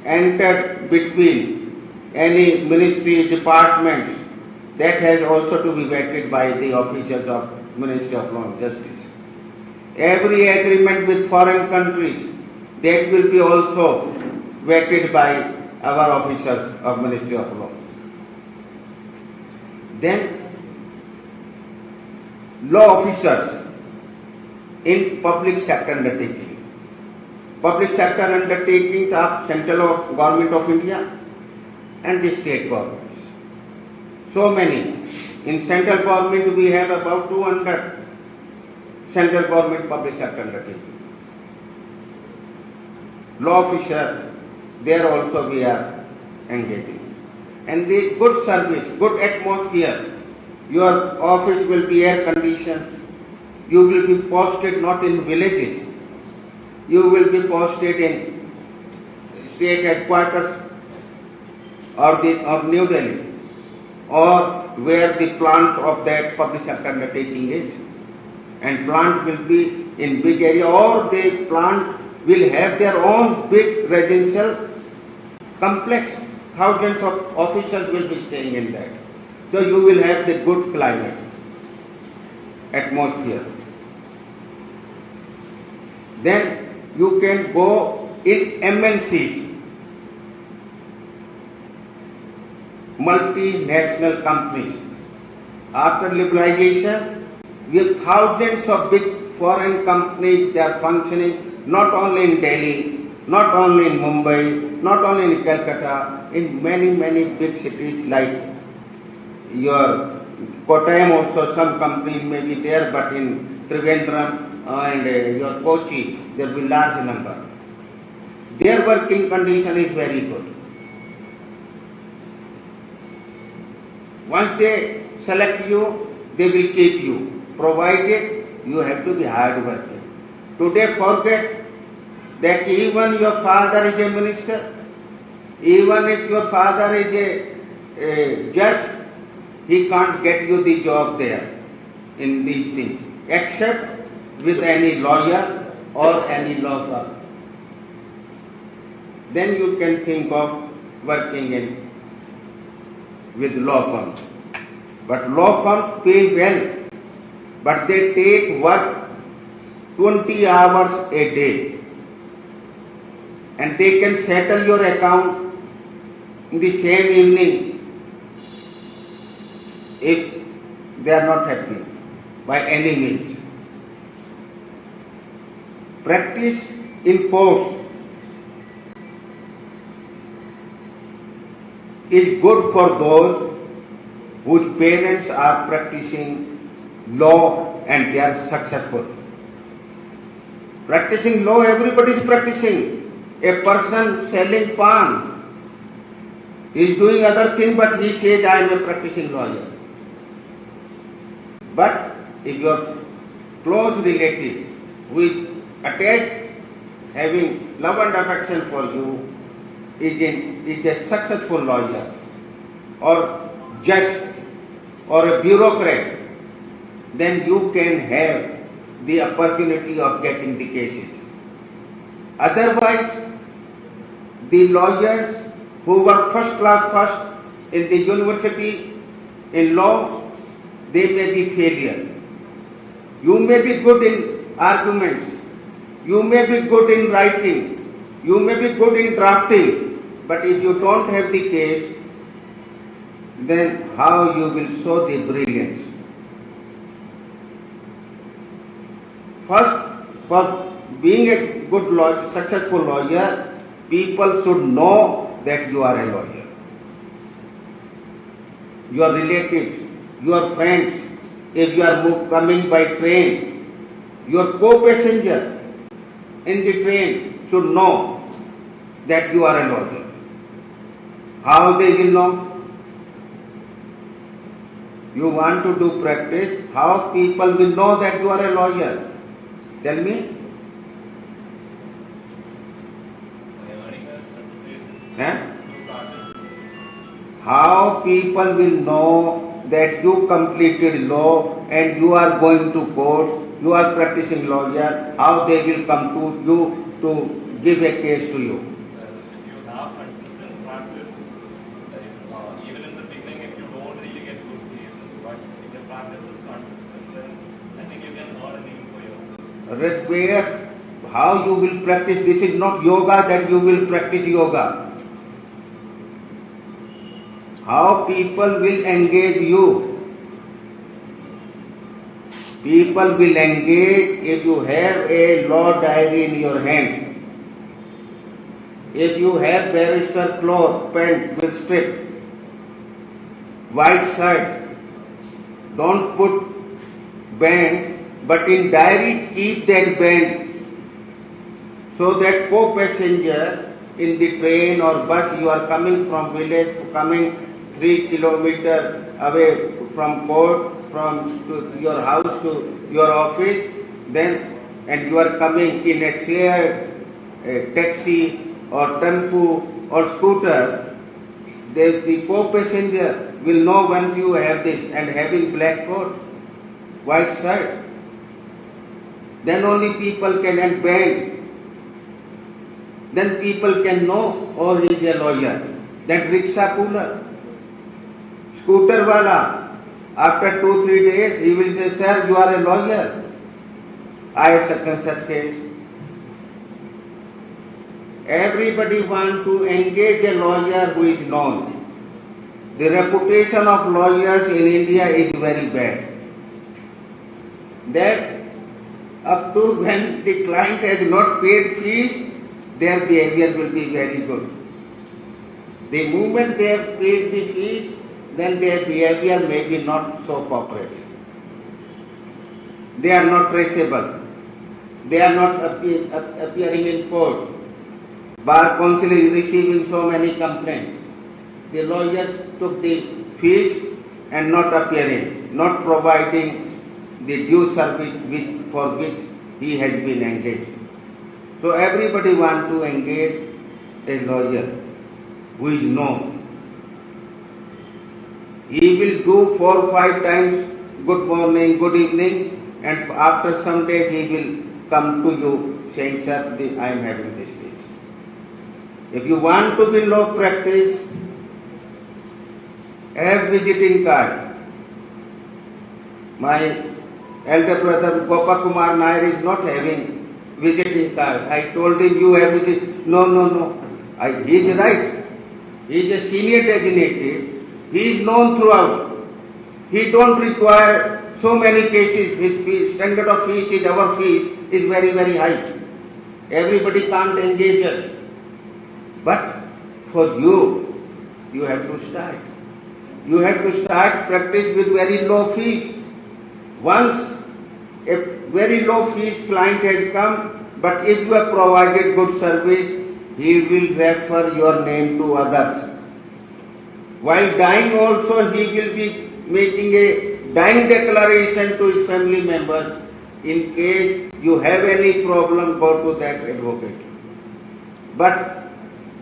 entered between any ministry departments, that has also to be vetted by the officials of Ministry of Law and Justice. Every agreement with foreign countries, that will be also vetted by our officers of Ministry of Law. Then law officers in public sector undertaking. Public sector undertakings of central government of India and the state governments. So many. In central government we have about 200 central government public sector undertakings. Law officer, there also we are engaging. And the good service, good atmosphere. Your office will be air conditioned. You will be posted not in villages. You will be posted in state headquarters or New Delhi, or where the plant of that public sector undertaking is. And plant will be in big area, or the plant will have their own big residential complex. Thousands of officials will be staying in that. So you will have the good climate, atmosphere. Then you can go in MNCs, multinational companies. After liberalization, with thousands of big foreign companies, they are functioning not only in Delhi, not only in Mumbai, not only in Calcutta, in many, many big cities like your Kottayam also, some companies may be there, but in Trivandrum and your Kochi, there will be large number. Their working condition is very good. Once they select you, they will keep you, provided you have to be hard working. Today forget that even your father is a minister, even if your father is a judge, he can't get you the job there in these things, except with any lawyer or any law firm. Then you can think of working with law firms. But law firms pay well, but they take work 20 hours a day. And they can settle your account in the same evening if they are not happy by any means. Practice in courts is good for those whose parents are practicing law and they are successful. Practicing law, everybody is practicing. A person selling pan is doing other thing, but he says, I am a practicing lawyer. But if your close relative who is attached, having love and affection for you, is a successful lawyer or judge or a bureaucrat, then you can have the opportunity of getting the cases. Otherwise, the lawyers who were first in the university in law, they may be failure. You may be good in arguments, you may be good in writing, you may be good in drafting, but if you don't have the case, then how you will show the brilliance? First, for being a good lawyer, successful lawyer, people should know that you are a lawyer. your relatives, your friends, if you are coming by train, your co-passenger in the train should know that you are a lawyer. How they will know? You want to do practice, how people will know that you are a lawyer? Tell me. How people will know that you completed law and you are going to court, you are practicing lawyer, how they will come to you to give a case to you? If you have consistent practice, even in the beginning, if you don't really get good cases, but if the practice is consistent, then I think you can earn a name for yourself. Where, how you will practice? This is not yoga that you will practice yoga. How people will engage you? People will engage if you have a law diary in your hand. If you have barrister cloth, pant with strip, white shirt, don't put band, but in diary keep that band so that co-passenger in the train or bus, you are coming from village, coming 3 kilometers away from court, from to your house to your office, then, and you are coming in a shared taxi or tempo or scooter, the co-passenger will know once you have this, and having black coat, white shirt, then only people can, and band, then people can know, oh, he is a lawyer. That rickshaw puller, scooter wala, after 2-3 days, he will say, sir, you are a lawyer. I have such and such case. Everybody wants to engage a lawyer who is known. The reputation of lawyers in India is very bad. That up to when the client has not paid fees, their behavior will be very good. The moment they have paid the fees, then their behavior may be not so cooperative. They are not traceable. They are not appearing in court. Bar council is receiving so many complaints. The lawyers took the fees and not appearing, not providing the due service for which he has been engaged. So everybody wants to engage a lawyer who is known. He will do 4 or 5 times good morning, good evening, and after some days he will come to you saying, sir, I am having this case. If you want to be law practice, have visiting card. My elder brother Gopakumar Nair is not having visiting card. I told him, you have visit. No. He is right. He is a senior designated. He is known throughout. He don't require so many cases. His fee, standard of fees is, our fees is very, very high. Everybody can't engage us. But for you, you have to start. You have to start practice with very low fees. Once a very low fees client has come, but if you have provided good service, he will refer your name to others. While dying also, he will be making a dying declaration to his family members. In case you have any problem, go to that advocate. But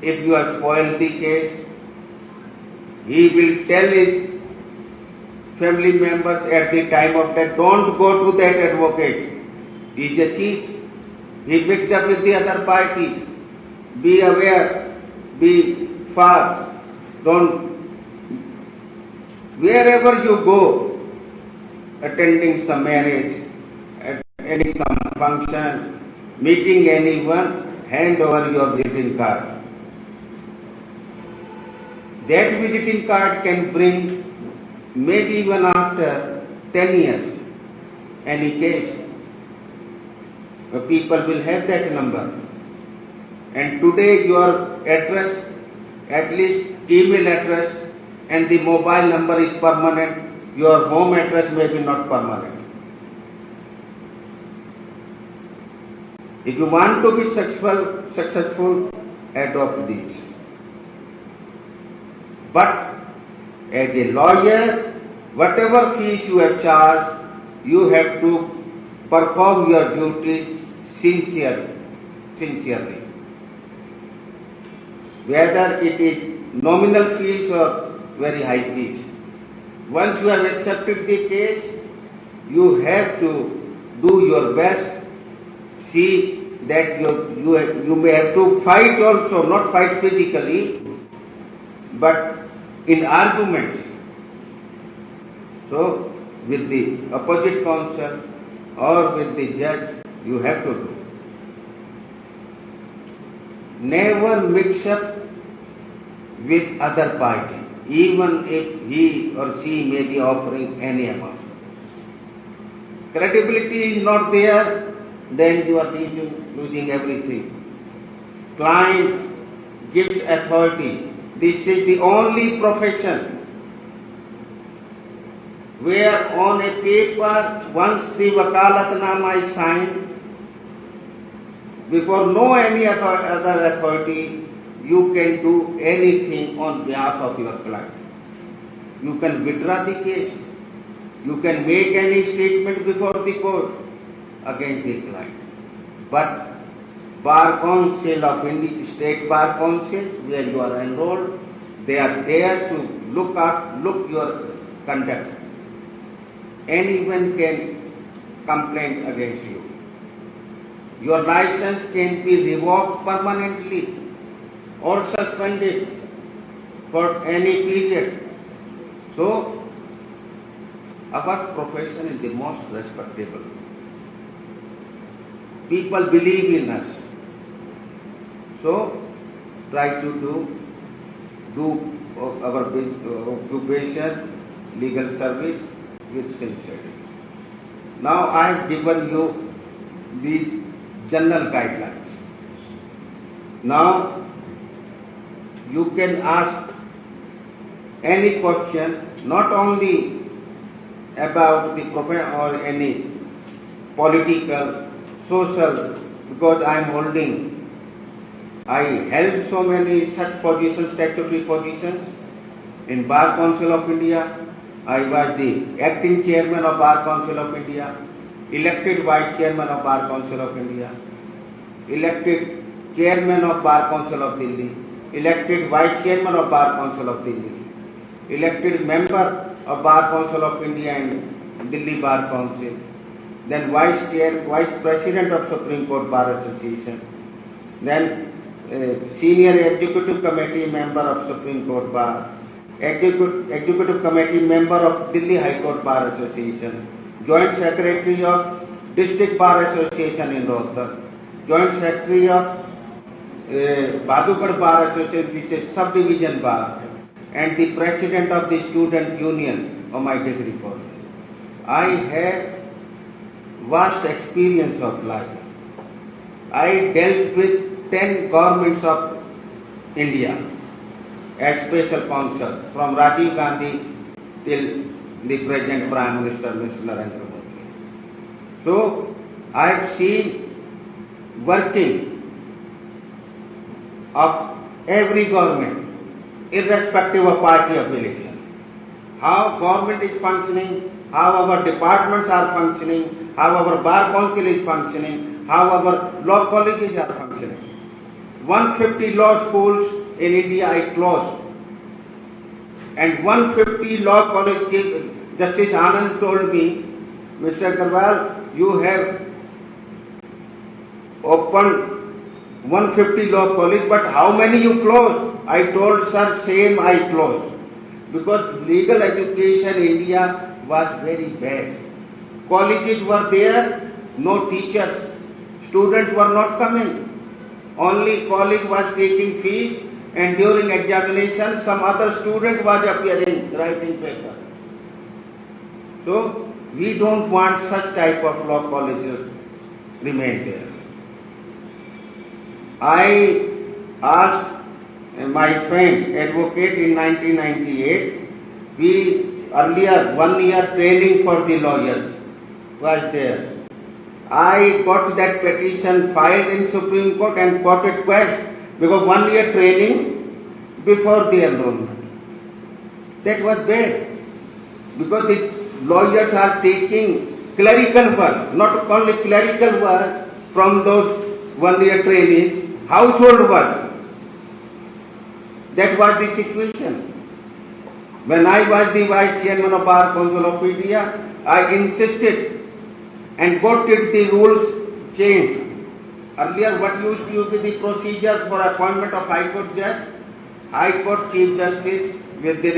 if you have spoiled the case, he will tell his family members at the time of death, don't go to that advocate. He is a cheat. He mixed up with the other party. Be aware, be far. Don't. Wherever you go, attending some marriage, attending some function, meeting anyone, hand over your visiting card. That visiting card can bring, maybe even after 10 years, any case. The people will have that number. And today your address, at least email address, and the mobile number is permanent, your home address may be not permanent. If you want to be successful, adopt these. But as a lawyer, whatever fees you have charged, you have to perform your duty sincerely. Whether it is nominal fees or very high fees. Once you have accepted the case, you have to do your best. See that you may have to fight also, not fight physically, but in arguments. So, with the opposite counsel or with the judge, you have to do. Never mix up with other party, even if he or she may be offering any amount. Credibility is not there, then you are losing everything. Client gives authority. This is the only profession where on a paper, once the wakalatnama is signed, before no any other authority, you can do anything on behalf of your client. You can withdraw the case. You can make any statement before the court against the client. But Bar Council of India, State Bar Council, where you are enrolled, they are there to look your conduct. Anyone can complain against you. Your license can be revoked permanently or suspended for any period. So, our profession is the most respectable. People believe in us. So, try to do our occupation, legal service with sincerity. Now, I have given you these general guidelines. Now, you can ask any question, not only about the profession or any political, social, because I held so many such positions, statutory positions. In Bar Council of India, I was the acting chairman of Bar Council of India, elected vice chairman of Bar Council of India, elected chairman of Bar Council of Delhi, elected vice chairman of Bar Council of Delhi, elected member of Bar Council of India and Delhi Bar Council, then vice president of Supreme Court Bar Association, then senior executive committee member of Supreme Court Bar, executive committee member of Delhi High Court Bar Association, joint secretary of District Bar Association in Rohtak, joint secretary of Badukar Bar Association, which is subdivision bar, and the president of the student union of my degree college. I had vast experience of life. I dealt with 10 governments of India as special counsel, from Rajiv Gandhi till the present Prime Minister, Mr. Narendra Modi. So, I have seen working of every government, irrespective of party affiliation. How government is functioning, how our departments are functioning, how our bar council is functioning, how our law colleges are functioning. 150 law schools in India I closed, and 150 law colleges. Justice Anand told me, Mr. Aggarwal, you have opened 150 law college, but how many you closed? I told, sir, same I closed. Because legal education in India was very bad. Colleges were there, no teachers. Students were not coming. Only college was taking fees, and during examination some other student was appearing, writing paper. So, we don't want such type of law colleges remain there. I asked my friend advocate in 1998. We earlier 1 year training for the lawyers was there. I got that petition filed in Supreme Court and got it quashed because 1 year training before the enrollment. That was bad because the lawyers are taking clerical work, not only clerical work from those 1 year trainees, household work. That was the situation. When I was the Vice Chairman of Bar Council of India, I insisted and got it the rules changed. Earlier, what used to be the procedure for appointment of High Court judge? High Court Chief Justice with the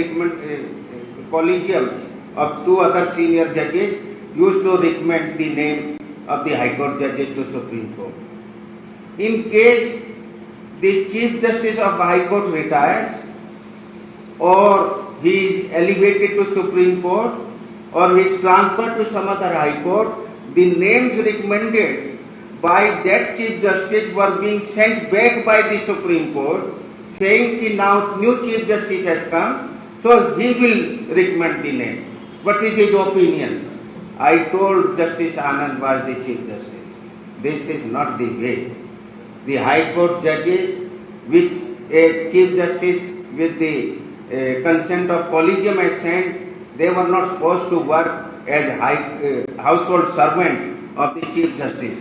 collegium of 2 other senior judges used to recommend the name of the High Court judges to Supreme Court. In case the Chief Justice of High Court retires or he is elevated to Supreme Court or he is transferred to some other High Court, the names recommended by that Chief Justice were being sent back by the Supreme Court saying that now new Chief Justice has come, so he will recommend the name. What is his opinion? I told Justice Anand was the Chief Justice. This is not the way. The High Court judges which a Chief Justice with the consent of collegium has sent, they were not supposed to work as household servant of the Chief Justice.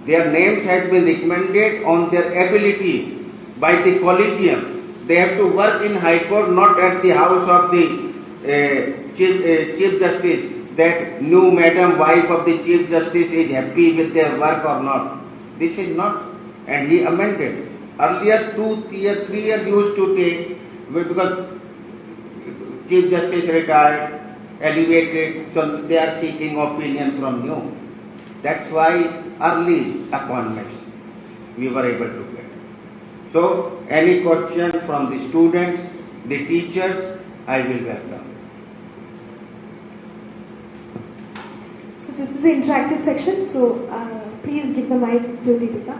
Their names have been recommended on their ability by the collegium. They have to work in High Court, not at the house of the Chief Justice, that new madam wife of the Chief Justice is happy with their work or not. This is not, and he amended. Earlier 3 years used to take because Chief Justice retired, elevated, so they are seeking opinion from you. That's why early appointments we were able to get. So, any question from the students, the teachers, I will welcome. So this is the interactive section, so please give the mic to Deepika.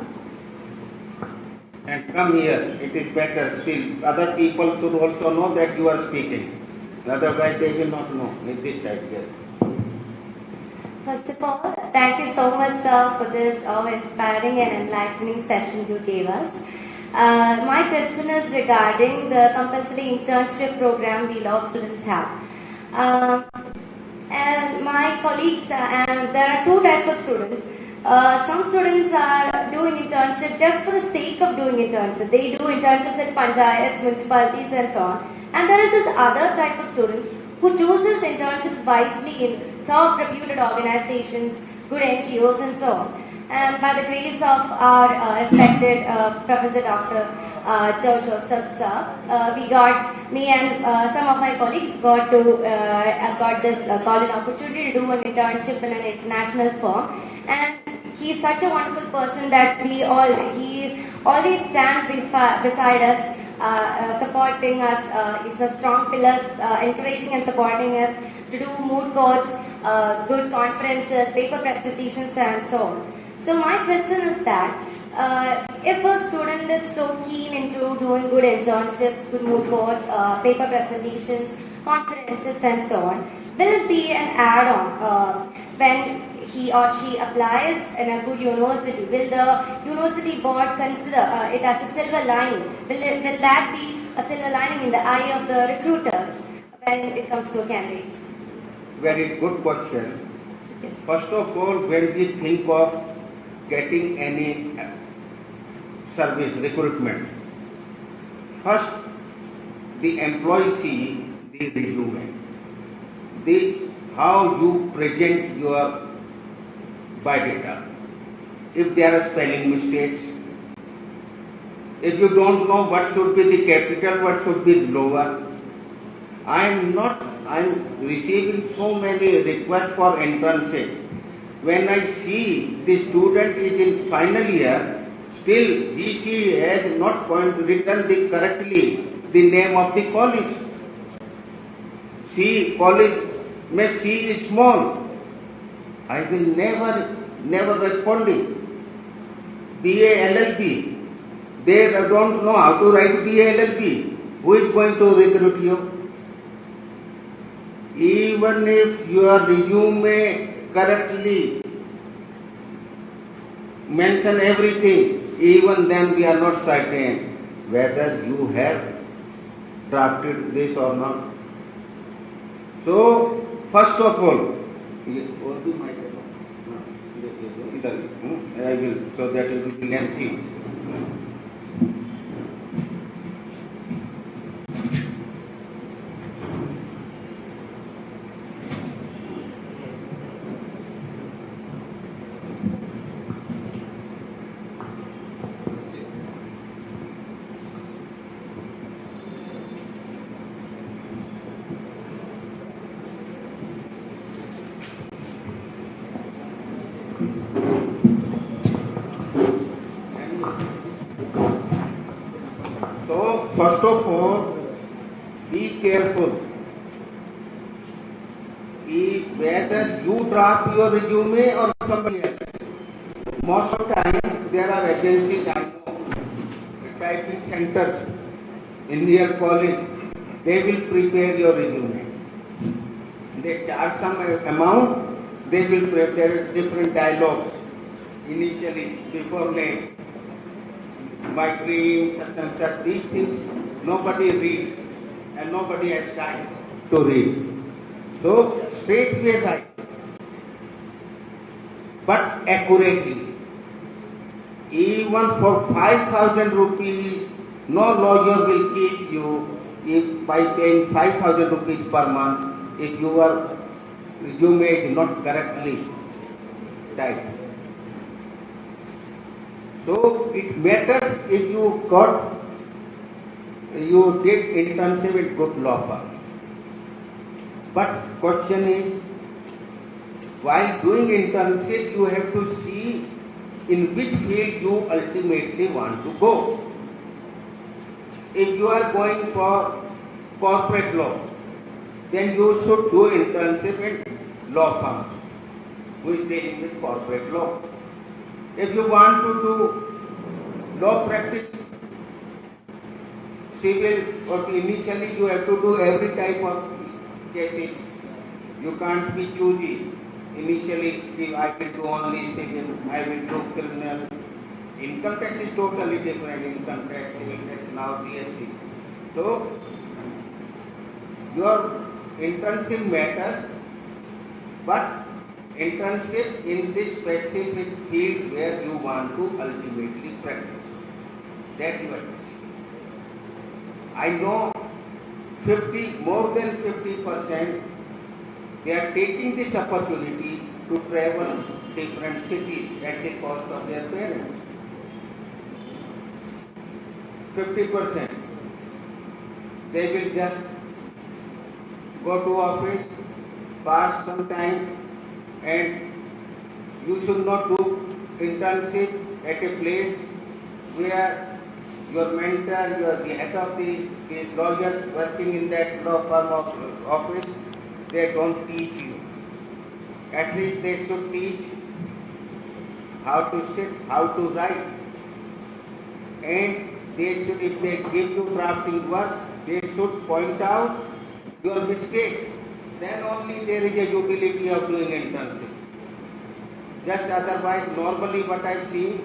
And come here, it is better still. Other people should also know that you are speaking. Otherwise they will not know. In this side, yes. First of all, thank you so much, sir, for this inspiring and enlightening session you gave us. My question is regarding the compulsory internship program we law students have. And my colleagues, and there are 2 types of students. Some students are doing internship just for the sake of doing internship. They do internships at panchayats, municipalities and so on. And there is this other type of students who chooses internships wisely in top reputed organizations, good NGOs and so on. And by the grace of our respected Professor Dr. Jusists, me and some of my colleagues got this golden opportunity to do an internship in an international firm. And he's such a wonderful person that he always stands beside us, supporting us. He's a strong pillar, encouraging and supporting us to do moot courts, good conferences, paper presentations and so on. So my question is that if a student is so keen into doing good internships, good moot courts, paper presentations, conferences and so on, will it be an add-on when he or she applies in a good university? Will the university board consider it as a silver lining? Will that be a silver lining in the eye of the recruiters when it comes to candidates? Very good question. Yes. First of all, when we think of getting any service recruitment, first the employee see the resume, how you present your biodata. If there are spelling mistakes, if you don't know what should be the capital, what should be lower. I'm receiving so many requests for internship. When I see the student is in final year, still she has not written correctly the name of the college. College may C is small. I will never responding. BA, LLB. They don't know how to write BLLB. Who is going to recruit you? Even if your resume correctly mention everything, even then we are not certain whether you have drafted this or not. So, first of all, I will, so that it will be lengthy. First of all, be careful. Whether you draft your resume or somebody else. Most of the time, there are agencies, I know, typing centers in your college, they will prepare your resume. They charge some amount, they will prepare different dialogues initially, before name. My dream, such and such, these things nobody reads and nobody has time to read. So, straightway write, but accurately. Even for 5,000 rupees, no lawyer will keep you if by paying 5,000 rupees per month if your resume is not correctly typed. So it matters if you did internship with good law firm. But question is, while doing internship, you have to see in which field you ultimately want to go. If you are going for corporate law, then you should do internship in law firms who is dealing with corporate law. If you want to do law practice, civil, or initially you have to do every type of cases. You can't be choosy. Initially, I will do only civil, I will do criminal. Income tax is totally different. Income tax, civil tax, now GST. So, your internship matters, but internship in this specific field where you want to ultimately practice. That you have to see. I know more than 50%, they are taking this opportunity to travel different cities at the cost of their parents. 50%. They will just go to office, pass some time, and you should not do internship at a place where your mentor, the head of the lawyers working in that law firm office, they don't teach you. At least they should teach how to sit, how to write, and they should, if they give you drafting work, they should point out your mistake. Then only there is a utility of doing internship. Just otherwise, normally what I've seen,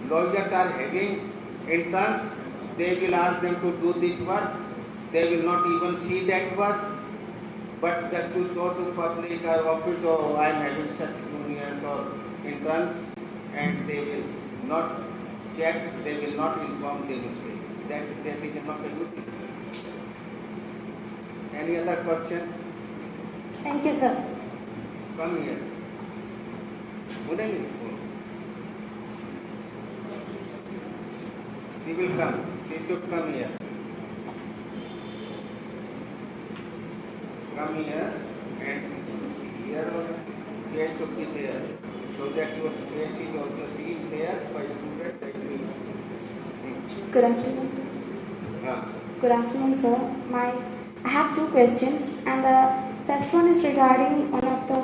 lawyers are having interns, they will ask them to do this work, they will not even see that work, but just to show to public or office, oh, I am having such juniors or interns, and they will not check, they will not inform the mistake. That is not a good thing. Any other question? Thank you, sir. Come here. She will come. She should come here. Come here, and here face should be there, so that your face is also seen there by students. Good afternoon, sir. Good afternoon, sir. I have two questions, and the first one is regarding one of the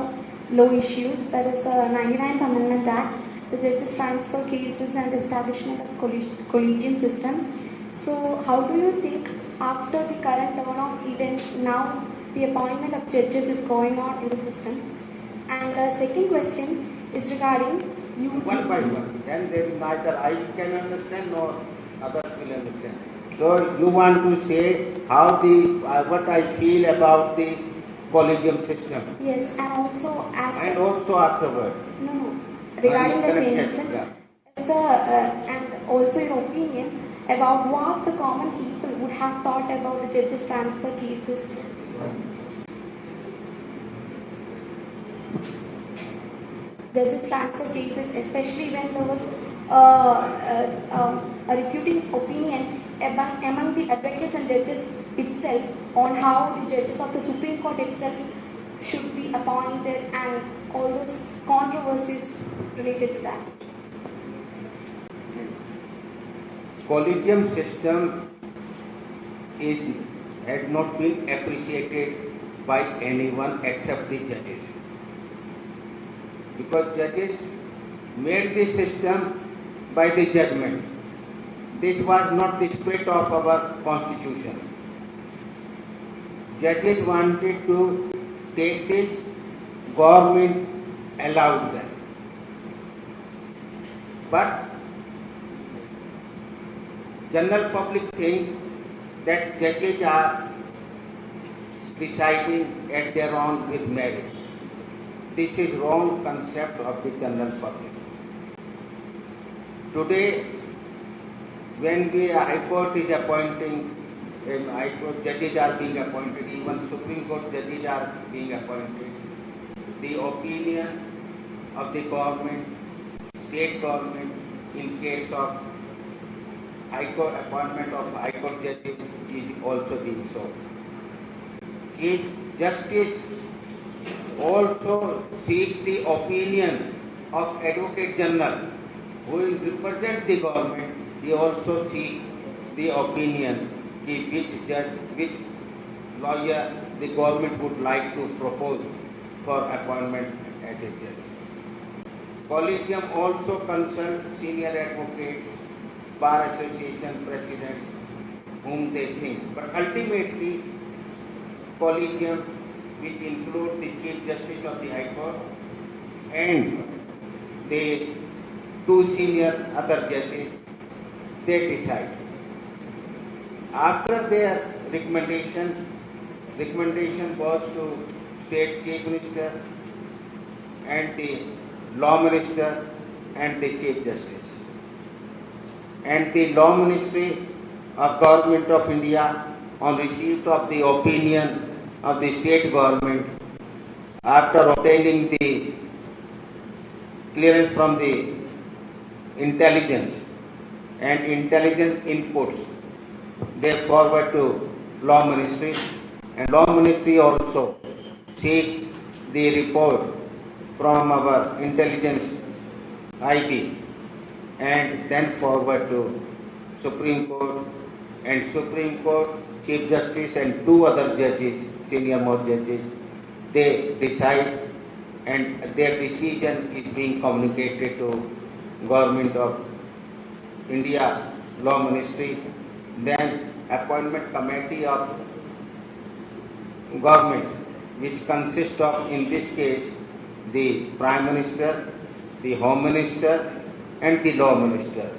law issues, that is the 99th Amendment Act, the judges transfer cases and establishment of collegium system. So how do you think after the current turn of events now the appointment of judges is going on in the system? And the second question is regarding you. One by one. Then neither I can understand nor others will understand. So you want to say how what I feel about the collegium system. Yes, and also and also afterward. No. Regarding the same yes, reason, yeah. and also your opinion about what the common people would have thought about the judges transfer cases. Judges transfer cases, especially when there was a refuting opinion among the advocates and judges itself on how the judges of the Supreme Court itself should be appointed and all those controversies related to that. Collegium system has not been appreciated by anyone except the judges. Because judges made this system by the judgment. This was not the spirit of our constitution. Judges wanted to take this, government allowed them. But general public think that judges are deciding at their own with merit. This is wrong concept of the general public. Today, when the High Court is appointing, High Court judges are being appointed, even Supreme Court judges are being appointed, the opinion of the government, state government, in case of High Court appointment of High Court judges is also being sought. Chief Justice also seek the opinion of Advocate General who will represent the government. He also seek the opinion which lawyer the government would like to propose for appointment as a judge. Collegium also consult senior advocates, bar association presidents, whom they think. But ultimately, collegium, which include the Chief Justice of the High Court and the two senior other judges, they decide. After their recommendation was to State Chief Minister and the Law Minister and the Chief Justice. And the Law Ministry of Government of India, on receipt of the opinion of the state government, after obtaining the clearance from the intelligence and intelligence inputs, they forward to Law Ministry, and Law Ministry also seek the report from our intelligence IT and then forward to Supreme Court, and Supreme Court, Chief Justice and two other judges, senior most judges, they decide and their decision is being communicated to Government of India, Law Ministry, then appointment committee of government, which consists of, in this case, the Prime Minister, the Home Minister and the Law Minister.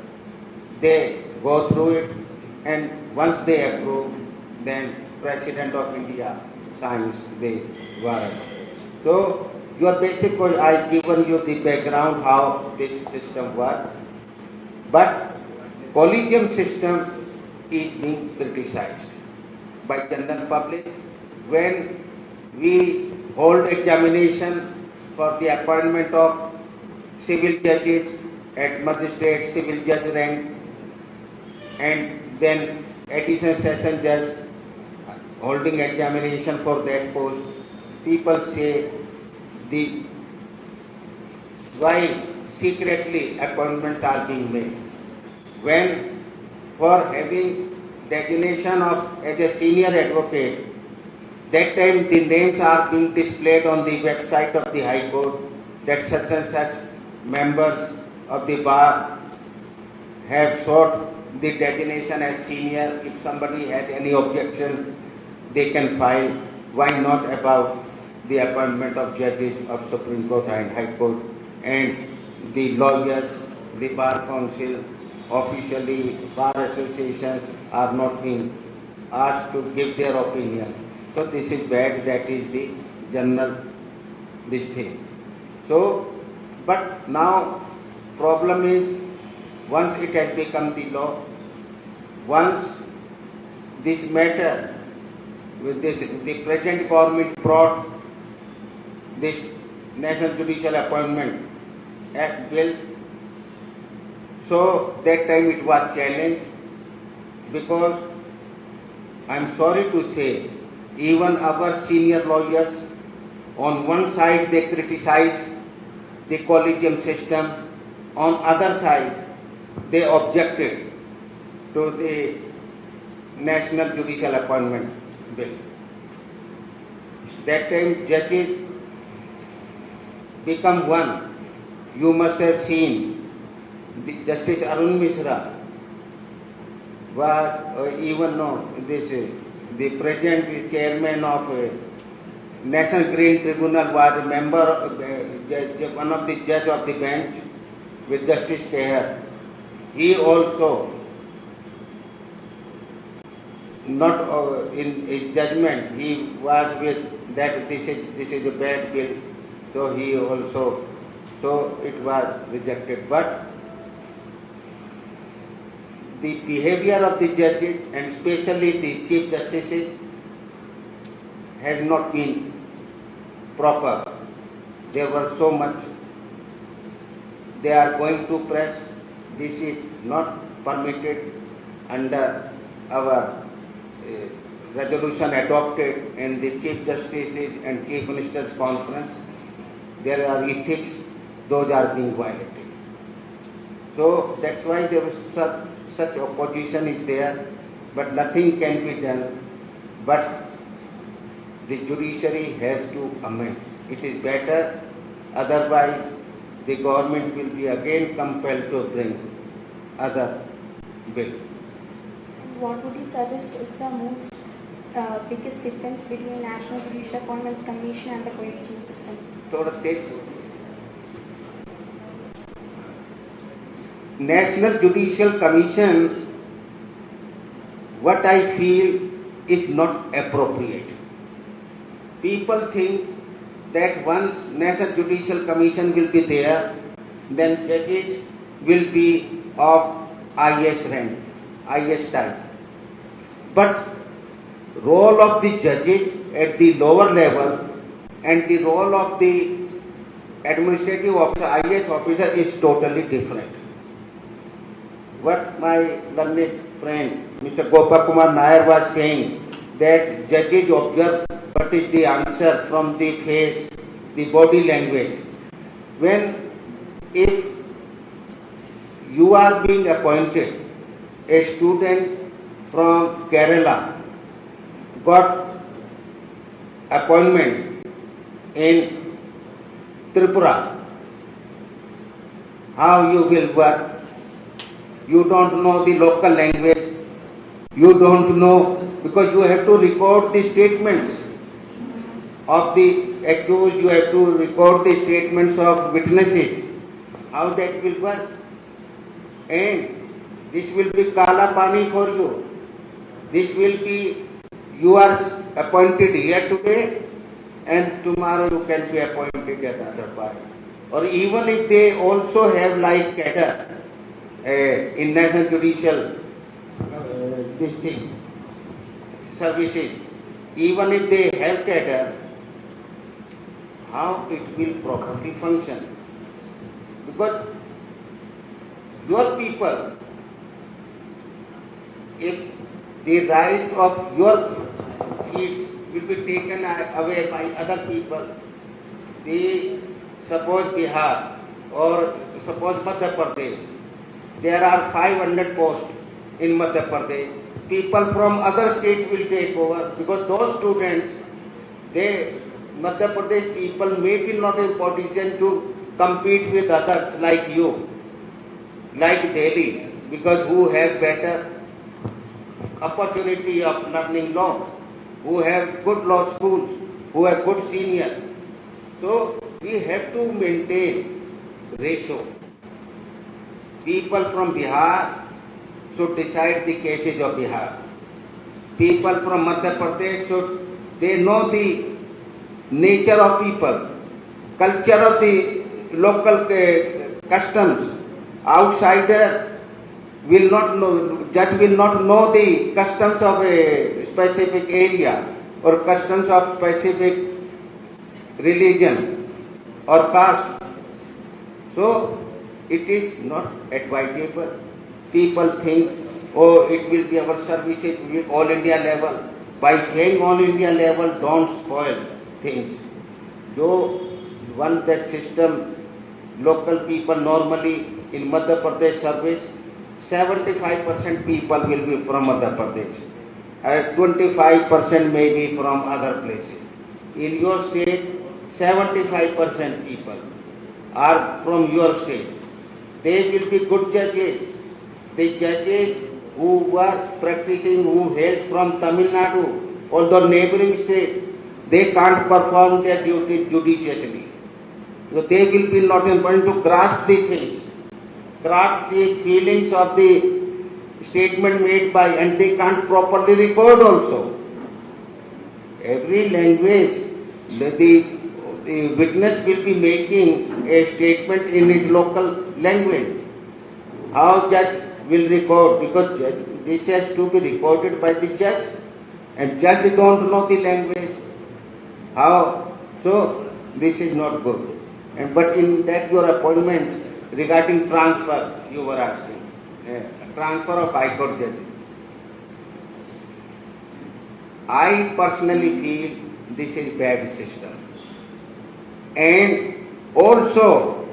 They go through it, and once they approve, then President of India signs the warrant. So, your basic, I've given you the background how this system works, but collegium system is being criticized by general public. When we hold examination for the appointment of civil judges at magistrate, civil judge rank, and then additional session judge holding examination for that post, people say why secretly appointments are being made. When for having designation of as a senior advocate, that time the names are being displayed on the website of the High Court that such and such members of the bar have sought the designation as senior. If somebody has any objection, they can file. Why not about the appointment of judges of Supreme Court and High Court, and the lawyers, the Bar Council, officially bar associations are not being asked to give their opinion. So this is bad. That is the general this thing. So, but now problem is, once it has become the law, once this matter with this, the present government brought this National Judicial Appointment Act bill, so that time it was challenged, because I am sorry to say, even our senior lawyers, on one side they criticize the collegium system, on other side they objected to the National Judicial Appointment Bill. That time judges become one. You must have seen Justice Arun Mishra was even no, the present chairman of National Green Tribunal was a member, one of the judge of the bench with Justice Keher. He also, not in his judgment, he was with that this is a bad bill, so he also, so it was rejected. But the behavior of the judges, and especially the Chief Justices, has not been proper. There were so much. They are going to press. This is not permitted under our resolution adopted in the Chief Justices and Chief Ministers Conference. There are ethics, those are being violated. So that's why there was such opposition is there, but nothing can be done. But the judiciary has to amend. It is better, otherwise the government will be again compelled to bring other bill. What would you suggest is the most biggest difference between National Judicial Appointments Commission and the collegium system? National Judicial Commission, what I feel is not appropriate. People think that once National Judicial Commission will be there, then judges will be of IS rank, IS type. But role of the judges at the lower level and the role of the administrative officer, IS officer, is totally different. What my learned friend Mr. Gopakumar Nair was saying, that judges observe what is the answer from the face, the body language. When, if you are being appointed, a student from Kerala got appointment in Tripura, how you will work? You don't know the local language, you don't know, because you have to record the statements of the accused, you have to record the statements of witnesses. How that will work? And this will be kala pani for you. This will be, you are appointed here today and tomorrow you can be appointed at other party. Or even if they also have like cadre in National Judicial this thing, services, even if they have cadre, how it will properly function? Because your people, if the right of your seats will be taken away by other people, suppose Bihar or suppose Madhya Pradesh, there are 500 posts in Madhya Pradesh. People from other states will take over, because those students, Madhya Pradesh people may be not in position to compete with others like you. like Delhi, because who have better opportunity of learning law, who have good law schools, who have good senior. So we have to maintain ratio. People from Bihar should decide the cases of Bihar. People from Madhya Pradesh they know the nature of people, culture of the local customs. Outsider will not know, judge will not know the customs of a specific area or customs of specific religion or caste. So it is not advisable. People think, oh, it will be our services will all India level. By saying all India level, don't spoil things. Though one that system, local people normally in Madhya Pradesh service, 75% people will be from Madhya Pradesh. 25% may be from other places. In your state, 75% people are from your state. They will be good judges. The judges who were practicing, who hails from Tamil Nadu or the neighboring state, they can't perform their duties judiciously. So they will be not able to grasp the things, grasp the feelings of the statement made by, and they can't properly record also. Every language, the witness will be making a statement in his local language. How judge will record, because this has to be recorded by the judge, and judge don't know the language. How? So this is not good. And but in that your appointment regarding transfer, you were asking, transfer of High Court judges. I personally feel this is bad system, and also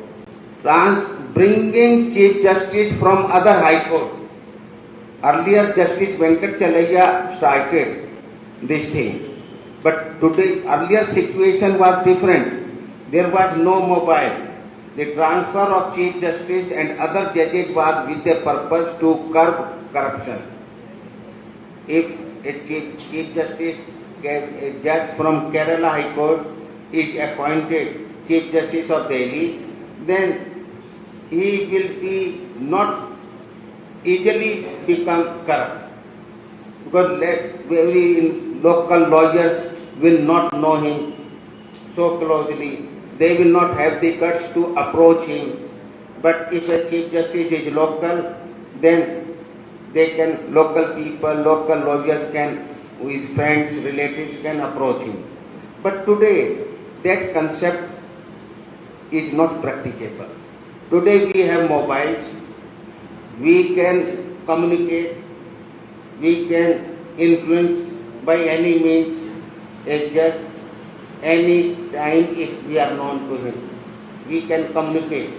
bringing Chief Justice from other High Court. Earlier, Justice Venkat Chalaiya started this thing. But today, earlier situation was different. There was no mobile. The transfer of Chief Justice and other judges was with the purpose to curb corruption. If a Chief Justice, a judge from Kerala High Court is appointed Chief Justice of Delhi, then he will be not easily become corrupt, because very local lawyers will not know him so closely. They will not have the guts to approach him. But if a Chief Justice is local, then they can, local people, local lawyers can, with friends, relatives can approach him. But today, that concept is not practicable. Today we have mobiles, we can communicate, we can influence by any means a judge, any time if we are known to him. We can communicate.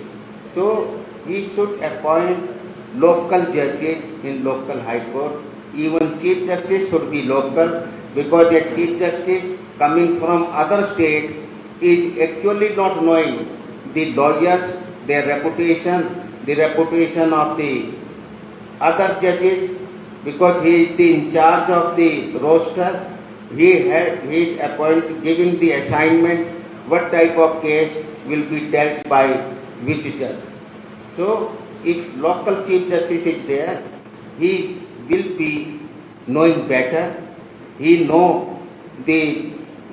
So we should appoint local judges in local High Court. Even Chief Justice should be local, because a Chief Justice coming from other state is actually not knowing the lawyers, their reputation, the reputation of the other judges, because he is in charge of the roster. He is giving the assignment, what type of case will be dealt by which judge. So if local Chief Justice is there, he will be knowing better. He know the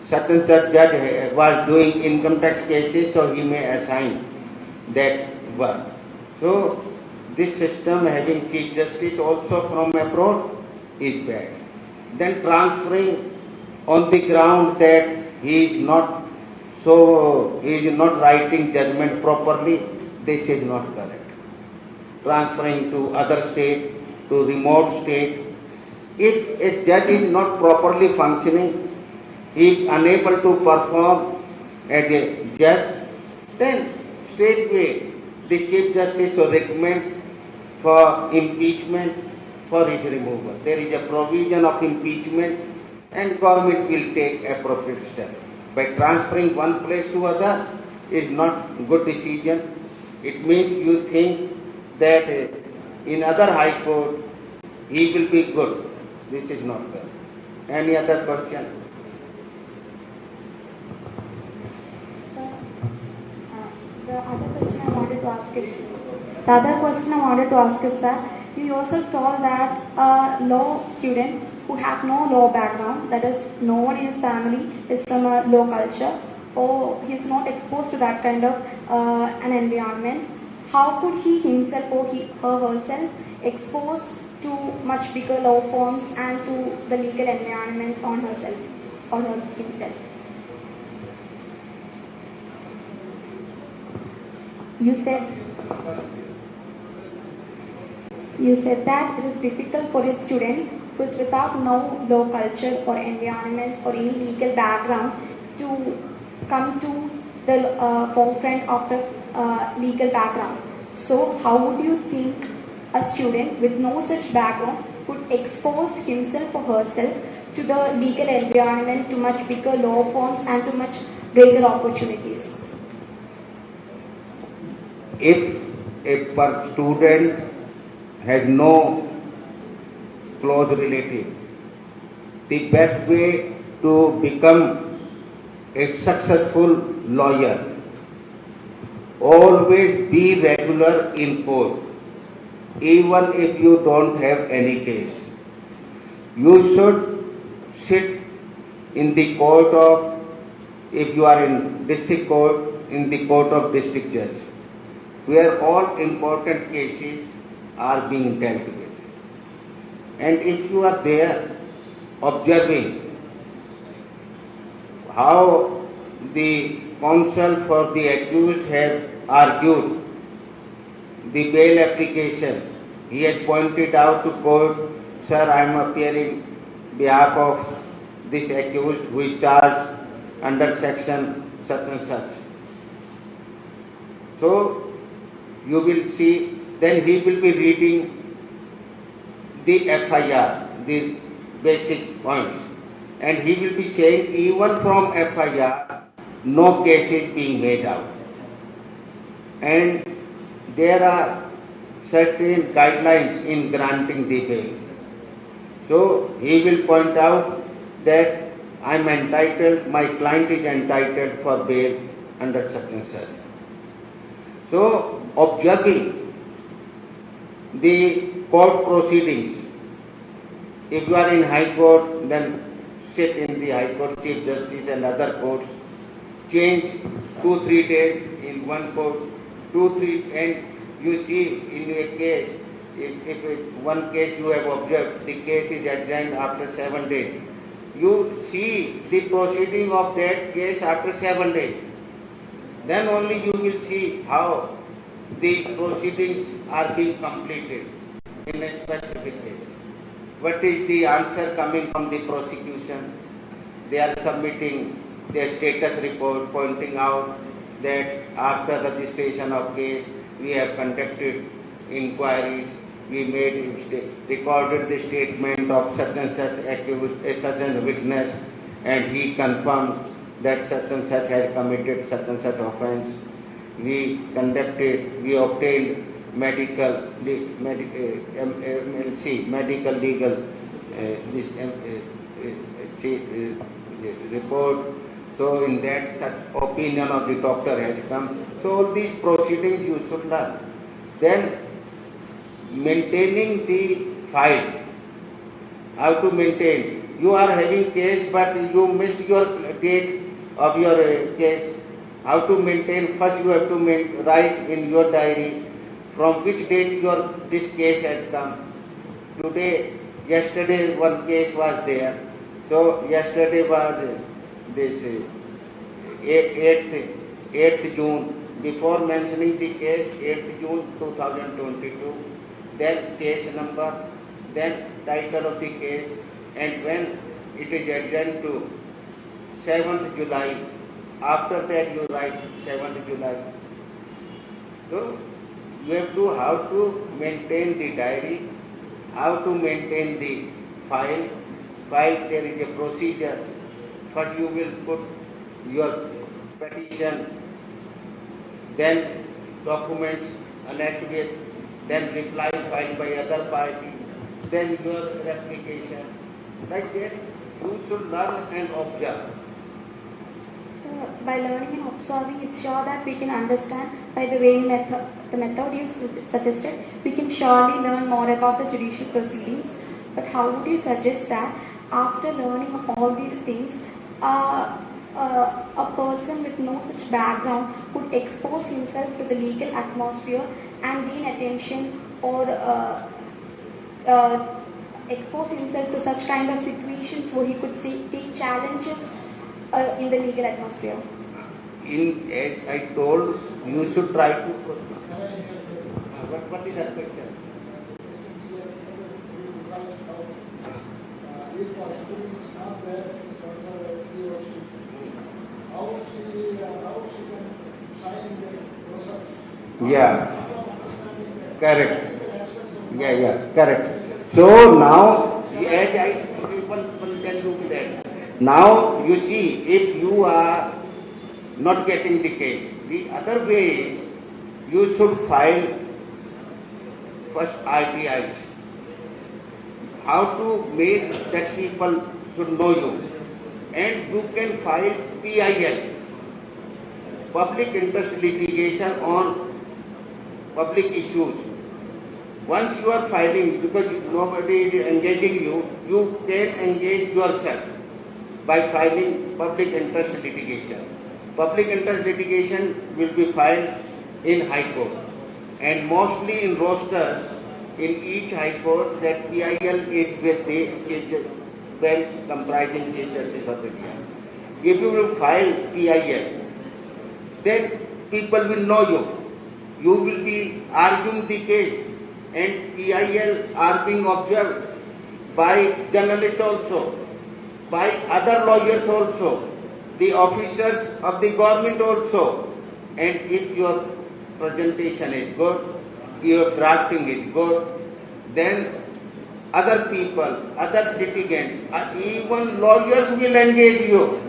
certain such judge was doing income tax cases, so he may assign that work. So this system having Chief Justice also from abroad is bad. Then transferring on the ground that he is not writing judgment properly, this is not correct. Transferring to other state, to remote state. If a judge is not properly functioning, he is unable to perform as a judge, then straightway the Chief Justice will recommend for impeachment, for his removal. There is a provision of impeachment, and government will take appropriate steps. By transferring one place to other is not good decision. It means you think that in other high court he will be good. This is not good. Any other question? Sir, the other question I wanted to ask is, sir, you yourself told that a law student who have no law background, that is, no one in his family is from a law culture, or he is not exposed to that kind of an environment, how could he himself or herself expose to much bigger law firms and to the legal environments on herself or himself? You said that it is difficult for a student who is without no law culture or environment or any legal background to come to the forefront of the legal background. So how would you think a student with no such background would expose himself or herself to the legal environment, to much bigger law firms and to much greater opportunities? If a student has no close relative, the best way to become a successful lawyer, always be regular in court, even if you don't have any case. You should sit in the court of, if you are in district court, in the court of district judge, where all important cases are being dealt with. And if you are there observing how the counsel for the accused have argued the bail application, he has pointed out to court, sir, I am appearing behalf of this accused who is charged under section such and such. So you will see, then he will be reading the FIR, the basic points, and he will be saying even from FIR no case is being made out, and there are certain guidelines in granting the bail. So he will point out that I am entitled, my client is entitled for bail under such and such. So observing the court proceedings, if you are in high court, then sit in the high court, chief justice and other courts, change 2-3 days in one court, 2-3, and you see in a case, if one case you have observed, the case is adjourned after 7 days. You see the proceeding of that case after 7 days. Then only you will see how the proceedings are being completed in a specific case. What is the answer coming from the prosecution? They are submitting their status report pointing out that after registration of case, we have conducted inquiries, we recorded the statement of such and such accused, such and witness, and he confirmed that such and such has committed such and such offence. We obtained medical legal report. So in that such opinion of the doctor has come. So all these proceedings you should learn. Then maintaining the file. How to maintain? You are having case but you missed your date of your case. How to maintain? First you have to write in your diary from which date this case has come. Yesterday one case was there. So yesterday was this 8th June. Before mentioning the case, 8th June 2022, then case number, then title of the case, and when it is adjourned to 7th July, after that you write 7th July. So you have to how to maintain the diary, how to maintain the file. There is a procedure. First you will put your petition, then documents annexed with then reply filed by other party, then your replication. Like that, you should learn and observe. So, by learning and observing, it's sure that we can understand by the way the method you suggested, we can surely learn more about the judicial proceedings. But how would you suggest that after learning of all these things, a person with no such background could expose himself to the legal atmosphere and gain attention or expose himself to such kind of situations where he could take challenges in the legal atmosphere? As I told, you should try to. What is that question? Yeah, correct. Yeah, correct. So now, as I people tell you that, now you see, if you are not getting the case, the other way is you should file first RTIs. How to make that people should know you. And you can file PIL, public interest litigation on public issues. Once you are filing, because nobody is engaging you, you can engage yourself by filing public interest litigation. Public interest litigation will be filed in High Court, and mostly in rosters in each High Court that PIL is with the bench comprising Chief Justice of India. If you will file PIL, then people will know you. You will be arguing the case, and PIL are being observed by journalists also, by other lawyers also, the officers of the government also. And if your presentation is good, your drafting is good, then other people, other litigants, even lawyers will engage you.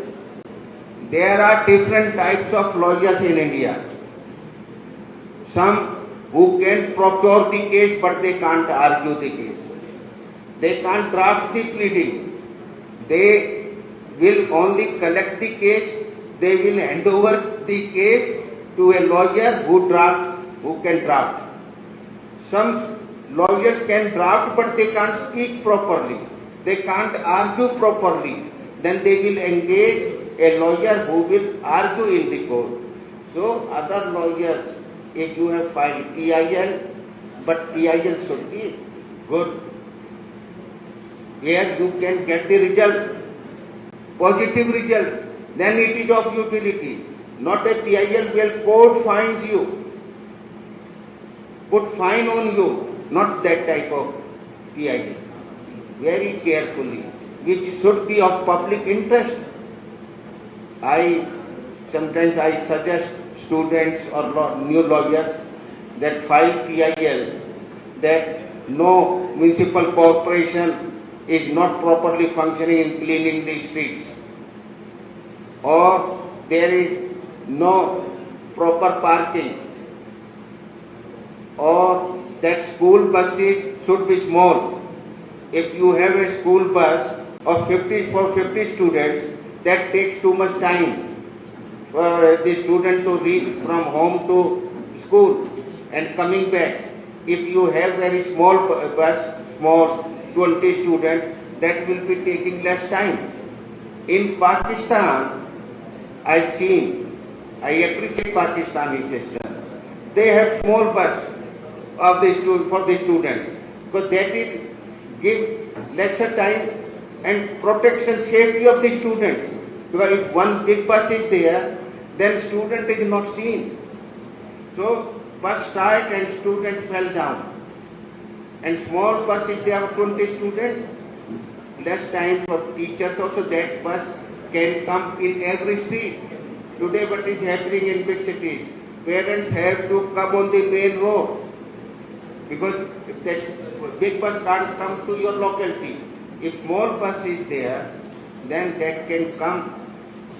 There are different types of lawyers in India. Some who can procure the case but they can't argue the case. They can't draft the pleading. They will only collect the case. They will hand over the case to a lawyer who can draft. Some lawyers can draft but they can't speak properly. They can't argue properly. Then they will engage a lawyer who will argue in the court. So other lawyers, if you have filed PIL, but PIL should be good. Here you can get the result, positive result, then it is of utility. Not a PIL where court fines you, put fine on you, not that type of PIL. Very carefully, which should be of public interest. Sometimes I suggest students or new lawyers that file PIL that no municipal corporation is not properly functioning in cleaning the streets, or there is no proper parking, or that school buses should be small. If you have a school bus of 50 students, that takes too much time for the student to reach from home to school and coming back. If you have very small bus, small 20 students, that will be taking less time. In Pakistan, I've seen, I appreciate Pakistani system. They have small bus of for the students, but that is give lesser time and protection, safety of the students. Because if one big bus is there, then student is not seen. So bus started and student fell down. And small bus is there of 20 students, less time for teachers also. That bus can come in every street. Today what is happening in big cities, parents have to come on the main road, because if that big bus can't come to your locality. If small bus is there, then that can come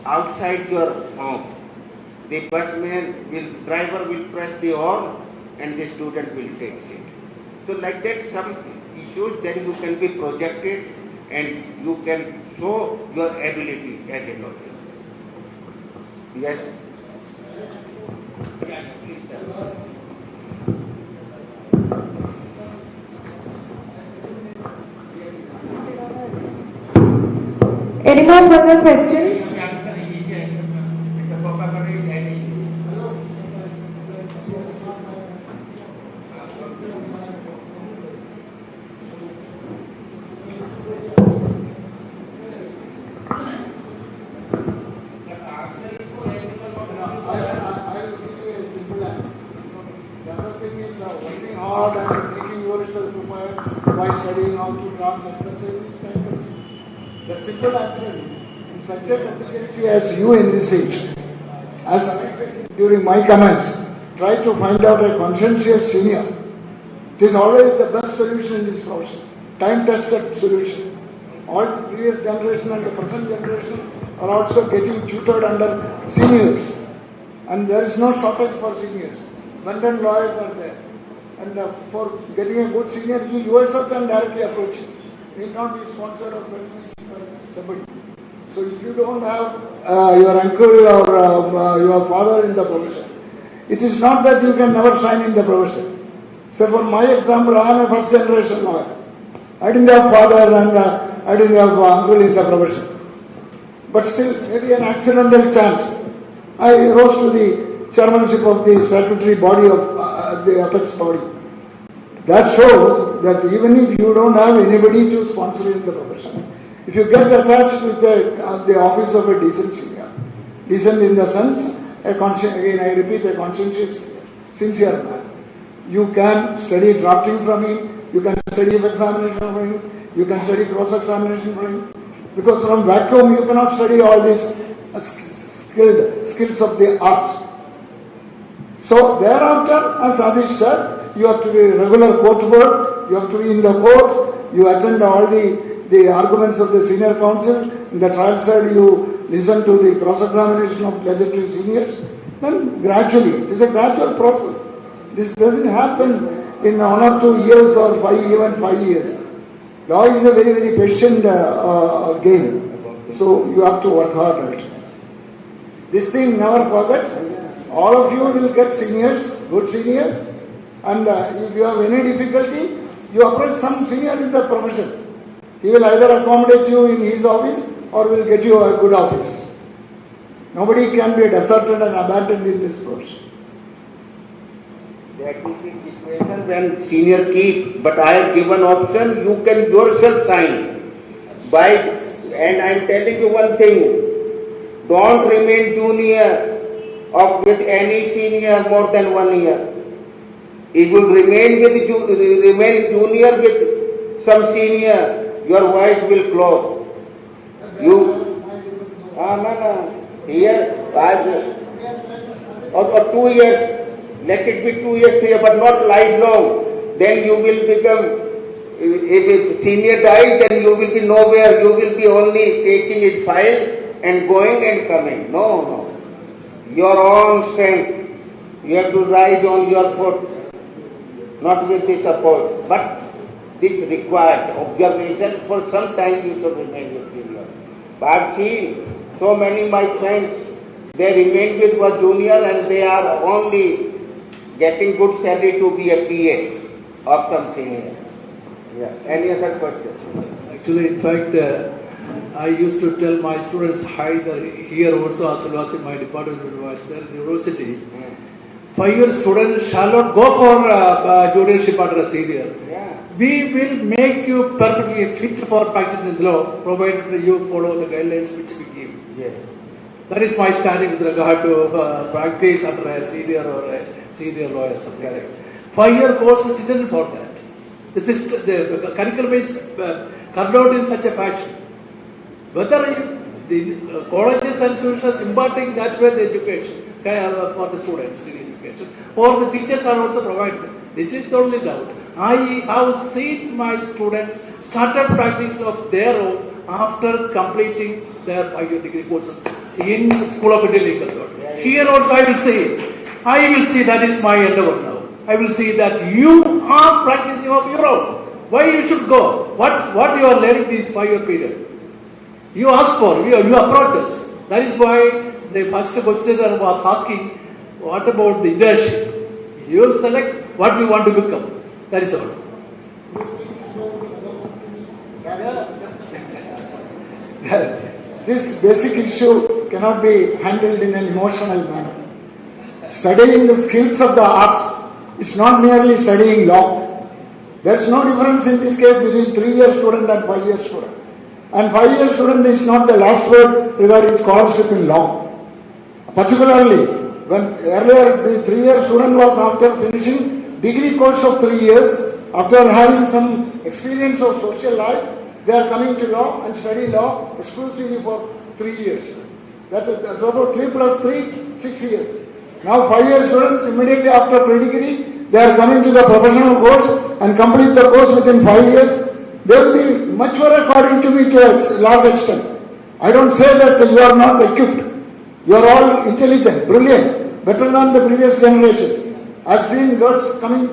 outside your home. The driver will press the horn and the student will take it. So like that some issues then you can be projected and you can show your ability as a lawyer. Yes? Yeah, please, sir. Any more further questions? Working hard and making yourself prepared by studying how to draft etc. The simple answer is, in such a competency as you envisage, as I said during my comments, try to find out a conscientious senior. It is always the best solution in this profession, time-tested solution. All the previous generation and the present generation are also getting tutored under seniors, and there is no shortage for seniors. London lawyers are there. And for getting a good senior, you yourself can directly approach him. You need not be sponsored or recommended by somebody. So if you don't have your uncle or your father in the profession, it is not that you can never shine in the profession. So for my example, I am a first generation lawyer. I didn't have father and I didn't have uncle in the profession. But still, maybe an accidental chance, I rose to the chairmanship of the statutory body of the apex body. That shows that even if you don't have anybody to sponsor in the profession, if you get attached with the office of a decent senior, decent in the sense, again I repeat, a conscientious, sincere man, you can study drafting from him, you can study examination from him, you can study cross-examination from him, because from vacuum you cannot study all these skills of the art. So thereafter, as Adish said, you have to be regular court work, you have to be in the court, you attend all the arguments of the senior counsel, in the trial side you listen to the cross-examination of legislative seniors, then gradually, it is a gradual process. This doesn't happen in 1 or 2 years or even 5 years. Law is a very, very patient game, so you have to work hard at it. This thing never forget. All of you will get seniors, good seniors, and if you have any difficulty, you approach some senior in the profession. He will either accommodate you in his office or will get you a good office. Nobody can be deserted and abandoned in this profession. That is the situation when senior keep, but I have given option, you can yourself sign. And I am telling you one thing, don't remain junior with any senior more than 1 year. If you remain junior with some senior, your voice will close. Here, or 2 years, let it be 2 years here, but not lifelong. Then you will become, if a senior dies, then you will be nowhere. You will be only taking his file and going and coming. No. Your own strength. You have to rise on your foot, not with the support. But this requires observation. For some time you should remain with senior. But I've seen so many my friends, they remain with one junior and they are only getting good salary to be a PA of some senior. Yeah. Any other question? Actually, in fact, I used to tell my students here also as well as in my department university, 5-year students shall not go for judicialship under a senior. Yeah. We will make you perfectly fit for practice in law, provided you follow the guidelines which we give. Yes. That is my standing with regard to practice under a senior or a senior lawyer. 5-year course is intended for that. The curriculum is carved out in such a fashion. Whether the colleges and institutions imparting that way the education for the students in education, or the teachers are also provided. This is the only doubt. I have seen my students started practice of their own after completing their 5-year degree courses in School of Indian Legal Law. Here also I will see that is my endeavor now. I will see that you are practicing of your own. Why you should go? What you are learning this 5-year period? You ask for, you approach us. That is why the first questioner was asking, what about the internship? You select what you want to become. That is all. This basic issue cannot be handled in an emotional manner. Studying the skills of the art is not merely studying law. There is no difference in this case between 3-year student and 5-year student. And 5-year student is not the last word regarding scholarship in law. Particularly, when earlier the 3-year student was after finishing degree course of 3 years, after having some experience of social life, they are coming to law and study law exclusively for 3 years. That's about 3 plus 3, 6 years. Now 5-year students immediately after pre-degree, they are coming to the professional course and complete the course within 5 years. They will be mature according to me to a large extent. I don't say that you are not equipped. You are all intelligent, brilliant, better than the previous generation. I have seen boys coming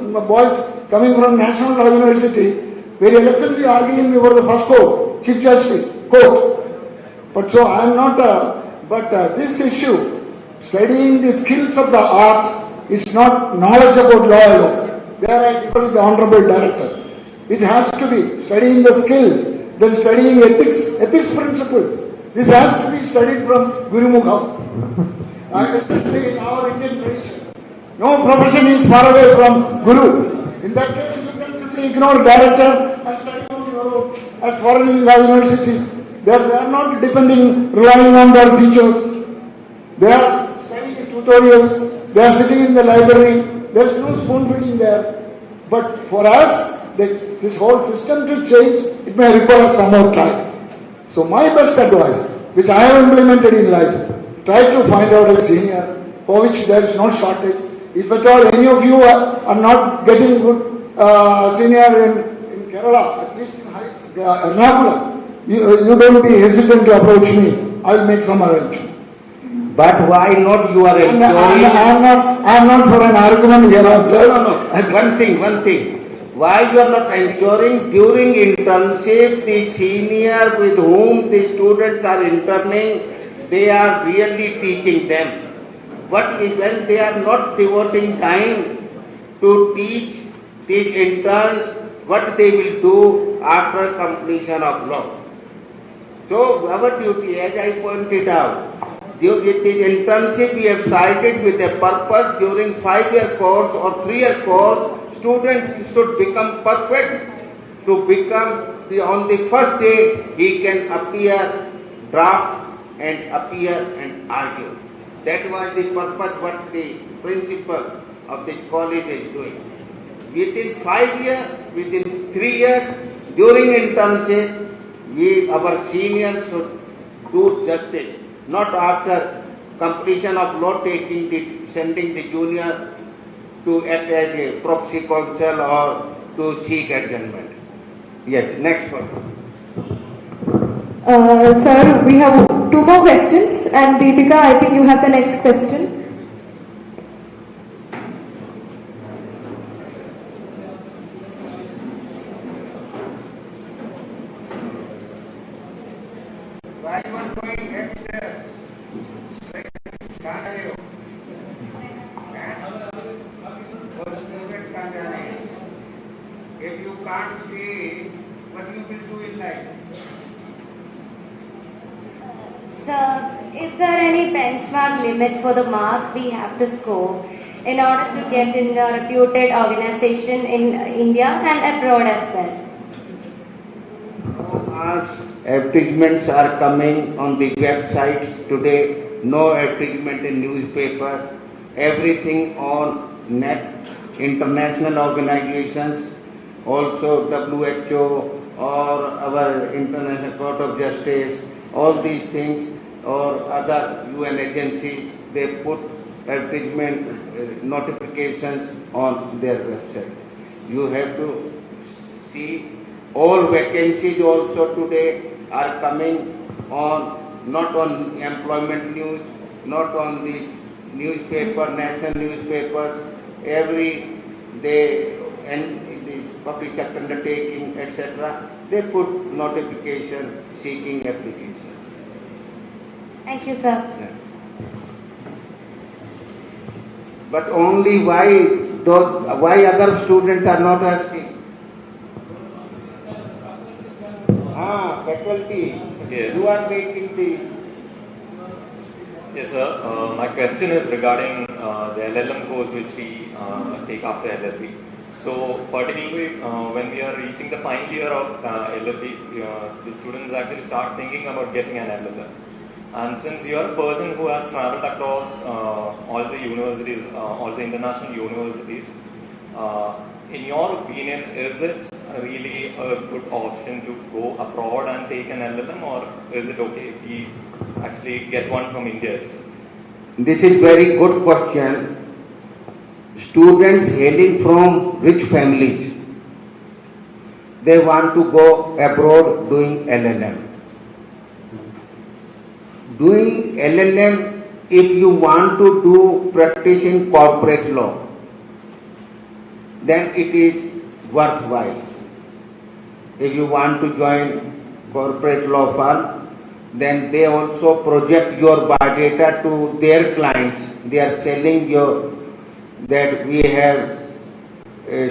from National Law University, very eloquently arguing before the first court, Chief Justice, court. But so I am not, this issue, studying the skills of the art is not knowledge about law alone. There I differ with the Honorable Director. It has to be studying the skills, then studying ethics principles. This has to be studied from Guru Mukha. Especially in our Indian tradition. No profession is far away from Guru. In that case, you can simply ignore director and study on your own. As foreign law universities, they are not relying on their teachers. They are studying tutorials, they are sitting in the library, there is no spoon feeding there. But for us, this whole system to change, it may require some more time. So my best advice, which I have implemented in life, try to find out a senior for which there is no shortage. If at all any of you are not getting good senior in Kerala, at least in Ernakulam, you don't be hesitant to approach me. I will make some arrangement. But why not you are enjoying? I am not for an argument here. No. One thing. Why you are not ensuring during internship the senior with whom the students are interning, they are really teaching them. What is when they are not devoting time to teach these interns what they will do after completion of law. So our duty, as I pointed out, with this internship we have started with a purpose. During 5-year course or 3-year course, students should become perfect. To become on the first day he can appear, draft and appear and argue. That was the purpose what the principal of this college is doing. Within 5 years, within 3 years, during internship, our seniors should do justice. Not after completion of law sending the junior to act as a proxy counsel or to seek adjournment. Yes, next one. Sir, we have 2 more questions, and Deepika, I think you have the next question. Why you are going upstairs? If you can't stay, what you will do in life? Sir, is there any benchmark limit for the mark we have to score in order to get in a reputed organization in India and abroad as well? Advertisements are coming on the websites today. No advertisement in newspaper. Everything on net. International organizations, also WHO or our International Court of Justice, all these things or other UN agency, they put advertisement notifications on their website. You have to see all vacancies also today are coming on, not on employment news, not on the newspaper, national newspapers. Every they and this public sector undertaking, etc., they put notification seeking applications. Thank you, sir. Yeah. But only why other students are not asking? Faculty, Yes. you are making the... Yes, sir. My question is regarding the LLM course which we take after LLB. So, particularly when we are reaching the final year of LLB, the students actually start thinking about getting an LLM. And since you are a person who has traveled across all the universities, all the international universities, in your opinion, is it really a good option to go abroad and take an LLM, or is it okay if we actually get one from India itself? This is very good question. Students hailing from rich families, they want to go abroad doing LLM. Doing LLM, if you want to do practice in corporate law, then it is worthwhile. If you want to join corporate law firm, then they also project your biodata to their clients. They are selling that we have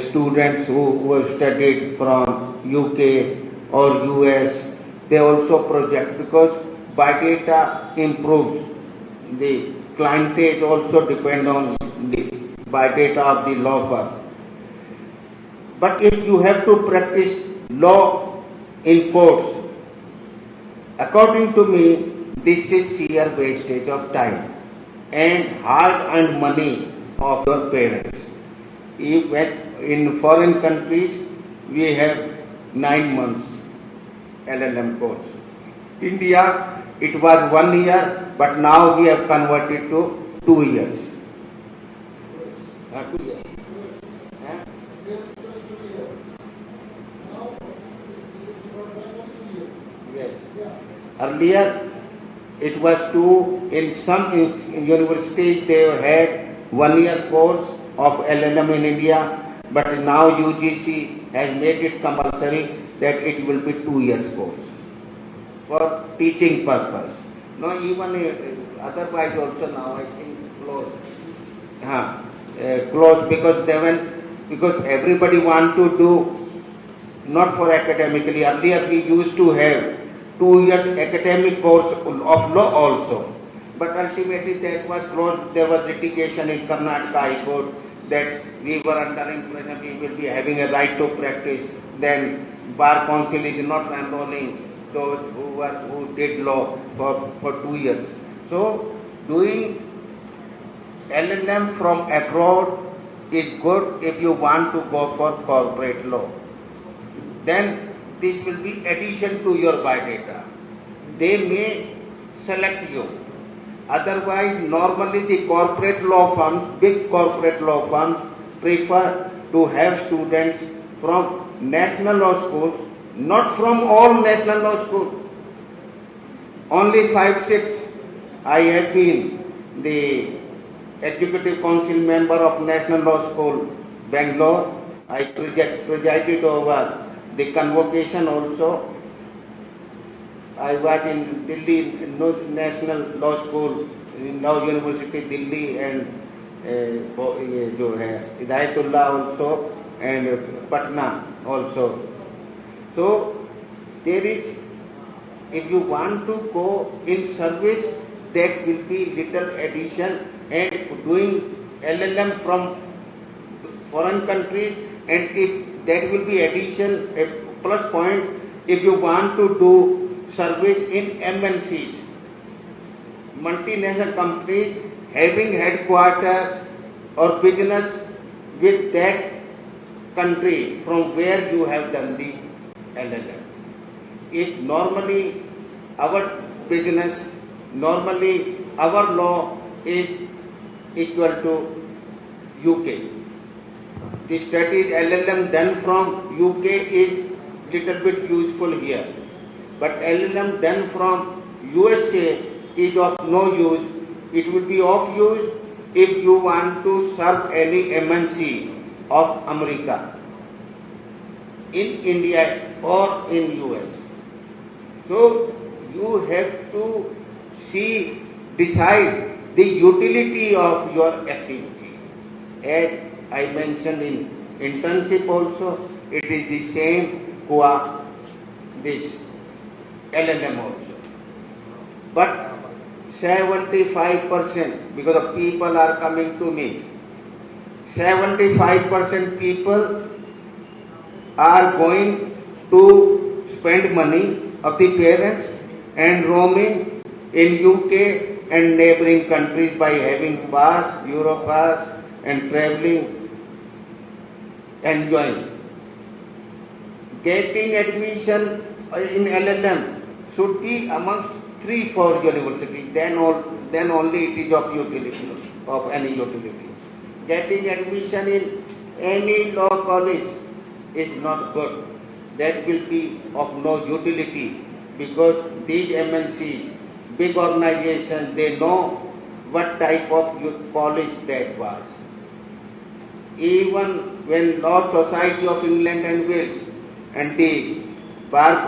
students who studied from UK or US. They also project, because biodata improves. The clientage also depend on the biodata of the law firm. But if you have to practice law in courts, according to me, this is sheer wastage of time and hard-earned money of your parents. In foreign countries, we have 9 months LLM course. India, it was 1 year, but now we have converted to 2 years. 2 years. Yes. Earlier, it was 2. In some universities, they had 1 year course of LLM in India, but now UGC has made it compulsory that it will be 2 years course for teaching purpose. No, even otherwise also now I think closed. Closed because everybody want to do not for academically. Earlier we used to have 2 years academic course of law also, but ultimately that was closed. There was litigation in Karnataka High Court that we were under impression we will be having a right to practice. Then Bar Council is not enrolling those who did law for 2 years. So doing LLM from abroad is good if you want to go for corporate law. Then this will be addition to your biodata. They may select you. Otherwise, normally the corporate law firms, big corporate law firms, prefer to have students from national law schools, not from all national law schools. Only 5-6. I have been the Executive Council member of National Law School, Bangalore. I presided over the convocation also. I was in Delhi National Law School, Law University Delhi, and Hidayatullah also, and Patna also. So there is, if you want to go in service, that will be little addition, and doing LLM from foreign countries, and if that will be addition, a plus point, if you want to do service in MNCs, multinational companies having headquarters or business with that country from where you have done the LLM. If normally our business, normally our law is equal to UK. The studies LLM done from UK is little bit useful here. But LLM done from USA is of no use. It will be of use if you want to serve any MNC of America in India or in US. So you have to decide the utility of your activity. As I mentioned in internship also, it is the same for this LLM also. But 75%, because the people are coming to me, 75% people are going to spend money of the parents and roaming in UK and neighboring countries by having pass, Euro pass and traveling, enjoying. Getting admission in LLM should be amongst 3-4 universities, then only it is of utility, of any utility. Getting admission in any law college is not good. That will be of no utility, because these MNCs, big organizations, they know what type of college that was. Even when Law Society of England and Wales and the Bar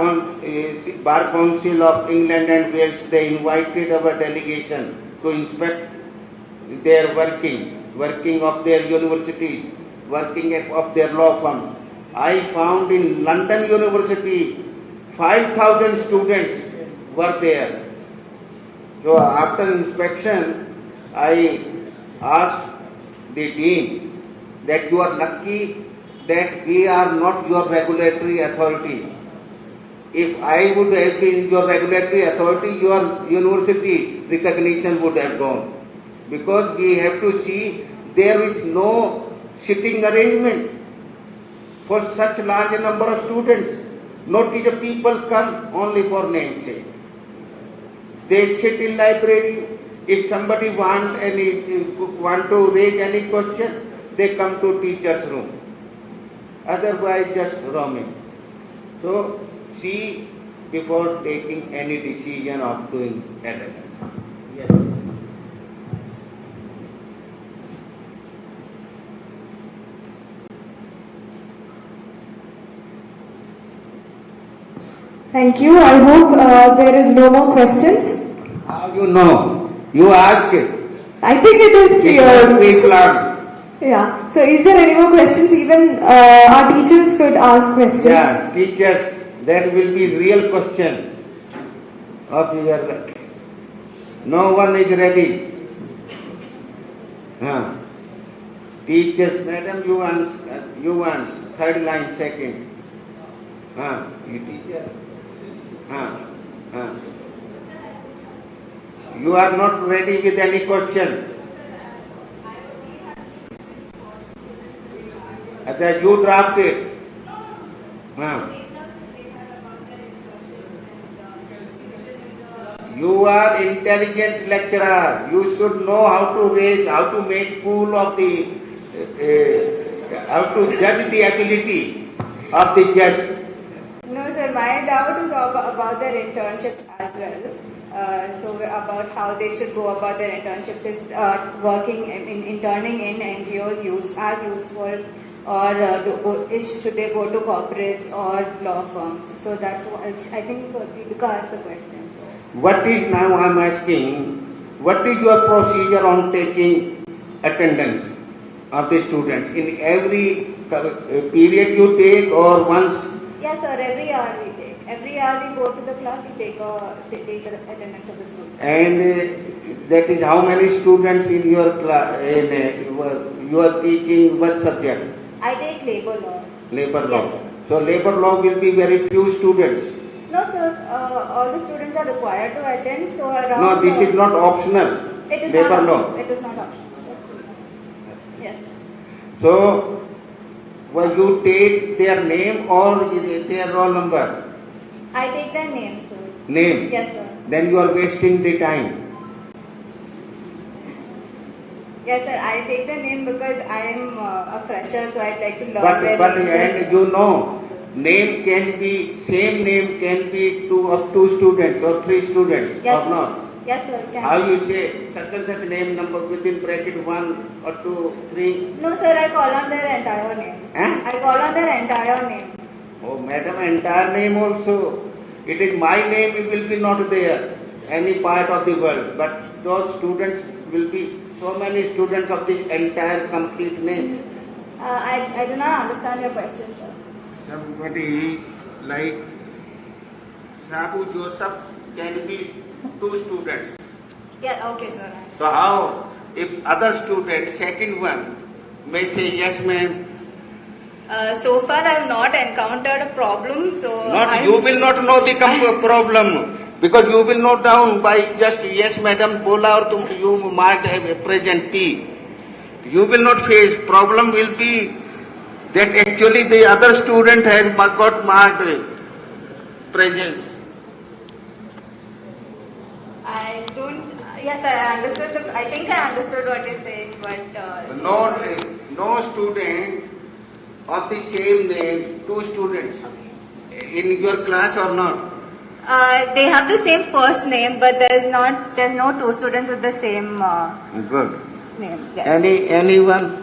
Council of England and Wales, they invited our delegation to inspect their working of their universities, working of their law firms. I found in London University 5,000 students were there. So after inspection, I asked the dean that you are lucky that we are not your regulatory authority. If I would have been your regulatory authority, your university recognition would have gone. Because we have to see there is no sitting arrangement for such large number of students. No teacher people come only for namesake. They sit in library. If somebody want to raise any question, they come to teacher's room. Otherwise just roaming. So see before taking any decision of doing LLM. Yes. Thank you. I hope there is no more questions. How you know? You ask it. I think it is clear. People are. Yeah. So is there any more questions? Even our teachers could ask questions. Yeah, teachers. That will be real question of your. No one is ready. Teachers, madam, you want third line second. You teacher. You are not ready with any question. You draft it. You are intelligent lecturer. You should know how to make fool of the, how to judge the ability of the judge. No, sir, my doubt is about their internships as well. So about how they should go about their internships is working interning in NGOs as useful, or should they go to corporates or law firms? So that I think Deepika asked the question. What is now I am asking, what is your procedure on taking attendance of the students? In every period you take or once? Yes, sir, every hour we take. Every hour we go to the class, we take the attendance of the students. And that is how many students in your class, you are teaching what subject? I take labor law. Labor law. Yes, sir. So labor law will be very few students. No, sir, all the students are required to attend. So around. No, this is not optional. It is labor not law. optional. It is not optional, sir. Yes, sir. So, well, you take their name or their roll number? I take their name, sir. Name? Yes, sir. Then you are wasting the time. Yes, sir. I take the name because I am a fresher, so I'd like to learn But their names. and you know, same name can be two students or 3 students, Yes, or not? Yes, sir. Can. How you say such and such name number within bracket 1 or 2, 3? No, sir, I call on their entire name. I call on their entire name. Oh, madam, entire name also. It is my name, it will be not there, any part of the world. But those students will be so many students of the entire complete name. I do not understand your question, sir. Somebody like Sabu Joseph can be 2 students. Yeah, okay, sir. So how, if other student, second one, may say, yes ma'am. So far I have not encountered a problem, so... You will not know the problem, because you will note down by just, yes madam, bola or you marked a present T. You will not face, problem will be that actually the other student has got marked presence. I don't... Yes, I understood. I think I understood what you're saying, but... No student of the same name, 2 students in your class or not? They have the same first name, but there's no 2 students with the same Good. name. Yeah. Anyone?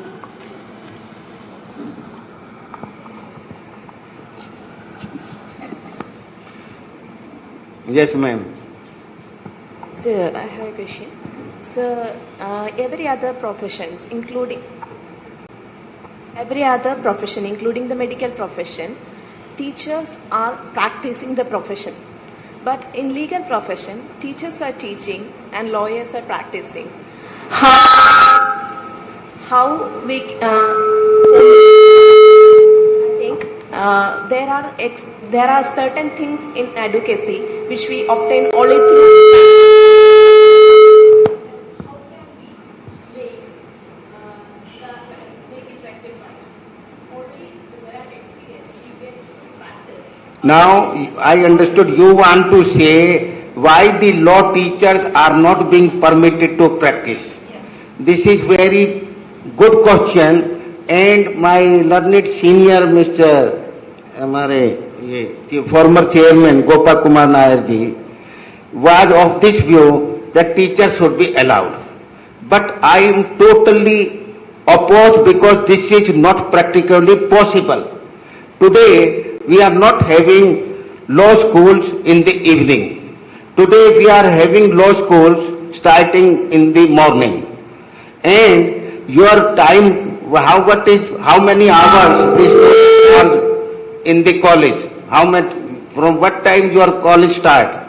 Yes, ma'am. Sir, I have a question. Sir, every other profession, including the medical profession, teachers are practicing the profession. But in legal profession, teachers are teaching and lawyers are practicing. How we I think there are certain things in advocacy which we obtain only through. Now, I understood you want to say why the law teachers are not being permitted to practice. Yes. This is very good question, and my learned senior Mr. the former chairman Gopal Kumar Nair ji was of this view that teachers should be allowed. But I am totally opposed because this is not practically possible. Today, we are not having law schools in the evening. Today we are having law schools starting in the morning. And your time, how many hours this course in the college? From what time your college start?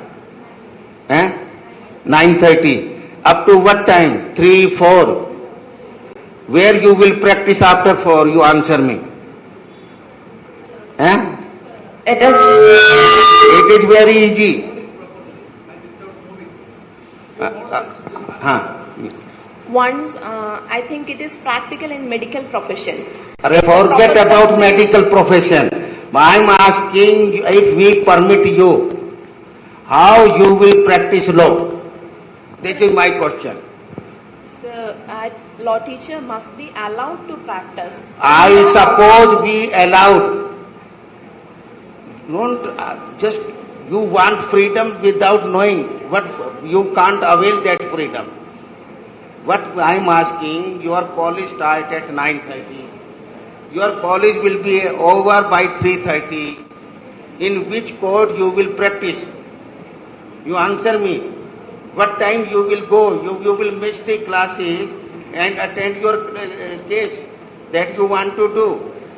9:30. Up to what time? 3, 4. Where you will practice after 4? You answer me. It is very easy. Once, I think it is practical in medical profession. Forget about medical profession. I am asking if we permit you, how you will practice law? This is my question. So, law teacher must be allowed to practice. I suppose we allowed. Don't just you want freedom without knowing what you can't avail that freedom. What I am asking, your college start at 9:30. Your college will be over by 3:30. In which court you will practice? You answer me. What time you will go? You will miss the classes and attend your case that you want to do.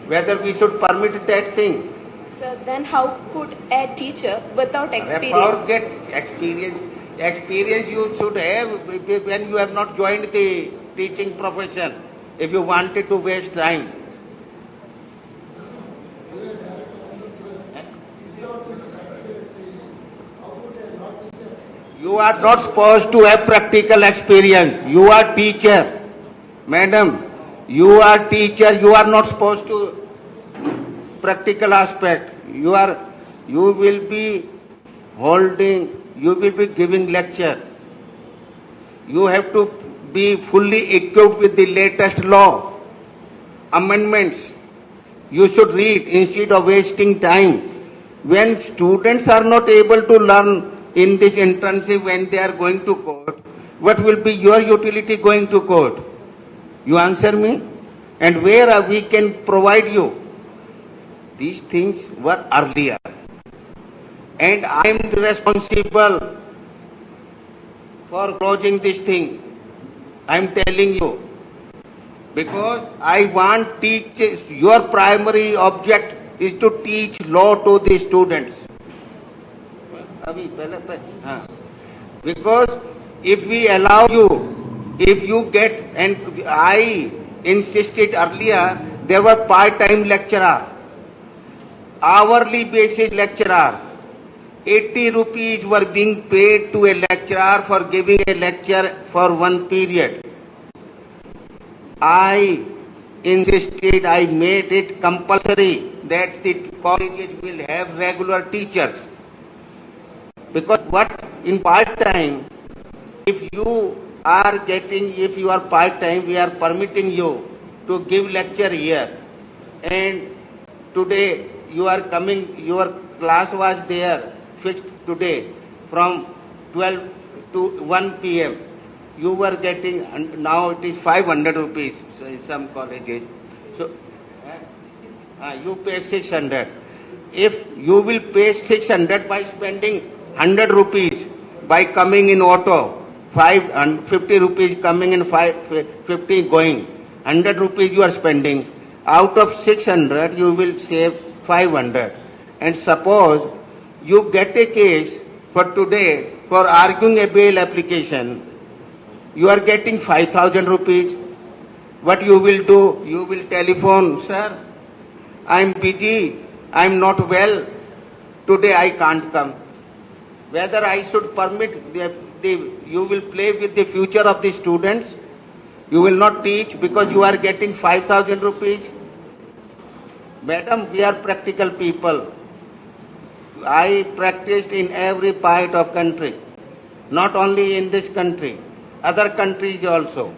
Whether we should permit that thing. So then how could a teacher without experience? Forget experience. Experience you should have when you have not joined the teaching profession. If you wanted to waste time. You are not supposed to have practical experience. You are teacher. Madam, you are teacher. You are not supposed to practical aspect. You will be giving lecture. You have to be fully equipped with the latest law, amendments. You should read instead of wasting time. When students are not able to learn in this internship when they are going to court? What will be your utility going to court? You answer me. And where we can provide you? These things were earlier. And I am responsible for closing this thing. I am telling you. Because I want teachers, your primary object is to teach law to the students. Because if we allow you, if you get, and I insisted earlier, there were part-time lecturer, hourly basis lecturer. 80 rupees were being paid to a lecturer for giving a lecture for one period. I insisted, I made it compulsory that the colleges will have regular teachers. Because what in part-time, if you are part-time, we are permitting you to give lecture here. And today you are coming, your class was there fixed today from 12 to 1 p.m. You were getting, now it is 500 rupees in some colleges. So, you pay 600. If you will pay 600 by spending 100 rupees by coming in auto, 50 rupees coming in 50 going, 100 rupees you are spending, out of 600 you will save 500. And suppose you get a case for today for arguing a bail application, you are getting 5,000 rupees. What you will do? You will telephone, sir, I am busy, I am not well, today I can't come. Whether I should permit, you will play with the future of the students, you will not teach because you are getting 5,000 rupees. Madam, we are practical people. I practiced in every part of country, not only in this country, other countries also.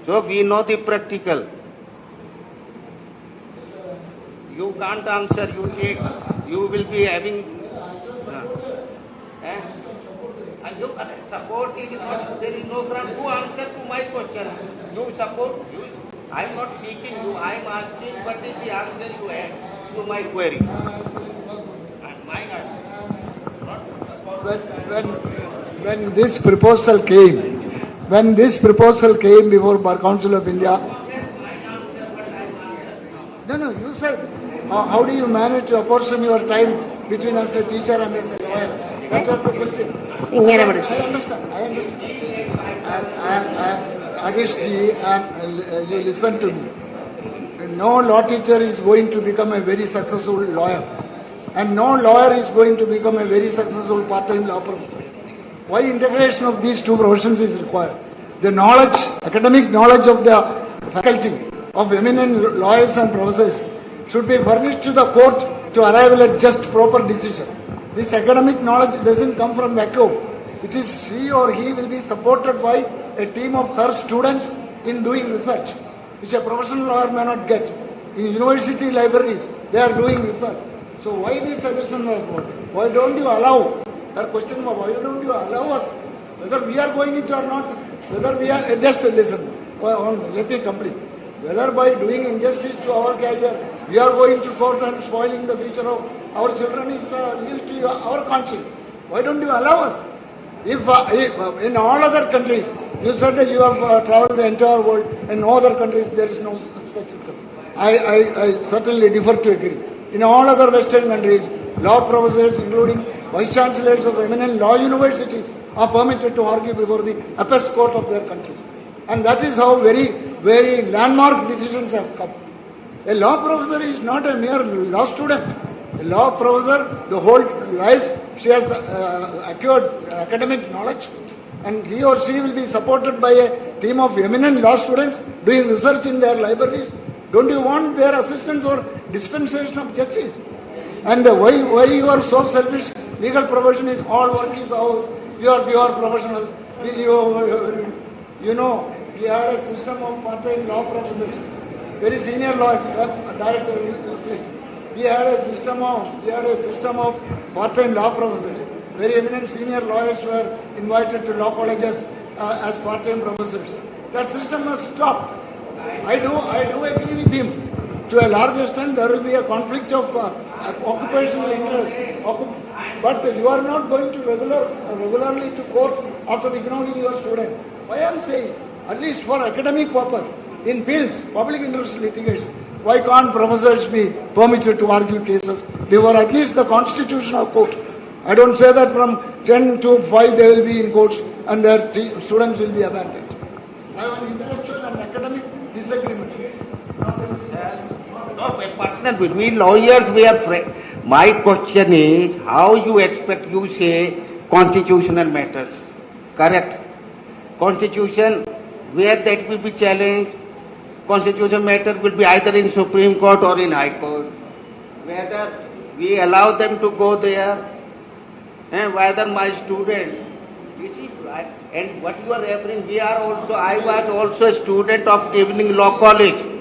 So we know the practical. You can't answer, you will be having... support is not, there is no ground. Who answer to my question? You support, I am not seeking you, I am asking what is the answer you have to my query. My When this proposal came before Bar Council of India, no, you said, how do you manage to apportion your time between as a teacher and as a lawyer? That was the question. I understand. Adish Ji, you listen to me. No law teacher is going to become a very successful lawyer. And no lawyer is going to become a very successful part-time law professor. Why integration of these two professions is required? The knowledge, academic knowledge of the faculty, of eminent lawyers and professors should be furnished to the court to arrive at just proper decision. This academic knowledge doesn't come from vacuum. It is she or he will be supported by a team of her students in doing research, which a professional lawyer may not get. In university libraries, they are doing research. So why this suggestion was brought? Why don't you allow? Her question was, why don't you allow us? Whether we are going into or not, whether we are, just listen, let me complete. Whether by doing injustice to our career, we are going to court and spoiling the future of our children is used to our conscience. Why don't you allow us? If in all other countries, you said that you have traveled the entire world, in no other countries there is no such system. I certainly differ to agree. In all other Western countries, law professors, including vice chancellors of eminent law universities, are permitted to argue before the apex court of their countries. And that is how very, very landmark decisions have come. A law professor is not a mere law student. A law professor, the whole life, she has acquired academic knowledge, and he or she will be supported by a team of eminent law students doing research in their libraries. Don't you want their assistance or dispensation of justice? And why you are so selfish? Legal profession is all work is ours. You are pure professional. You know, we had a system of part-time law professors, very senior lawyers, director. We had a system of part-time law professors. very eminent senior lawyers were invited to law colleges as part-time professors. That system has stopped. I do agree with him. To a large extent, there will be a conflict of occupational interest. But you are not going to regularly to court after ignoring your student. Why I am saying, at least for academic purpose, in bills, public interest litigation, why can't professors be permitted to argue cases before at least the constitutional court? I don't say that from 10 to 5 they will be in courts and their students will be abandoned. I have an intellectual and academic disagreement. No, personal, between lawyers we are friends. My question is, how you expect you say constitutional matters? Correct. Constitution, where that will be challenged, constitutional matter will be either in Supreme Court or in High Court. Whether we allow them to go there, and whether my students, you see, and what you are referring, I was also a student of evening law college.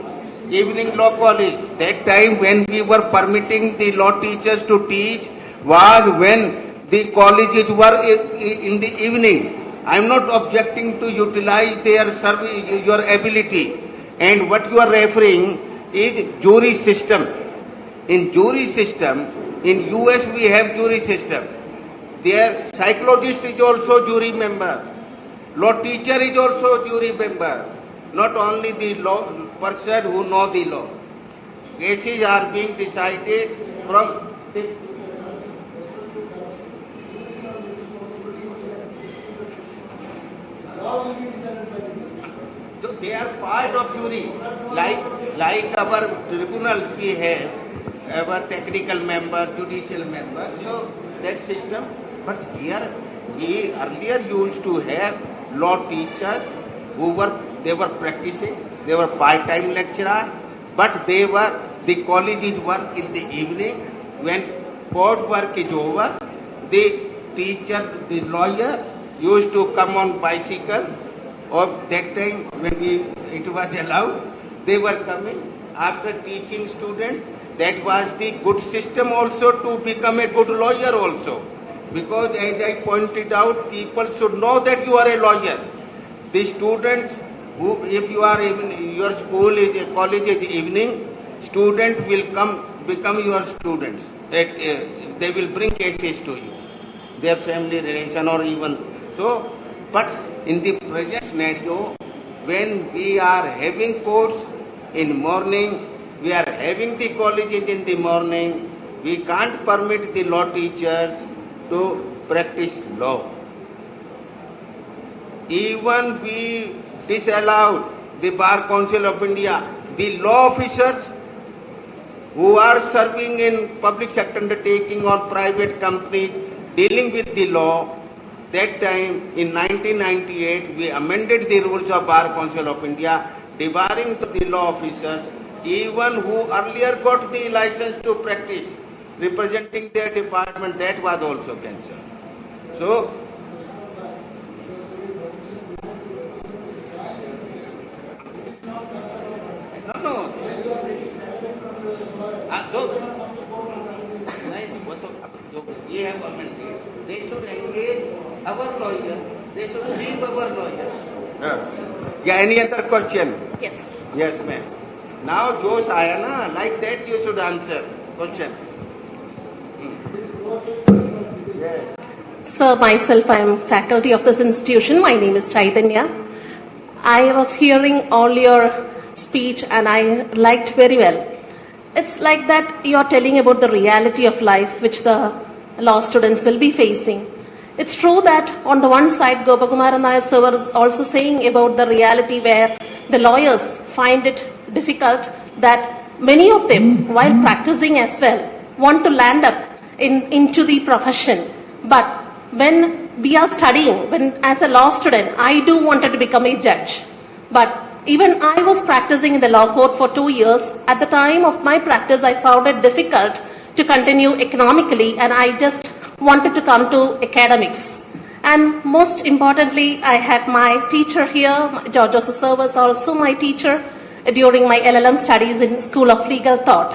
Evening law college. That time when we were permitting the law teachers to teach was when the colleges were in the evening. I am not objecting to utilize their service, your ability. And what you are referring is jury system. In jury system, in US we have jury system. Their psychologist is also jury member. Law teacher is also jury member. Not only the law person who know the law. Cases are being decided from the so they are part of jury. Like our tribunals we have our technical member, judicial member. So that system. But here we earlier used to have law teachers who were practicing. They were part-time lecturers, but the colleges were in the evening. When court work is over, the teacher, the lawyer used to come on bicycle. Or that time when it was allowed, they were coming after teaching students. That was the good system also to become a good lawyer also. Because as I pointed out, people should know that you are a lawyer. The students who, if you are even, your school is a college is evening, students will become your students. They will bring cases to you, their family relation or even so. But in the present scenario, when we are having courts in morning, we are having the colleges in the morning, we can't permit the law teachers to practice law. Even we disallowed the Bar Council of India, the law officers who are serving in public sector undertaking or private companies dealing with the law. That time in 1998 we amended the rules of Bar Council of India, debarring to the law officers, even who earlier got the license to practice, representing their department, that was also cancelled. So, no. We have amended. They should engage our lawyer. They should leave our lawyer. Yeah, any other question? Yes. Yes, ma'am. Now, Josh Ayana, like that you should answer question. Sir, myself, I am faculty of this institution. My name is Chaitanya. I was hearing all your speech and I liked very well. It's like that you are telling about the reality of life which the law students will be facing. It's true that on the one side, Gopakumaran Nair sir was also saying about the reality where the lawyers find it difficult that many of them, while practicing as well, want to land up into the profession. But when we are studying, when as a law student, I do wanted to become a judge. But even I was practicing in the law court for 2 years. At the time of my practice, I found it difficult to continue economically and I just wanted to come to academics. And most importantly, I had my teacher here, George sir was also my teacher during my LLM studies in School of Legal Thought,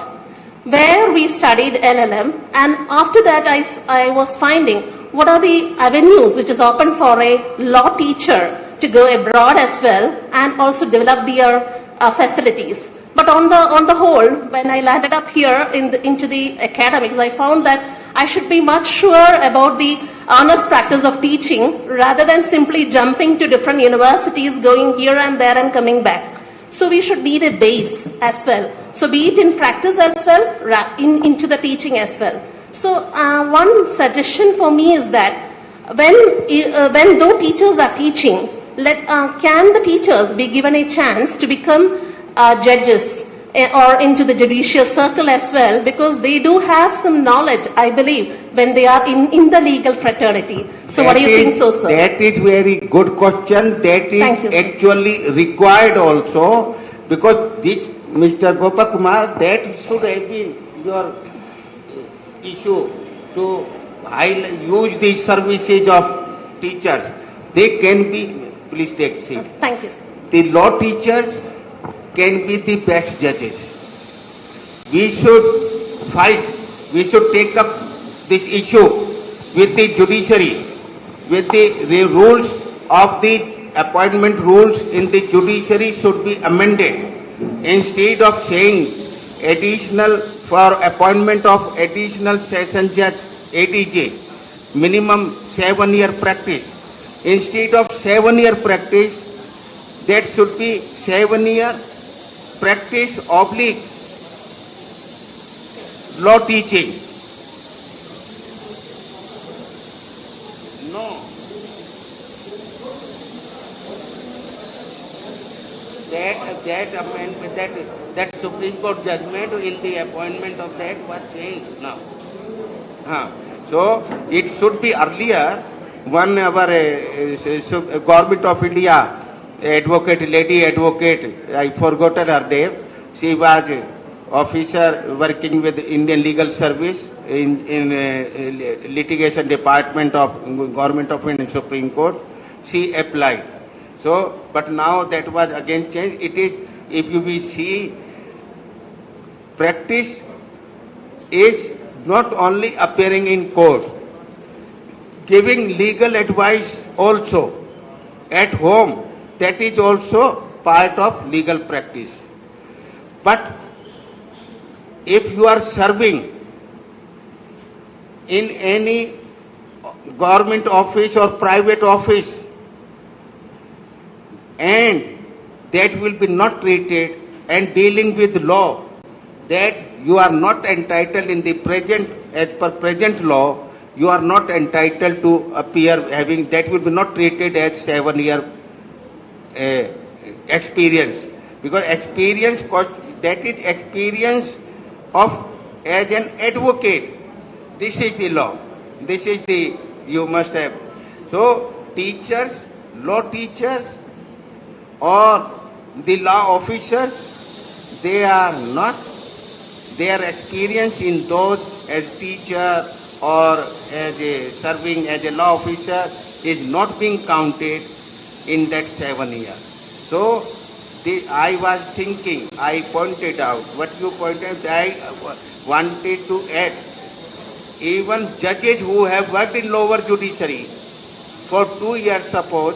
where we studied LLM, and after that I was finding what are the avenues which is open for a law teacher to go abroad as well and also develop their facilities. But on the whole, when I landed up here into the academics, I found that I should be much sure about the honest practice of teaching rather than simply jumping to different universities, going here and there and coming back. So we should need a base as well. So be it in practice as well, into the teaching as well. So one suggestion for me is that when though teachers are teaching, can the teachers be given a chance to become judges or into the judicial circle as well, because they do have some knowledge, I believe, when they are in the legal fraternity. So what do you think so, sir? That is very good question. That is actually required also, because this, Mr. Gopakumar, that should have been your issue to use the services of teachers. They can be, please take seat. Thank you, sir. The law teachers can be the best judges. We should fight, we should take up this issue with the judiciary, with the rules of the appointment rules in the judiciary should be amended. Instead of saying additional for appointment of additional session judge, ADJ, minimum 7-year practice. Instead of 7-year practice, that should be 7-year practice / law teaching. No. That amendment, that Supreme Court judgment in the appointment of that was changed now. So it should be earlier. One our Government of India advocate, lady advocate, I forgot her name. She was officer working with Indian Legal Service in litigation department of Government of Indian Supreme Court. She applied. So, but now that was again changed. It is, if you will see, practice is not only appearing in court, giving legal advice also at home. That is also part of legal practice. But if you are serving in any government office or private office, and that will be not treated and dealing with law, that you are not entitled in the present, as per present law, you are not entitled to appear having, that will be not treated as 7-year experience, because experience, that is experience of as an advocate. This is the law. This is the, you must have. So teachers, law teachers or the law officers, they are not, their experience in those as teacher or as a serving as a law officer is not being counted in that 7 years. So I was thinking, I pointed out, what you pointed out, I wanted to add, even judges who have worked in lower judiciary for 2 years, suppose,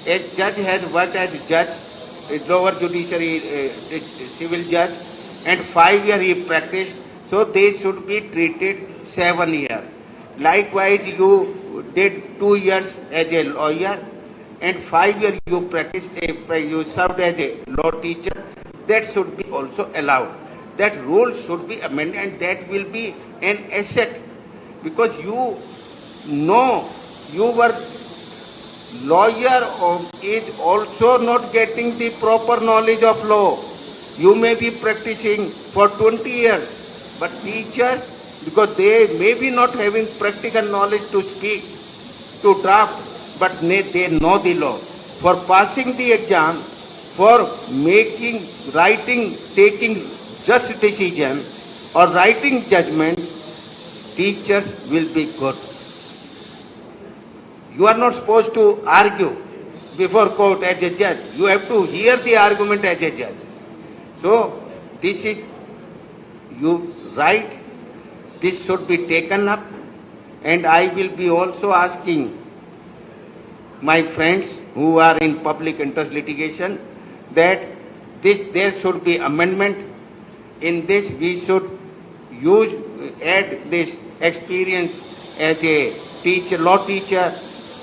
a judge has worked as judge, a lower judiciary civil judge, and 5 years he practiced, so they should be treated 7 years. Likewise, you did 2 years as a lawyer, and 5 years you practiced, you served as a law teacher, that should be also allowed. That rule should be amended, and that will be an asset, because you know you were lawyer is also not getting the proper knowledge of law. You may be practicing for 20 years, but teachers, because they may be not having practical knowledge to speak, to draft, but they know the law. For passing the exam, for making, writing, taking just decision or writing judgment, teachers will be good. You are not supposed to argue before court as a judge. You have to hear the argument as a judge. So, this is, you write, this should be taken up And I will be also asking my friends who are in public interest litigation that there should be amendment. In this we should add this experience as a teacher, law teacher,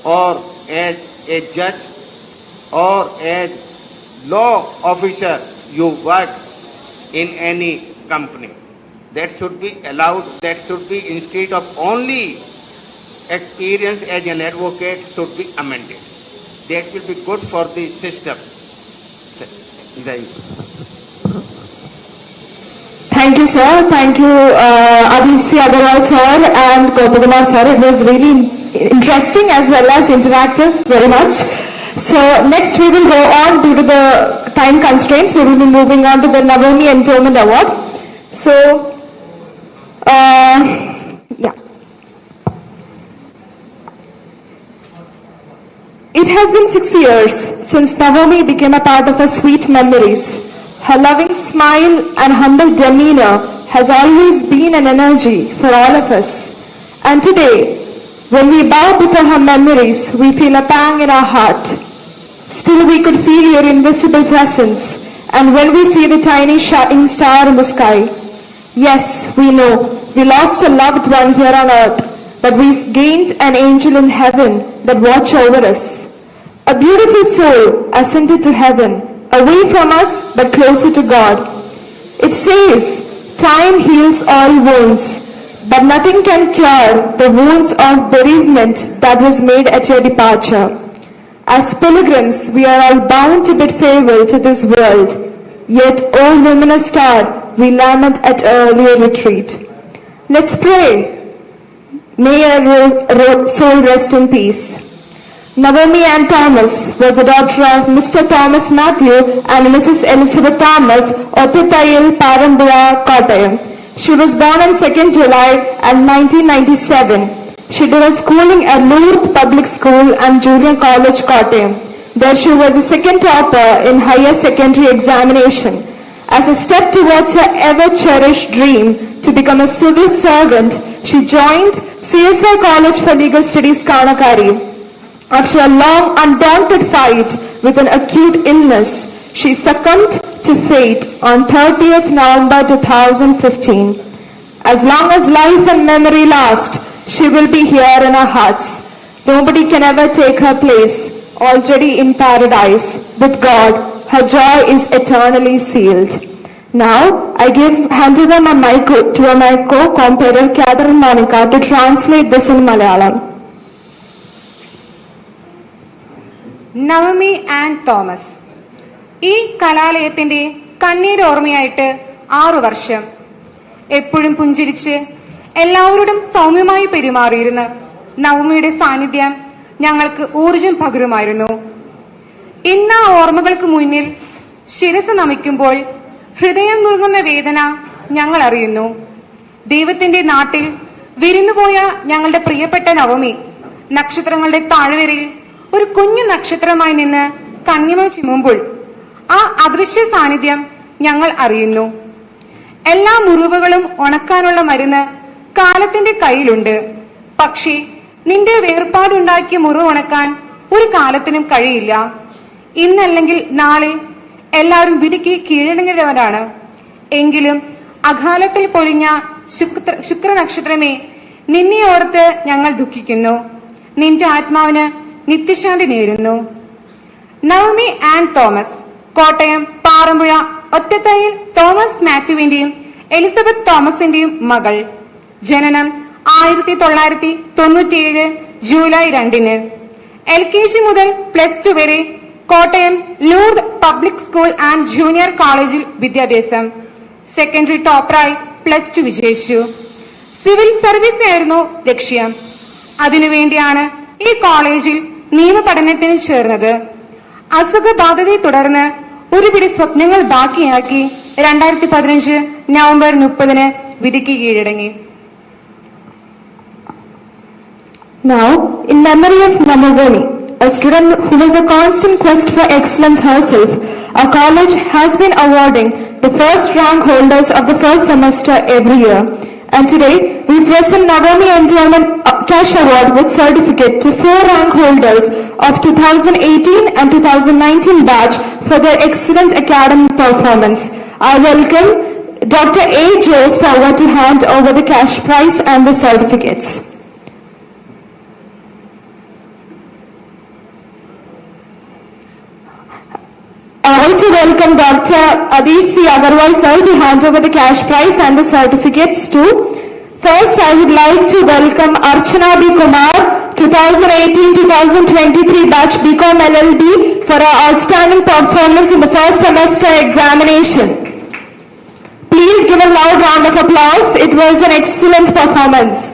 or as a judge, or as law officer you work in any company. That should be allowed. That should be, instead of only experience as an advocate, should be amended. That will be good for the system. Thank you, sir. Thank you, Adish C.Aggarwala, sir, and Gopakumar, sir. It was really interesting as well as interactive, very much. So next we will go on due to the time constraints. We will be moving on to the Navomy Endowment Award. So, yeah. It has been 6 years since Navomy became a part of her sweet memories. Her loving smile and humble demeanor has always been an energy for all of us. And today, when we bow before her memories, we feel a pang in our heart. Still we could feel your invisible presence, and when we see the tiny shining star in the sky. Yes, we know, we lost a loved one here on earth, but we gained an angel in heaven that watched over us. A beautiful soul ascended to heaven, away from us but closer to God. It says, time heals all wounds, but nothing can cure the wounds of bereavement that was made at your departure. As pilgrims, we are all bound to bid farewell to this world. Yet, O luminous star, we lament at earlier retreat. Let's pray. May your soul rest in peace. Navomy Ann Thomas was a daughter of Mr. Thomas Matthew and Mrs. Elizabeth Thomas, Ottitayil, Parambura, Kottayam. She was born on 2nd July 1997. She did her schooling at Lourdes Public School and Junior College, Kottayam. There she was a second topper in higher secondary examination. As a step towards her ever-cherished dream to become a civil servant, she joined CSI College for Legal Studies, Kanakari. After a long, undaunted fight with an acute illness, she succumbed to fate on 30th November 2015. As long as life and memory last, she will be here in our hearts. Nobody can ever take her place. Already in paradise with God, her joy is eternally sealed. Now, I hand over my mic to my co-competitor Catherine Monica to translate this in Malayalam. Navami and Thomas. ഈ കലാലയത്തിന്റെ കണ്ണീരോർമ്മയായിട്ട് 6 വർഷം എപ്പോഴും പുഞ്ചിരിച്ച് എല്ലാവരോടും സൗമ്യമായി പെരുമാറിയിരുന്ന നവമിയുടെ സാന്നിധ്യം ഞങ്ങൾക്ക് ഊർജം പകരുമായിരുന്നു. ഇന്ന് ആ ഓർമ്മകൾക്ക് മുന്നിൽ ശിരസ് നമിക്കുമ്പോൾ ഹൃദയം നുറുങ്ങുന്ന വേദന ഞങ്ങൾ അറിയുന്നു. ദൈവത്തിന്റെ നാട്ടിൽ വിരുന്നുപോയ ഞങ്ങളുടെ പ്രിയപ്പെട്ട നവമി നക്ഷത്രങ്ങളുടെ താഴ്വരയിൽ ഒരു കുഞ്ഞു നക്ഷത്രമായി നിന്ന് കണ്ണിമ ചിമ്മുമ്പോൾ ആ അദൃശ്യ സാന്നിധ്യം ഞങ്ങൾ അറിയുന്നു. എല്ലാ മുറിവുകളും ഉണക്കാനുള്ള മരുന്ന് കാലത്തിന്റെ കയ്യിലുണ്ട്. പക്ഷേ നിന്റെ വേർപാടുണ്ടാക്കിയ മുറിവ് ഉണക്കാൻ ഒരു കാലത്തിനും കഴിയില്ല. ഇന്നല്ലെങ്കിൽ നാളെ എല്ലാവരും വിധിക്ക് കീഴടങ്ങുന്നവരാണ്. എങ്കിലും അകാലത്തിൽ പൊലിഞ്ഞ ശുക്രനക്ഷത്രമേ, നിന്നെ ഓർത്ത് ഞങ്ങൾ ദുഃഖിക്കുന്നു. നിന്റെ ആത്മാവിന് നിത്യശാന്തി നേരുന്നു. നവമി ആൻഡ് തോമസ്, കോട്ടയം പാറമ്പുഴ ഒറ്റത്തൈയിൽ തോമസ് മാത്യുവിന്റെയും എലിസബത്ത് തോമസിന്റെയും മകൾ. ജനനം 1997 ജൂലൈ 2. LKG മുതൽ +2 വരെ Kottayam Lourdes public school and junior കോളേജിൽ വിദ്യാഭ്യാസം. സെക്കൻഡറി ടോപ്പറായി +2 വിജയിച്ചു. സിവിൽ സർവീസ് ആയിരുന്നു ലക്ഷ്യം. അതിനുവേണ്ടിയാണ് ഈ കോളേജിൽ നിയമപഠനത്തിന് ചേർന്നത്. അസുഖബാധയെ തുടർന്ന് ഒരുപിടി സ്വപ്നങ്ങൾ ബാക്കിയാക്കി 2015 നവംബർ 30 വിധിക്ക് കീഴടങ്ങി. Now, in memory of Navomy, a student who was a constant quest for excellence herself, our college has been awarding the first rank holders of the first semester every year. And today, we present Navomy Endowment Cash Award with certificate to 4 rank holders of 2018 and 2019 batch for their excellent academic performance. I welcome Dr. A. Jose forward to hand over the cash prize and the certificates. I also welcome Dr.Adish C.Aggarwala sir to hand over the cash prize and the certificates too. First, I would like to welcome Archana B. Kumar, 2018-2023 batch BCom LLB for her outstanding performance in the first semester examination. Please give a loud round of applause. It was an excellent performance.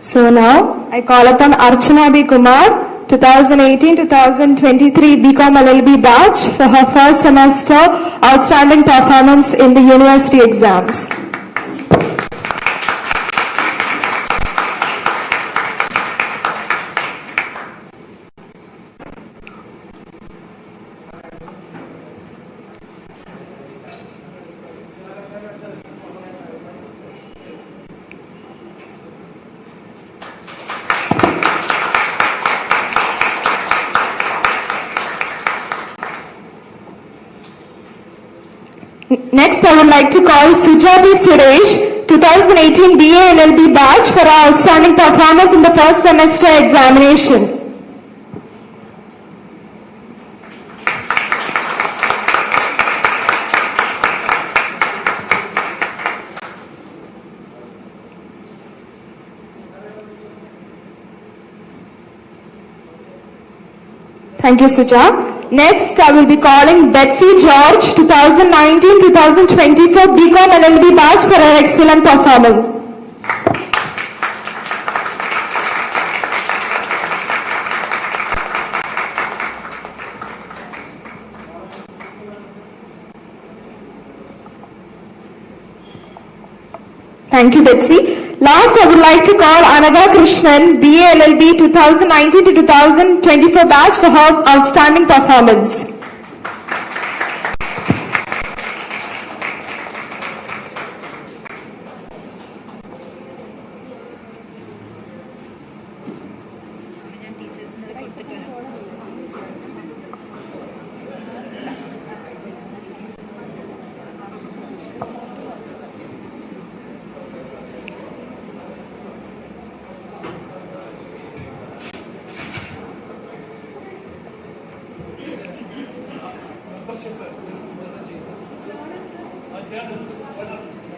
So now, I call upon Archana B. Kumar, 2018-2023 BCom LLB batch for her first semester outstanding performance in the university exams. Next, I would like to call Sujati Suresh, 2018 BA LLB batch for our outstanding performance in the first semester examination. Thank you, Suja. Next, I will be calling Betsy George, 2019-2024 BCom LLB batch for her excellent performance. Thank you, Betsy. Last, I would like to call Anaga Krishnan, BA LLB 2019-2024 batch for her outstanding performance.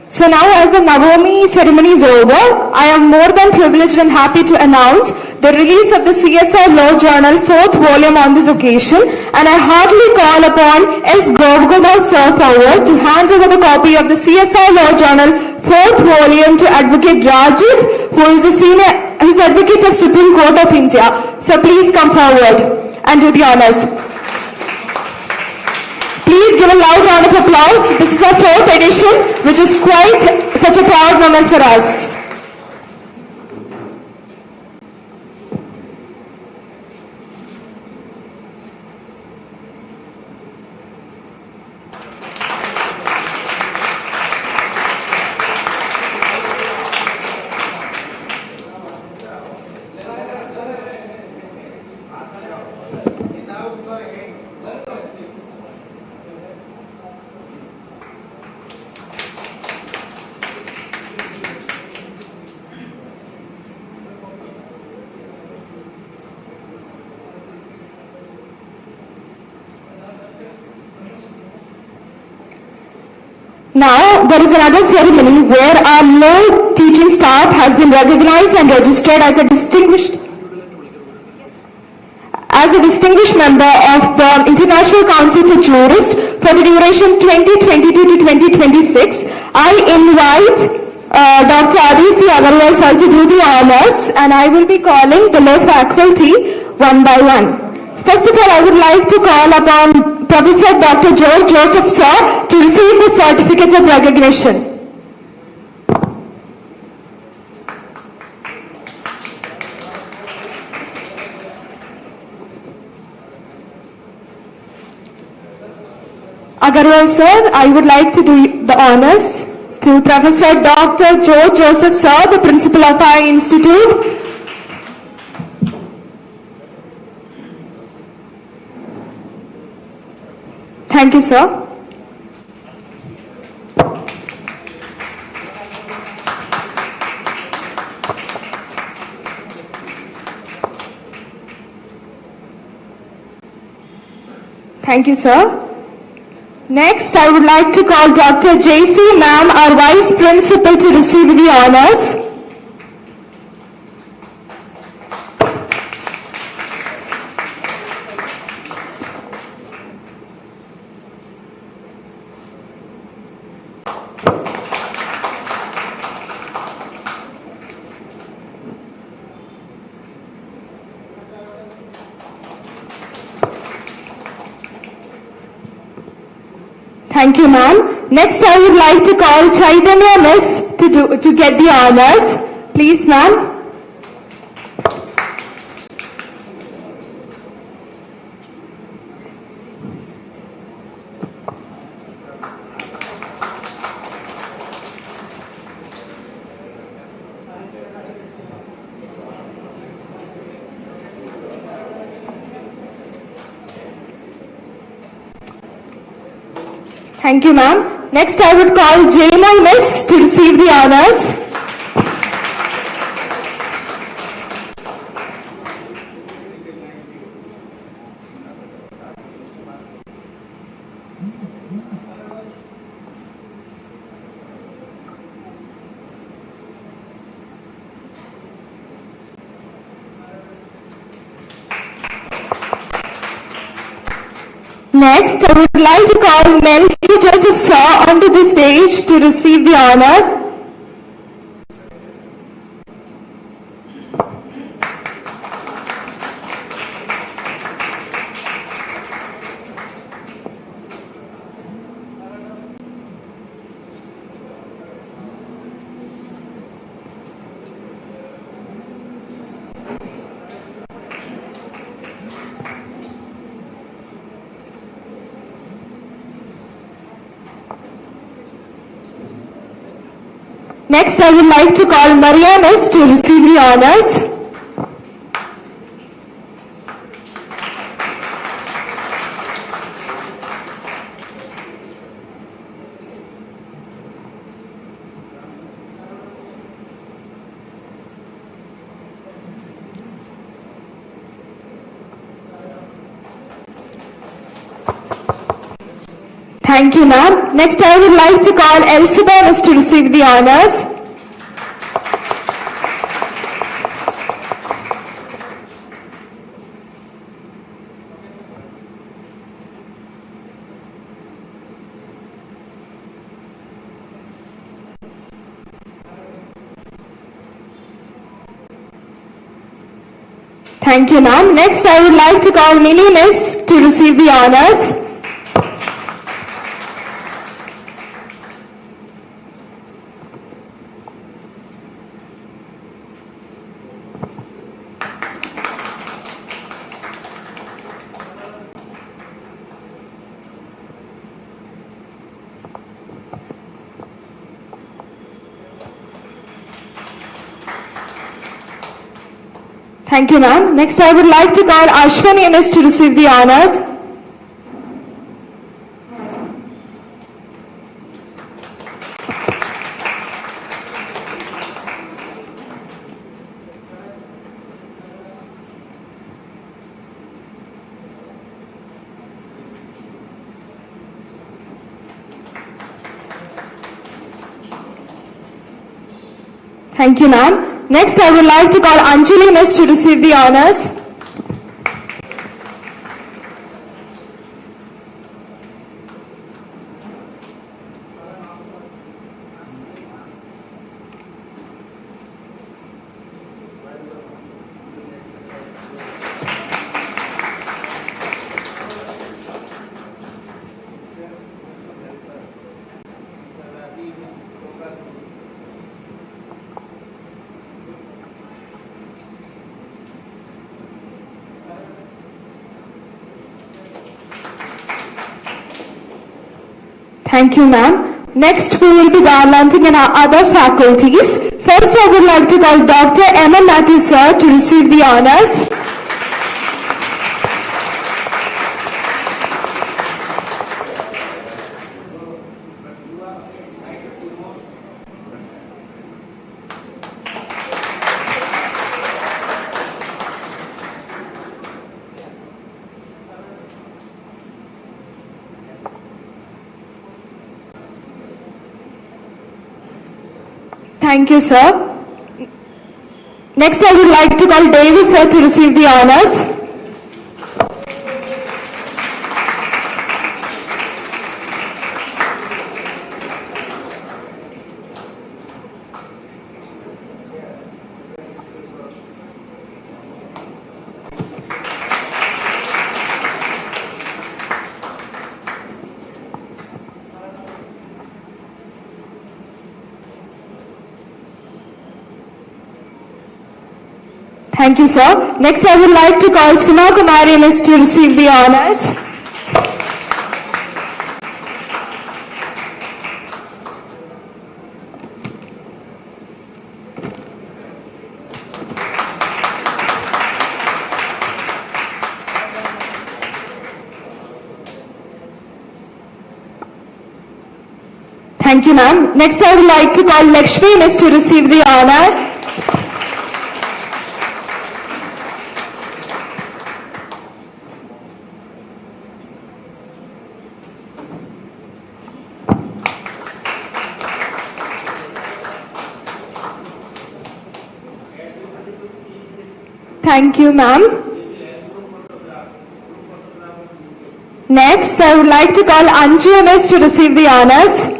So now, as the Navomy ceremony is over, I am more than privileged and happy to announce the release of the CSI Law Journal 4th volume on this occasion, and I heartily call upon S. Govguma sir forward to hand over the copy of the CSI Law Journal 4th volume to Advocate Rajiv, who is Advocate of Supreme Court of India. So please come forward and do the honors. Please give a loud round of applause. This is our 4th edition, which is quite such a proud moment for us. Now, there is another ceremony where our law teaching staff has been recognized and registered as a distinguished member of the International Council for Jurists for the duration 2022 to 2026. I invite Dr.Adish C.Aggarwala sir to do the honors, and I will be calling the law faculty one by one. First of all, I would like to call upon Professor Dr. George Joseph sir to receive the certificate of recognition. Aggarwal sir, I would like to do the honors to Professor Dr. George Joseph sir, the Principal of our Institute. Thank you, sir. Thank you, sir. Next, I would like to call Dr. J.C. Ma'am, our Vice Principal, to receive the honors. Thank you, ma'am. Next, I would like to call Chaitanya Miss to get the honors. Please, ma'am. Thank you, ma'am. Next, I would call JMI Miss to receive the honors. Next, I would like to call Melky Joseph Sir onto the stage to receive the honors. Next, I would like to call Maria Miss to receive the honors. Thank you, ma'am. Next, I would like to call Elizabeth to receive the honors. Thank you, ma'am. Next, I would like to call Millie Miss to receive the honors. Thank you, ma'am. Next, I would like to call Ashwani Miss to receive the honors. Thank you, ma'am. Next, I would like to call Anjali Miss to receive the honors. Thank you, ma'am. Next, we will be garlanding in our other faculties. First, I would like to call Dr. Emma Matthew, sir, to receive the honors. Thank you, sir. Next, I would like to call Davis, sir, to receive the honors. Thank you, sir. Next, I would like to call Sima Kumari Miss to receive the honors. Thank you, ma'am. Next, I would like to call Lakshmi Miss to receive the honors. Thank you, ma'am. Next, I would like to call Anju Miss to receive the honors.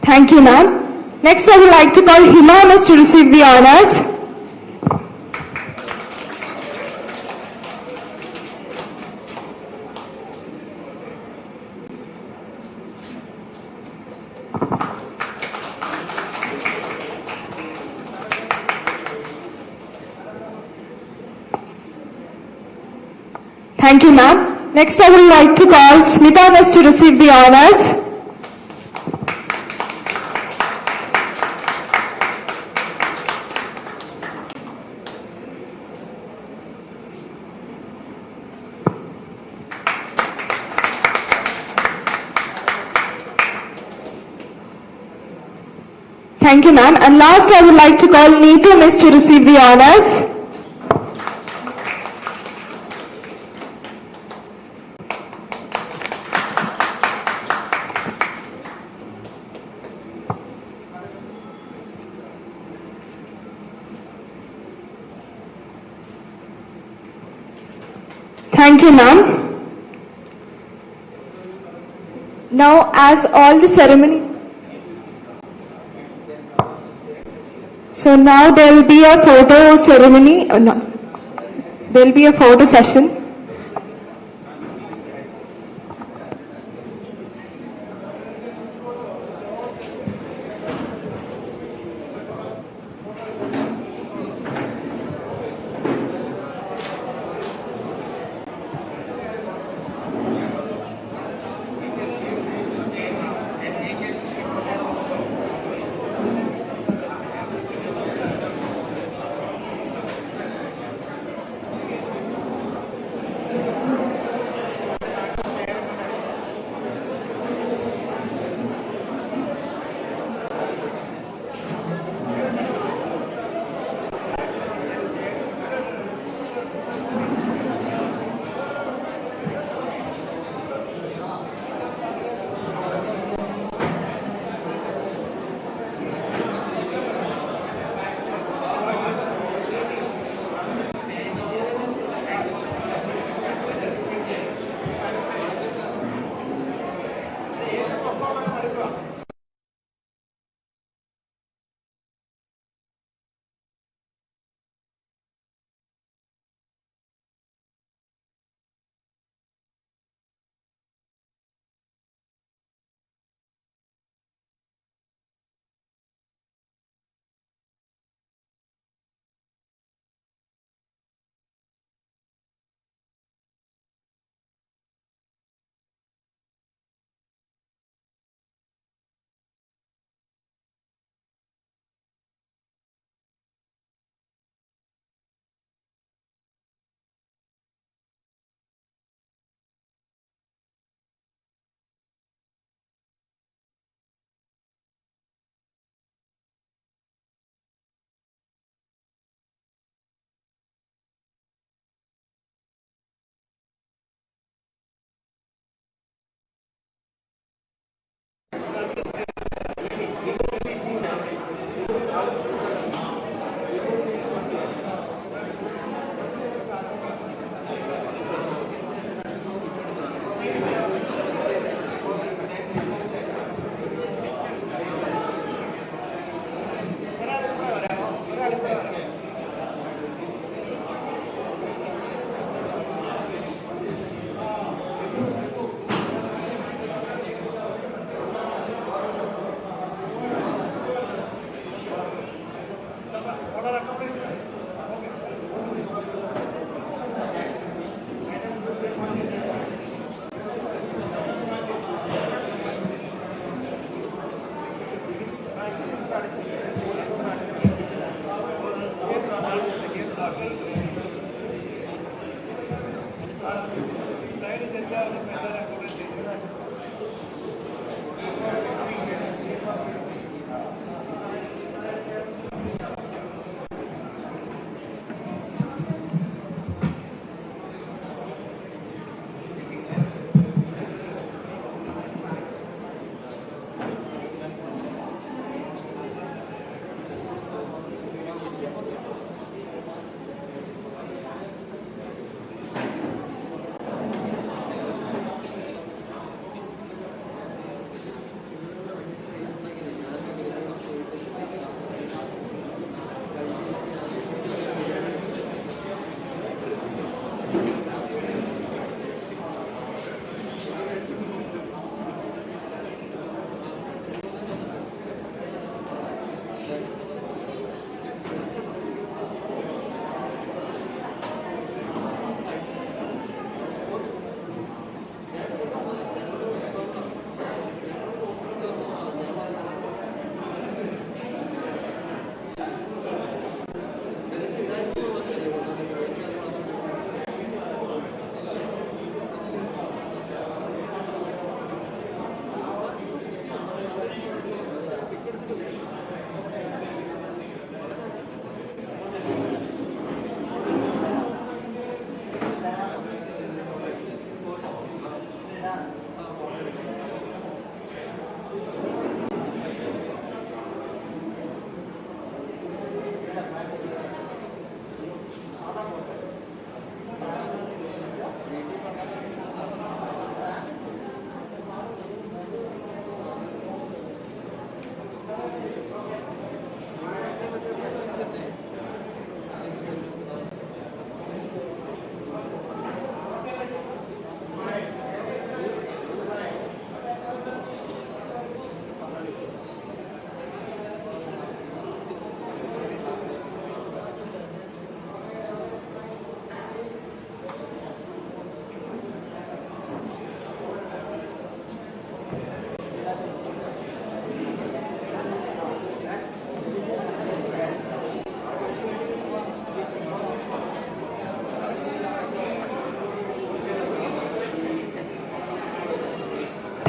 Thank you, ma'am. Next, I would like to call Hima Miss to receive the honors. Thank you, ma'am. Next, I would like to call Smita Miss to receive the honors. Thank you, ma'am. And last, I would like to call Neetu Miss to receive the honors. Thank you, ma'am. Now, as all the ceremony... So now there will be a photo ceremony, no, there will be a photo session.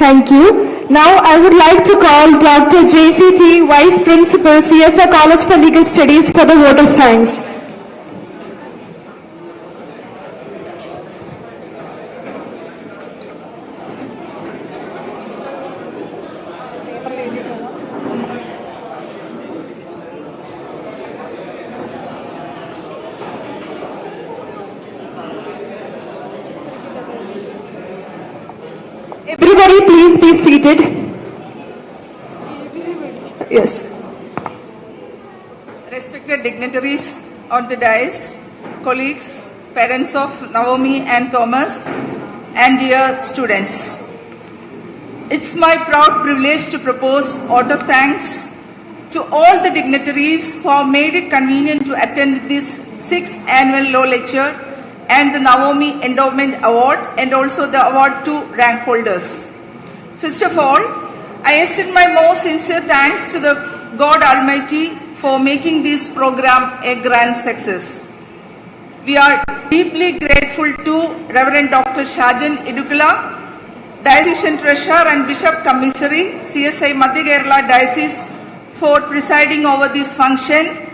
Thank you. Now I would like to call Dr. JCT, Vice Principal, CSI College for Legal Studies, for the vote of thanks. Everybody please be seated. Yes. Respected dignitaries on the dais, colleagues, parents of Navomy and Thomas, and dear students. It's my proud privilege to propose vote of thanks to all the dignitaries who have made it convenient to attend this 6th annual law lecture and the Navomy Endowment Award, and also the award to rank holders. First of all, I extend my most sincere thanks to the God Almighty for making this program a grand success. We are deeply grateful to Reverend Dr. Sr.Advocate, Diocesan Treasurer and Bishop Commissary, CSI Madhya Kerala Diocese, for presiding over this function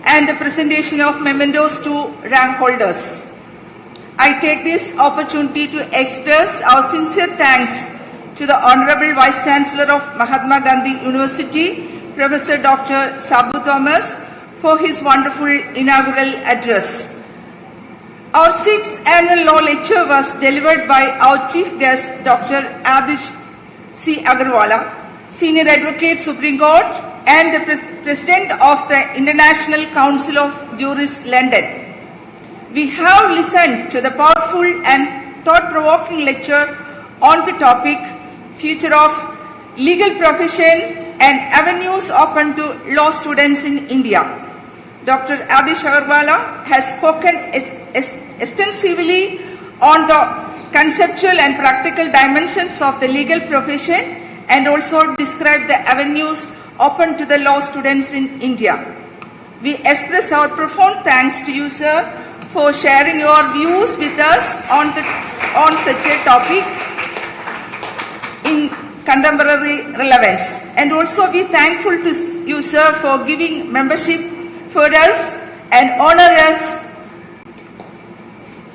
and the presentation of mementos to rank holders. I take this opportunity to express our sincere thanks to the Honorable Vice Chancellor of Mahatma Gandhi University, Professor Dr. Sabu Thomas, for his wonderful inaugural address. Our 6th annual law lecture was delivered by our Chief Guest, Dr.Adish C.Aggarwala, Sr.Advocate, Supreme Court, and the President of the International Council of Jurists, London. We have listened to the powerful and thought-provoking lecture on the topic Future of Legal Profession and Avenues Open to Law Students in India. Dr.Adish C.Aggarwala has spoken extensively on the conceptual and practical dimensions of the legal profession and also described the avenues open to the law students in India. We express our profound thanks to you, sir, for sharing your views with us on such a topic in contemporary relevance. And also we thankful to you, sir, for giving membership for us and honor us.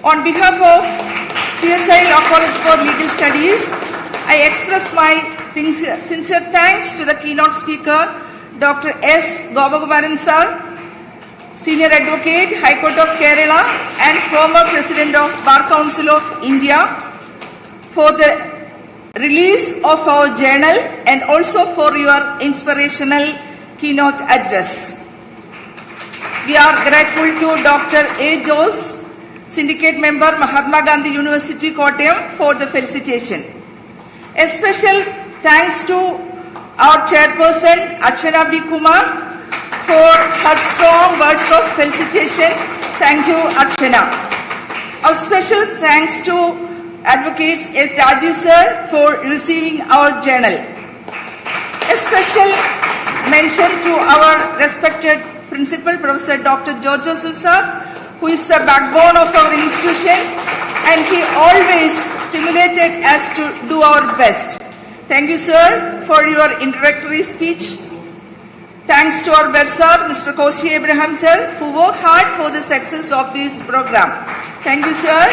On behalf of CSI Law College for Legal Studies, I express my sincere thanks to the keynote speaker, Dr. S. Gopakumaran sir, Senior Advocate, High Court of Kerala and former President of Bar Council of India, for the release of our journal and also for your inspirational keynote address. We are grateful to Dr. A. Jose, Syndicate Member, Mahatma Gandhi University, Kottayam, for the felicitation. A special thanks to our chairperson, Archana B. Kumar, for her strong words of felicitation. Thank you, Archana. A special thanks to Advocates Sr.Advocate sir for receiving our journal. A special mention to our respected Principal Professor Dr. Jusists sir, who is the backbone of our institution, and he always stimulated us to do our best. Thank you, sir, for your introductory speech. Thanks to our bursar, Mr. Koshi Abraham sir, who worked hard for the success of this program. Thank you, sir.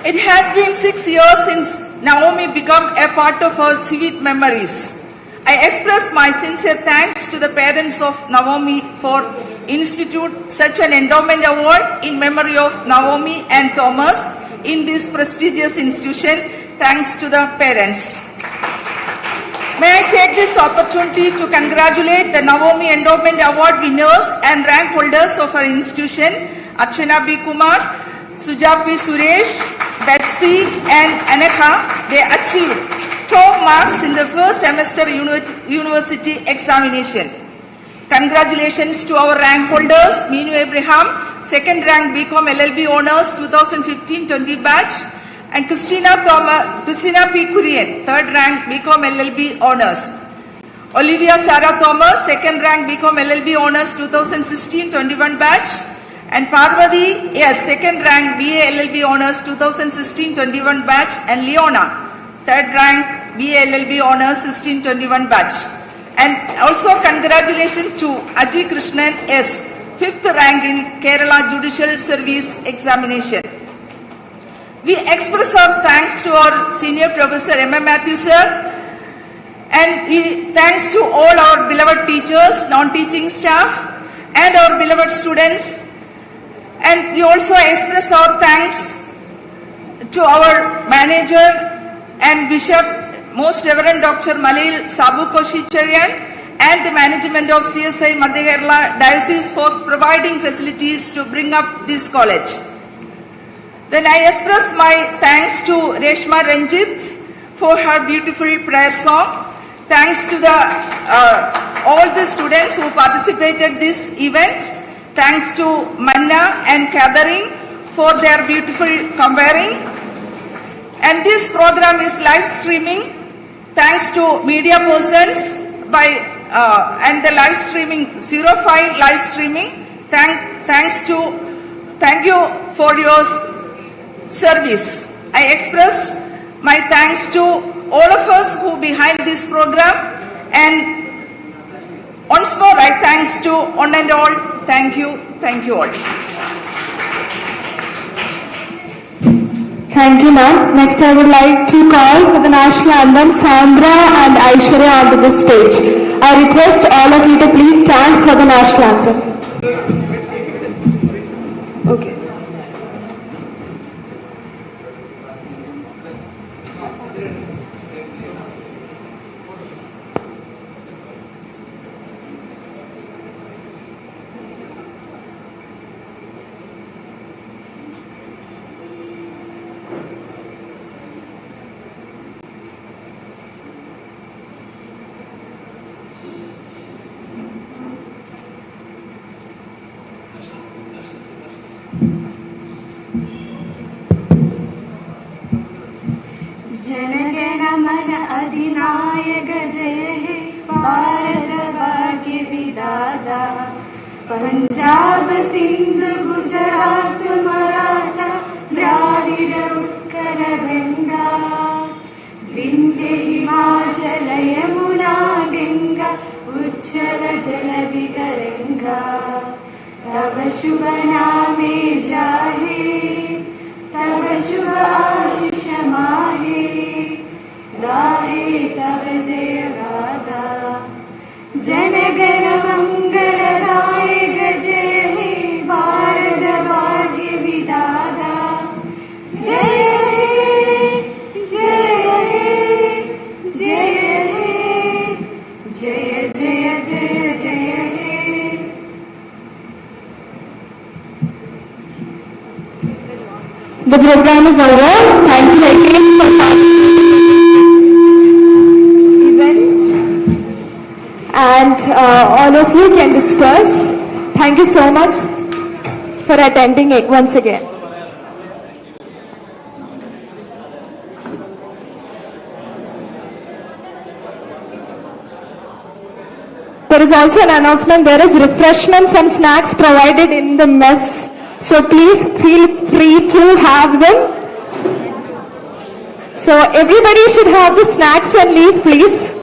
It has been 6 years since Navomy became a part of our sweet memories. I express my sincere thanks to the parents of Navomy for instituting such an endowment award in memory of Navomy and Thomas in this prestigious institution. Thanks to the parents. May I take this opportunity to congratulate the Navomy Endowment Award winners and rank holders of our institution, Archana B. Kumar, Sujapi Suresh, Betsy and Aneka. They achieved top marks in the first semester university examination. Congratulations to our rank holders, Meenu Abraham, second rank BCom LLB Honors 2015-20 batch, and Christina P. Kurian, third rank BCom LLB Honors. Olivia Sarah Thomas, second rank BCom LLB Honors 2016-21 batch, and Parvati, yes, second rank BA LLB Honors 2016-21 batch, and Leona, third rank BA LLB Honors 16-21 batch. And also congratulations to Aji Krishnan S, fifth rank in Kerala Judicial Service Examination. We express our thanks to our Senior Professor M.M. Matthew sir, and thanks to all our beloved teachers, non-teaching staff, and our beloved students. And we also express our thanks to our manager and Bishop, Most Reverend Dr. Malil Sabu Koshicharyan, and the management of CSI Madhya Kerala Diocese for providing facilities to bring up this college. Then I express my thanks to Reshma Ranjit for her beautiful prayer song. Thanks to all the students who participated this event. Thanks to Manna and Catherine for their beautiful comparing. And this program is live streaming. Thanks to media persons and the live streaming 05 live streaming. Thank you for your service. I express my thanks to all of us who behind this program, and once more I thanks to one and all. Thank you all. Thank you, ma'am. Next, I would like to call for the national anthem Sandra and Aishwarya onto the stage. I request all of you to please stand for the national anthem. Okay. Jana Gana Mana अधिनायक जय हे भारत भाग्य विधाता पंजाब सिंध गुजरात मराठा द्राविड उत्कल गंगा विंध्य हिमाचल यमुना गंगा उज्जल जलधि तरंगा तब शुभ नामे जाहे तब शुभ आशीष माहे गाहे तब जय गाथा जनगण मंगलदायक जय हे भारत भाग्य विधाता जय हे जय हे जय हे जय जय जय जय हे. The program is over. Thank you again for event, and all of you can disperse. Thank you so much for attending it once again. There is also an announcement. There is refreshments and snacks provided in the mess. So please feel free to have them. So everybody should have the snacks and leave, please.